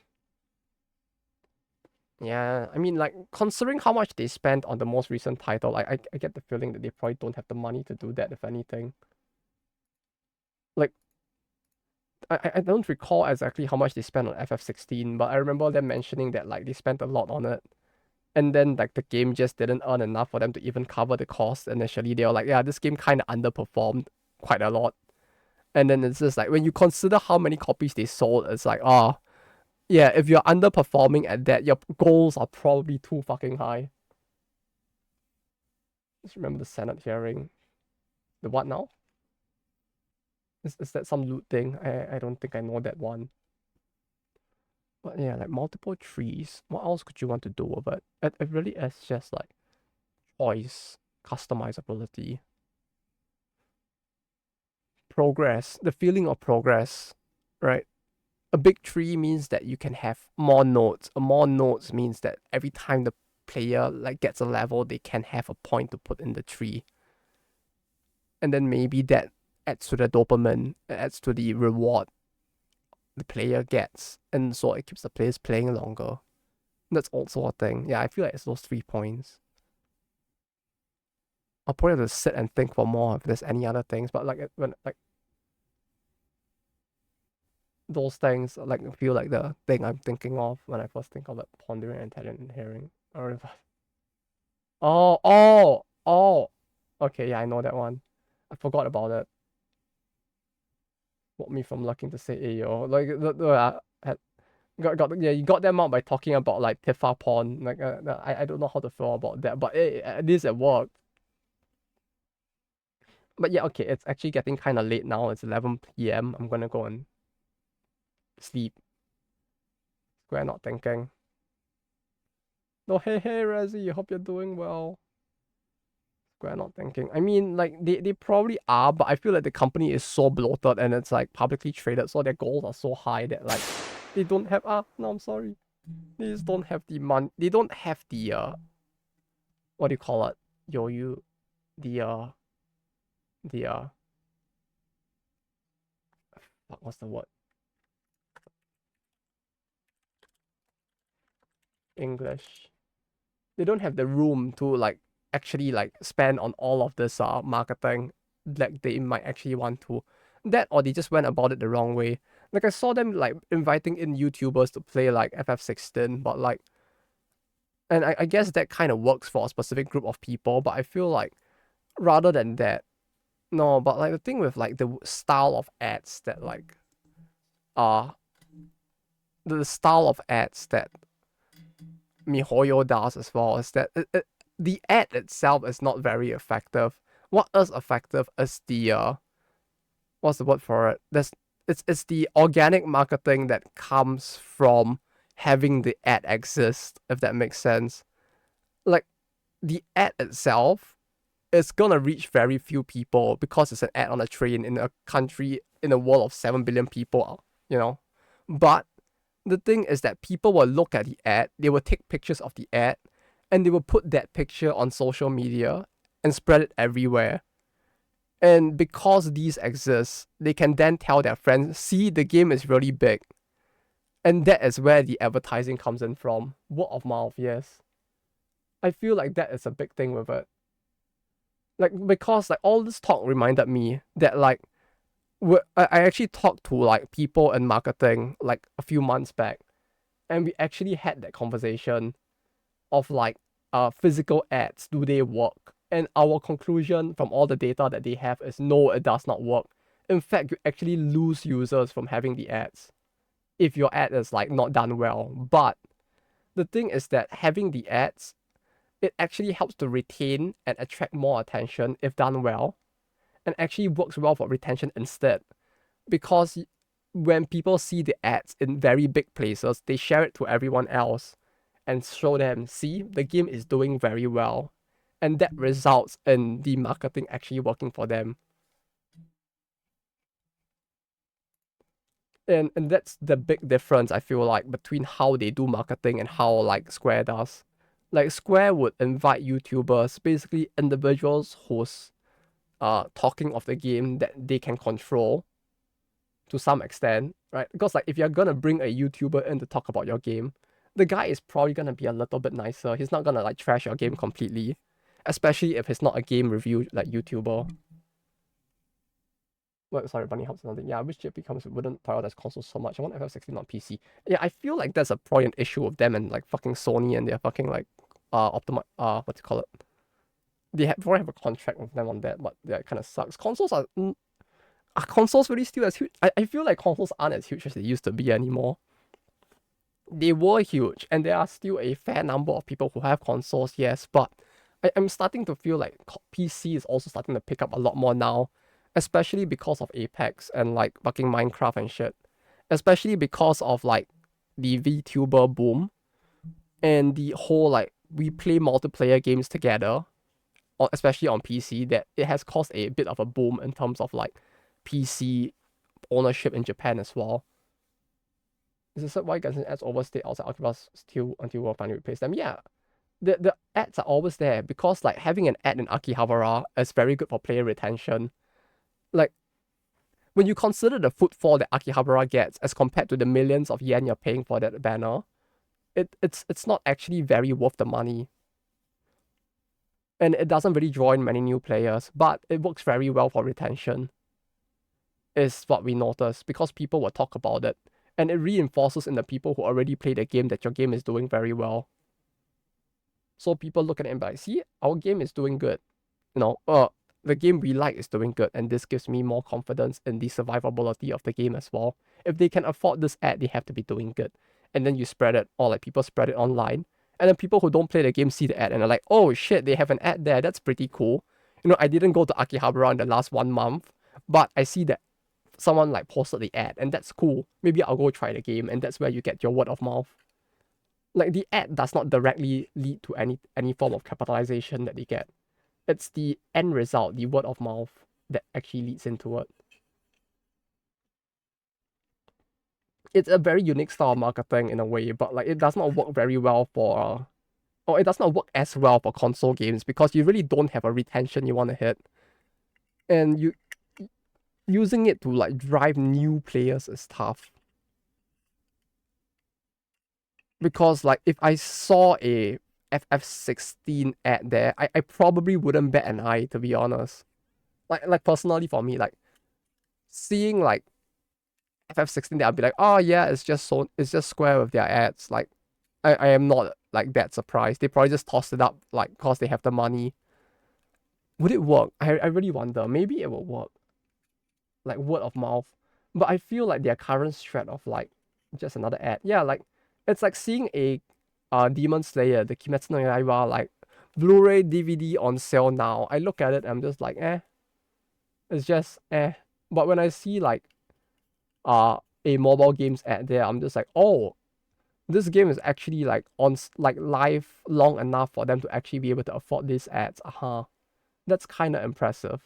Yeah, I mean like considering how much they spent on the most recent title, I get the feeling that they probably don't have the money to do that if anything. Like I don't recall exactly how much they spent on FF16, but I remember them mentioning that like they spent a lot on it. And then like the game just didn't earn enough for them to even cover the cost initially. They were like, yeah, this game kind of underperformed quite a lot. And then it's just like when you consider how many copies they sold, it's like, oh, yeah, if you're underperforming at that, your goals are probably too fucking high. Just remember the Senate hearing. The what now? Is that some loot thing? I don't think I know that one. But yeah, like multiple trees. What else could you want to do with it? It really is just like choice, customizability, progress, the feeling of progress, right? A big tree means that you can have more nodes. More nodes means that every time the player like gets a level, they can have a point to put in the tree. And then maybe that adds to the dopamine, adds to the reward the player gets. And so it keeps the players playing longer. That's also a thing. Yeah, I feel like it's those 3 points. I'll probably have to sit and think for more if there's any other things, but like when like those things like feel like the thing I'm thinking of when I first think of like pondering, intelligent, and hearing. Or oh. Okay, yeah, I know that one. I forgot about it. What me from looking to say Ayo. Like yeah, you got them out by talking about like Tifa Pawn. Like I don't know how to feel about that, but at least it worked. But yeah, okay, it's actually getting kind of late now. It's 11 p.m. I'm gonna go and sleep. Square not thinking. No, hey, Razzie, hope you're doing well. Square not thinking. I mean, like, they probably are, but I feel like the company is so bloated and it's, like, publicly traded, so their goals are so high that, like, they don't have, no, I'm sorry. They just don't have the money, they don't have the, what do you call it? The, what's the word? English. They don't have the room to, like, actually, like, spend on all of this marketing like they might actually want to. That, or they just went about it the wrong way. Like, I saw them, like, inviting in YouTubers to play, like, FF16, but, like, and I guess that kind of works for a specific group of people, but I feel like rather than that, no, but, like, the thing with, like, the style of ads that, like, uh the style of ads that MiHoYo does as well is that the ad itself is not very effective. What is effective is the what's the word for it? It's the organic marketing that comes from having the ad exist, if that makes sense. Like, the ad itself is gonna reach very few people because it's an ad on a train in a country in a world of 7 billion people, you know. But the thing is that people will look at the ad, they will take pictures of the ad, and they will put that picture on social media and spread it everywhere. And because these exist, they can then tell their friends, see, the game is really big. And that is where the advertising comes in from. Word of mouth, yes. I feel like that is a big thing with it. Like, because, like, all this talk reminded me that, like, I actually talked to, like, people in marketing, like, a few months back. And we actually had that conversation of, like, physical ads, do they work? And our conclusion from all the data that they have is no, it does not work. In fact, you actually lose users from having the ads if your ad is, like, not done well. But the thing is that having the ads, it actually helps to retain and attract more attention if done well, and actually works well for retention instead. Because when people see the ads in very big places, they share it to everyone else and show them, see, the game is doing very well. And that results in the marketing actually working for them. And that's the big difference, I feel like, between how they do marketing and how, like, Square does. Like, Square would invite YouTubers, basically individuals who's talking of the game that they can control to some extent, right? Because, like, if you're gonna bring a YouTuber in to talk about your game, the guy is probably gonna be a little bit nicer. He's not gonna, like, trash your game completely, especially if it's not a game review, like, YouTuber. Well, sorry, Bunny Hops something. Yeah, I wish JP comes wouldn't prioritize consoles so much. I want FF16 on PC. Yeah, I feel like that's probably an issue with them and, like, fucking Sony and their fucking, like, what do you call it? They probably have a contract with them on that, but yeah, it kind of sucks. Consoles are consoles really still as huge? I feel like consoles aren't as huge as they used to be anymore. They were huge, and there are still a fair number of people who have consoles, yes, but I'm starting to feel like PC is also starting to pick up a lot more now, especially because of Apex and, like, fucking Minecraft and shit. Especially because of, like, the VTuber boom and the whole, like, we play multiplayer games together, especially on PC, that it has caused a bit of a boom in terms of, like, PC ownership in Japan as well. Is this why Genshin ads overstayed outside Akihabara still until we'll finally replace them? Yeah. The ads are always there because, like, having an ad in Akihabara is very good for player retention. Like, when you consider the footfall that Akihabara gets as compared to the millions of yen you're paying for that banner, it's not actually very worth the money. And it doesn't really draw in many new players, but it works very well for retention, is what we notice, because people will talk about it. And it reinforces in the people who already play the game that your game is doing very well. So people look at it and be like, see, our game is doing good. You know, the game we like is doing good, and this gives me more confidence in the survivability of the game as well. If they can afford this ad, they have to be doing good. And then you spread it, or, like, people spread it online. And then people who don't play the game see the ad and are like, oh shit, they have an ad there, that's pretty cool. You know, I didn't go to Akihabara in the last 1 month, but I see that someone, like, posted the ad, and that's cool. Maybe I'll go try the game, and that's where you get your word of mouth. Like the ad does not directly lead to any form of capitalization that they get. It's the end result, the word of mouth, that actually leads into it. It's a very unique style of marketing in a way, but like it does not work very well for or it does not work as well for console games because you really don't have a retention you want to hit. And using it to like drive new players is tough. Because like if I saw a FF16 ad there, I probably wouldn't bet an eye, to be honest. Like personally for me, like seeing like FF16 there, I'd be like, oh yeah, it's just Square with their ads. Like I am not like that surprised. They probably just tossed it up like because they have the money. Would it work? I really wonder. Maybe it will work. Like word of mouth. But I feel like their current strat of like just another ad. Yeah, like it's like seeing a Demon Slayer, the Kimetsu no Yaiba, like Blu-ray DVD on sale now. I look at it, I'm just like, eh. It's just eh. But when I see like a mobile games ad there, I'm just like, oh, this game is actually like like live long enough for them to actually be able to afford these ads. That's kind of impressive.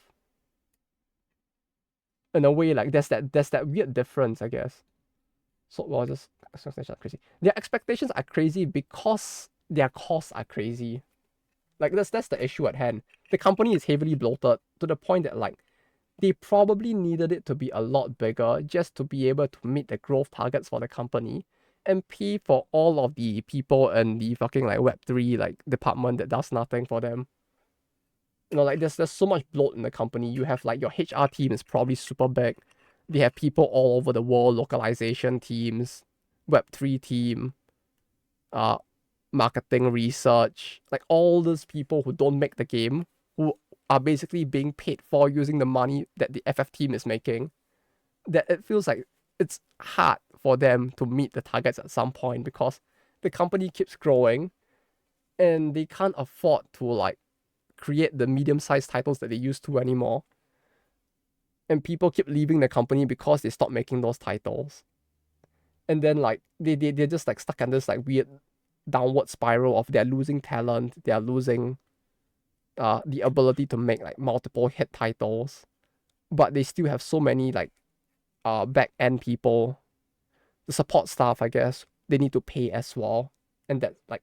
In a way, like there's that weird difference, I guess. So well, just expectations are crazy. Their expectations are crazy because their costs are crazy. Like that's the issue at hand. The company is heavily bloated to the point that like they probably needed it to be a lot bigger just to be able to meet the growth targets for the company and pay for all of the people in the fucking like Web3 like department that does nothing for them. You know, like there's so much bloat in the company. You have like your HR team is probably super big. They have people all over the world, localization teams, Web3 team, uh, marketing research, like all those people who don't make the game, who are basically being paid for using the money that the FF team is making. That it feels like it's hard for them to meet the targets at some point because the company keeps growing and they can't afford to like create the medium-sized titles that they used to anymore. And people keep leaving the company because they stopped making those titles. And then like they're just like stuck in this like weird downward spiral of they're losing talent, they're losing the ability to make like multiple hit titles, but they still have so many like back end people, the support staff, I guess, they need to pay as well. And that like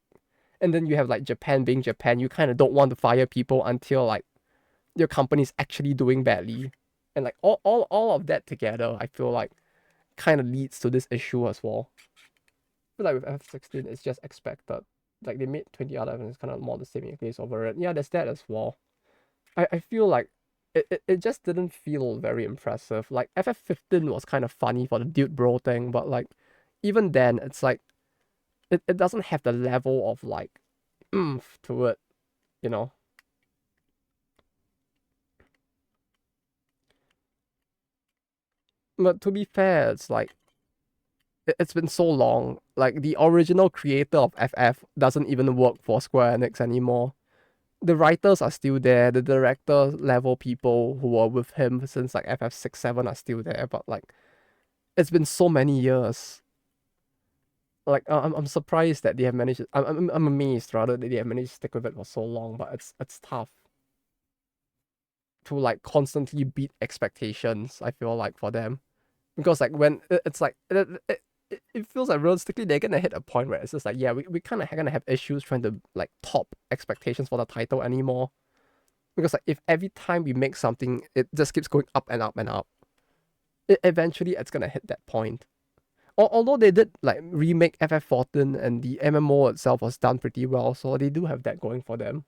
and then you have like Japan being Japan, you kind of don't want to fire people until like your company's actually doing badly. And like all of that together, I feel like kind of leads to this issue as well. I feel like with F16, it's just expected. Like they made 20 out of it, it's kind of more the same case over it. Yeah, there's that as well. I feel like it just didn't feel very impressive. Like FF15 was kind of funny for the dude bro thing, but like even then, it's like it doesn't have the level of like oomph to it, you know? But to be fair, it's like it's been so long. Like the original creator of FF doesn't even work for Square Enix anymore. The writers are still there. The director level people who were with him since like FF6, 7 are still there. But like it's been so many years. Like I'm surprised that they have managed. I'm amazed rather that they have managed to stick with it for so long. But it's tough to like constantly beat expectations. I feel like for them because like when it's like it feels like realistically they're gonna hit a point where it's just like yeah we kind of gonna have issues trying to like top expectations for the title anymore because like if every time we make something it just keeps going up and up and up, eventually it's gonna hit that point. Although they did like remake FF14 and the MMO itself was done pretty well, so they do have that going for them.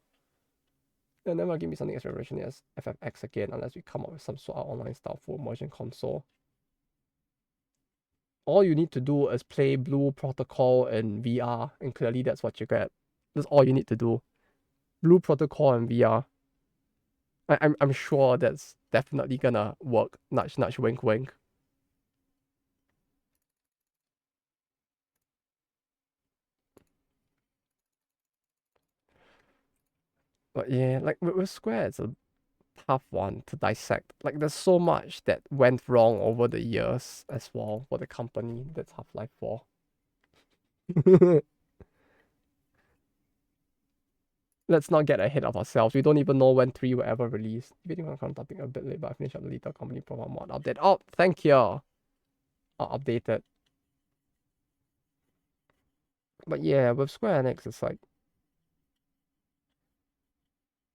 And never give me something as revolutionary as FFX again unless we come up with some sort of online style full immersion console. All you need to do is play Blue Protocol in VR, and clearly that's what you get. That's all you need to do. Blue Protocol in VR. I'm sure that's definitely gonna work. Nudge nudge wink wink. But yeah, like with Square, it's a tough one to dissect. Like there's so much that went wrong over the years as well for the company that's Half-Life 4. let's not get ahead of ourselves. We don't even know when 3 will ever release. Debating on current topic a bit late, but I finished up the Little Company profile mod update. Oh, thank you. I'll update it. But yeah, with Square Enix, it's like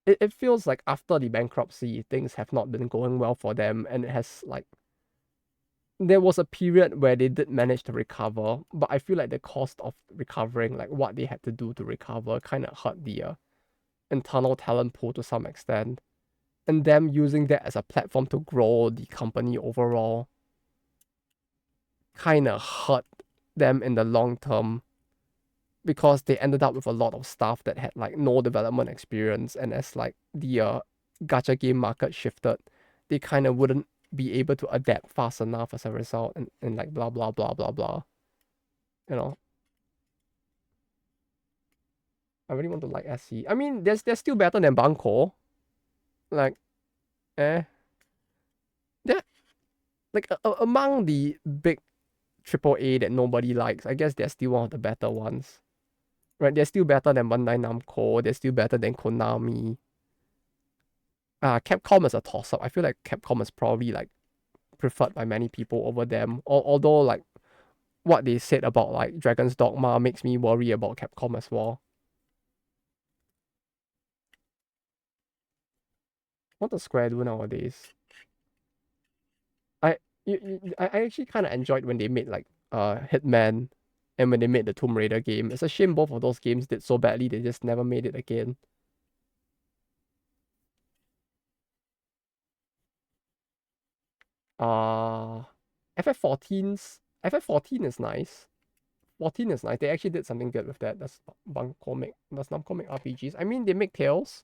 it feels like after the bankruptcy, things have not been going well for them, and it has like there was a period where they did manage to recover, but I feel like the cost of recovering, like what they had to do to recover, kind of hurt the internal talent pool to some extent, and them using that as a platform to grow the company overall kind of hurt them in the long term because they ended up with a lot of staff that had like no development experience, and as like the gacha game market shifted, they kind of wouldn't be able to adapt fast enough as a result, and like blah blah blah blah blah, you know. I really want to like SC. I mean, they're still better than Banco. Like, eh, they're like among the big triple A that nobody likes. I guess they're still one of the better ones. Right? They're still better than Bandai Namco. They're still better than Konami. Capcom is a toss up. I feel like Capcom is probably like preferred by many people over them. Although like what they said about like Dragon's Dogma makes me worry about Capcom as well. What does Square do nowadays? I actually kind of enjoyed when they made like Hitman and when they made the Tomb Raider game. It's a shame both of those games did so badly they just never made it again. Uh FF14 is nice. 14 is nice. They actually did something good with that. Does Namco make RPGs? I mean they make Tales.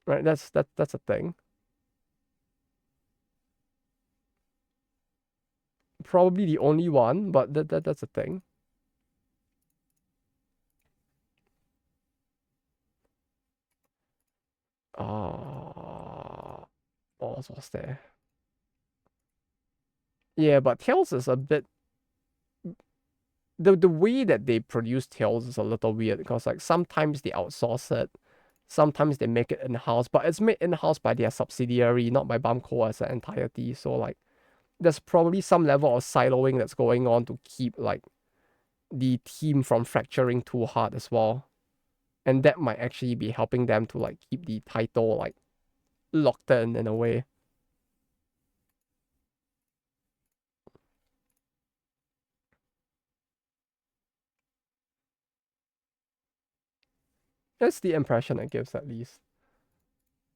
Right, that's a thing. Probably the only one, but that's a thing. What else was there? Yeah, but Tales is a bit the way that they produce Tales is a little weird because like sometimes they outsource it, sometimes they make it in-house, but it's made in-house by their subsidiary, not by Bamco as an entirety. So like there's probably some level of siloing that's going on to keep like the team from fracturing too hard as well. And that might actually be helping them to like keep the title like locked in a way. That's the impression it gives at least.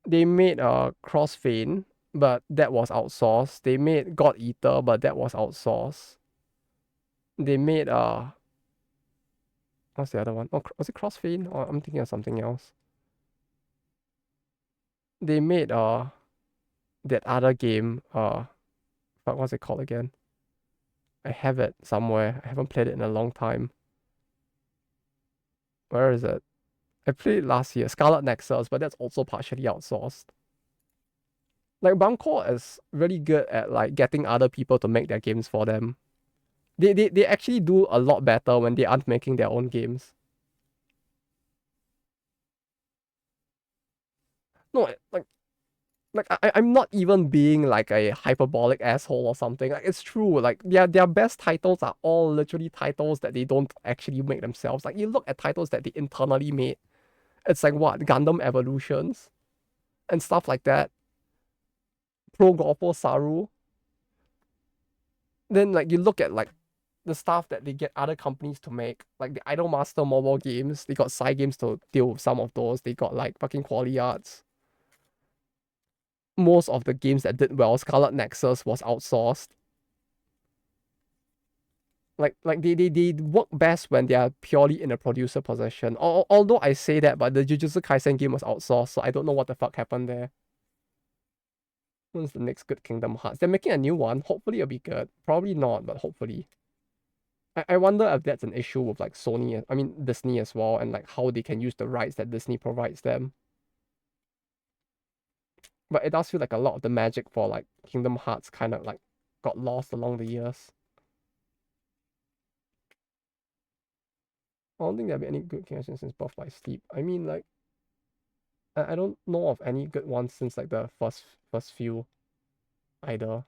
They made Crossfane, but that was outsourced. They made God Eater, but that was outsourced. They made what's the other one? Oh, was it Crossfane? Or I'm thinking of something else. They made that other game, what's it called again? I have it somewhere. I haven't played it in a long time. Where is it? I played it last year, Scarlet Nexus, but that's also partially outsourced. Like Bangkok is really good at like getting other people to make their games for them. They actually do a lot better when they aren't making their own games. No, I'm not even being like a hyperbolic asshole or something. Like it's true. Like their best titles are all literally titles that they don't actually make themselves. Like you look at titles that they internally made. It's like what Gundam Evolutions and stuff like that. Pro Golfo Saru. Then like you look at like the stuff that they get other companies to make, like the Idolmaster mobile games. They got side games to deal with some of those. They got like fucking Quality Arts. Most of the games that did well, Scarlet Nexus was outsourced. Like they work best when they are purely in a producer position. Although I say that, but the Jujutsu Kaisen game was outsourced, so I don't know what the fuck happened there. When's the next good Kingdom Hearts? They're making a new one. Hopefully it'll be good. Probably not, but hopefully. I wonder if that's an issue with like Sony, I mean Disney as well, and like how they can use the rights that Disney provides them. But it does feel like a lot of the magic for like Kingdom Hearts kind of like got lost along the years. I don't think there'll be any good connections since Birth by Sleep. I mean, like, I don't know of any good ones since like the first few either.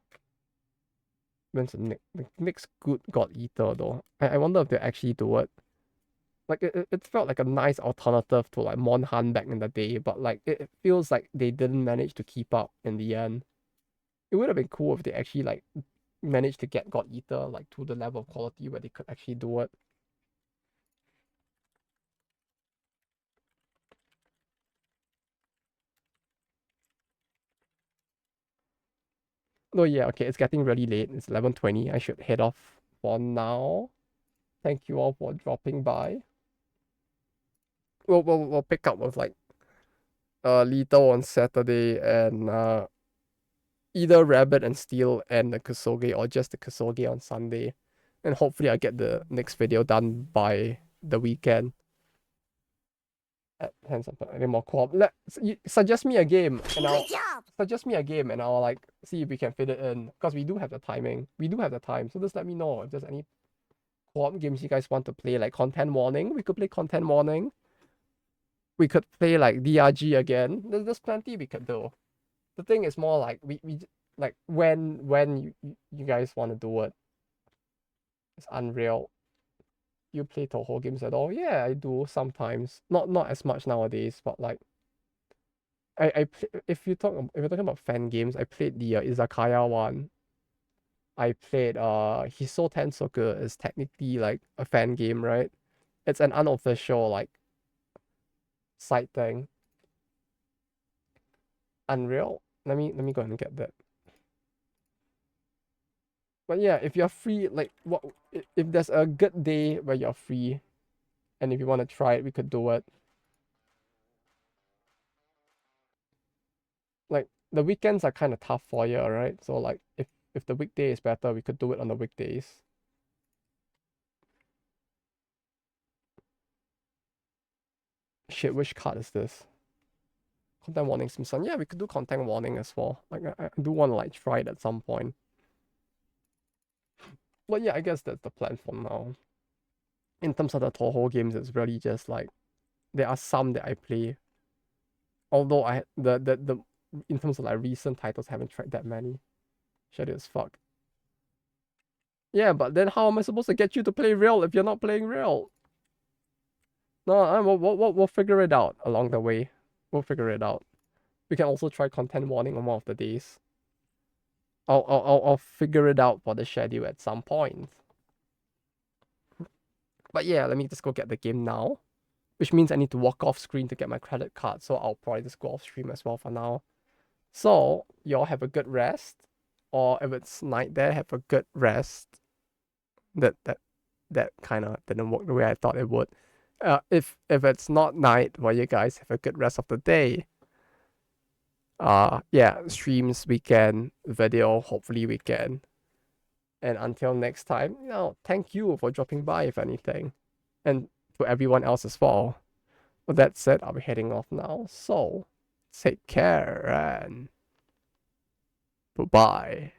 When's the next good God Eater though? I wonder if they actually do it. Like it felt like a nice alternative to like Monhan back in the day, but like it feels like they didn't manage to keep up in the end. It would have been cool if they actually like managed to get God Eater like to the level of quality where they could actually do it. Oh yeah, okay, it's getting really late. It's 11:20. I should head off for now. Thank you all for dropping by. We'll pick up with like Lethal on Saturday and either Rabbit and Steel and the Kusoge or just the Kusoge on Sunday. And hopefully I get the next video done by the weekend. Hands up, any more co-op. Suggest me a game and I'll suggest me a game and I'll like see if we can fit it in. Because we do have the timing. We do have the time. So just let me know if there's any co-op games you guys want to play. Like Content Warning. We could play Content Warning. We could play like DRG again. There's plenty we could do. The thing is more like we like when you guys want to do it. It's Unreal. You play Toho games at all? Yeah, I do sometimes. Not as much nowadays, but like if you're talking about fan games, I played the Izakaya one. I played Hiso Tensoku is technically like a fan game, right? It's an unofficial like side thing. Unreal. Let me go ahead and get that. But yeah, if you're free, like what if there's a good day where you're free, and if you want to try it, we could do it. Like the weekends are kind of tough for you, right? So like if the weekday is better, we could do it on the weekdays. Shit, which card is this? Content warning, Simpson. Yeah, we could do content warning as well. Like I do want to like try it at some point. But yeah, I guess that's the plan for now. In terms of the Toho games, it's really just like there are some that I play. Although I the in terms of like recent titles, I haven't tried that many. Shit as fuck. Yeah, but then how am I supposed to get you to play real if you're not playing real? No, we'll figure it out along the way. We'll figure it out. We can also try content warning on one of the days. I'll figure it out for the schedule at some point. But yeah, let me just go get the game now. Which means I need to walk off screen to get my credit card. So I'll probably just go off stream as well for now. So y'all have a good rest. Or if it's night there, have a good rest. That kind of didn't work the way I thought it would. If it's not night, well, you guys have a good rest of the day. Yeah, streams weekend, video, hopefully weekend. And until next time, thank you for dropping by if anything. And to everyone else as well. With that said, I'll be heading off now. So take care and bye-bye.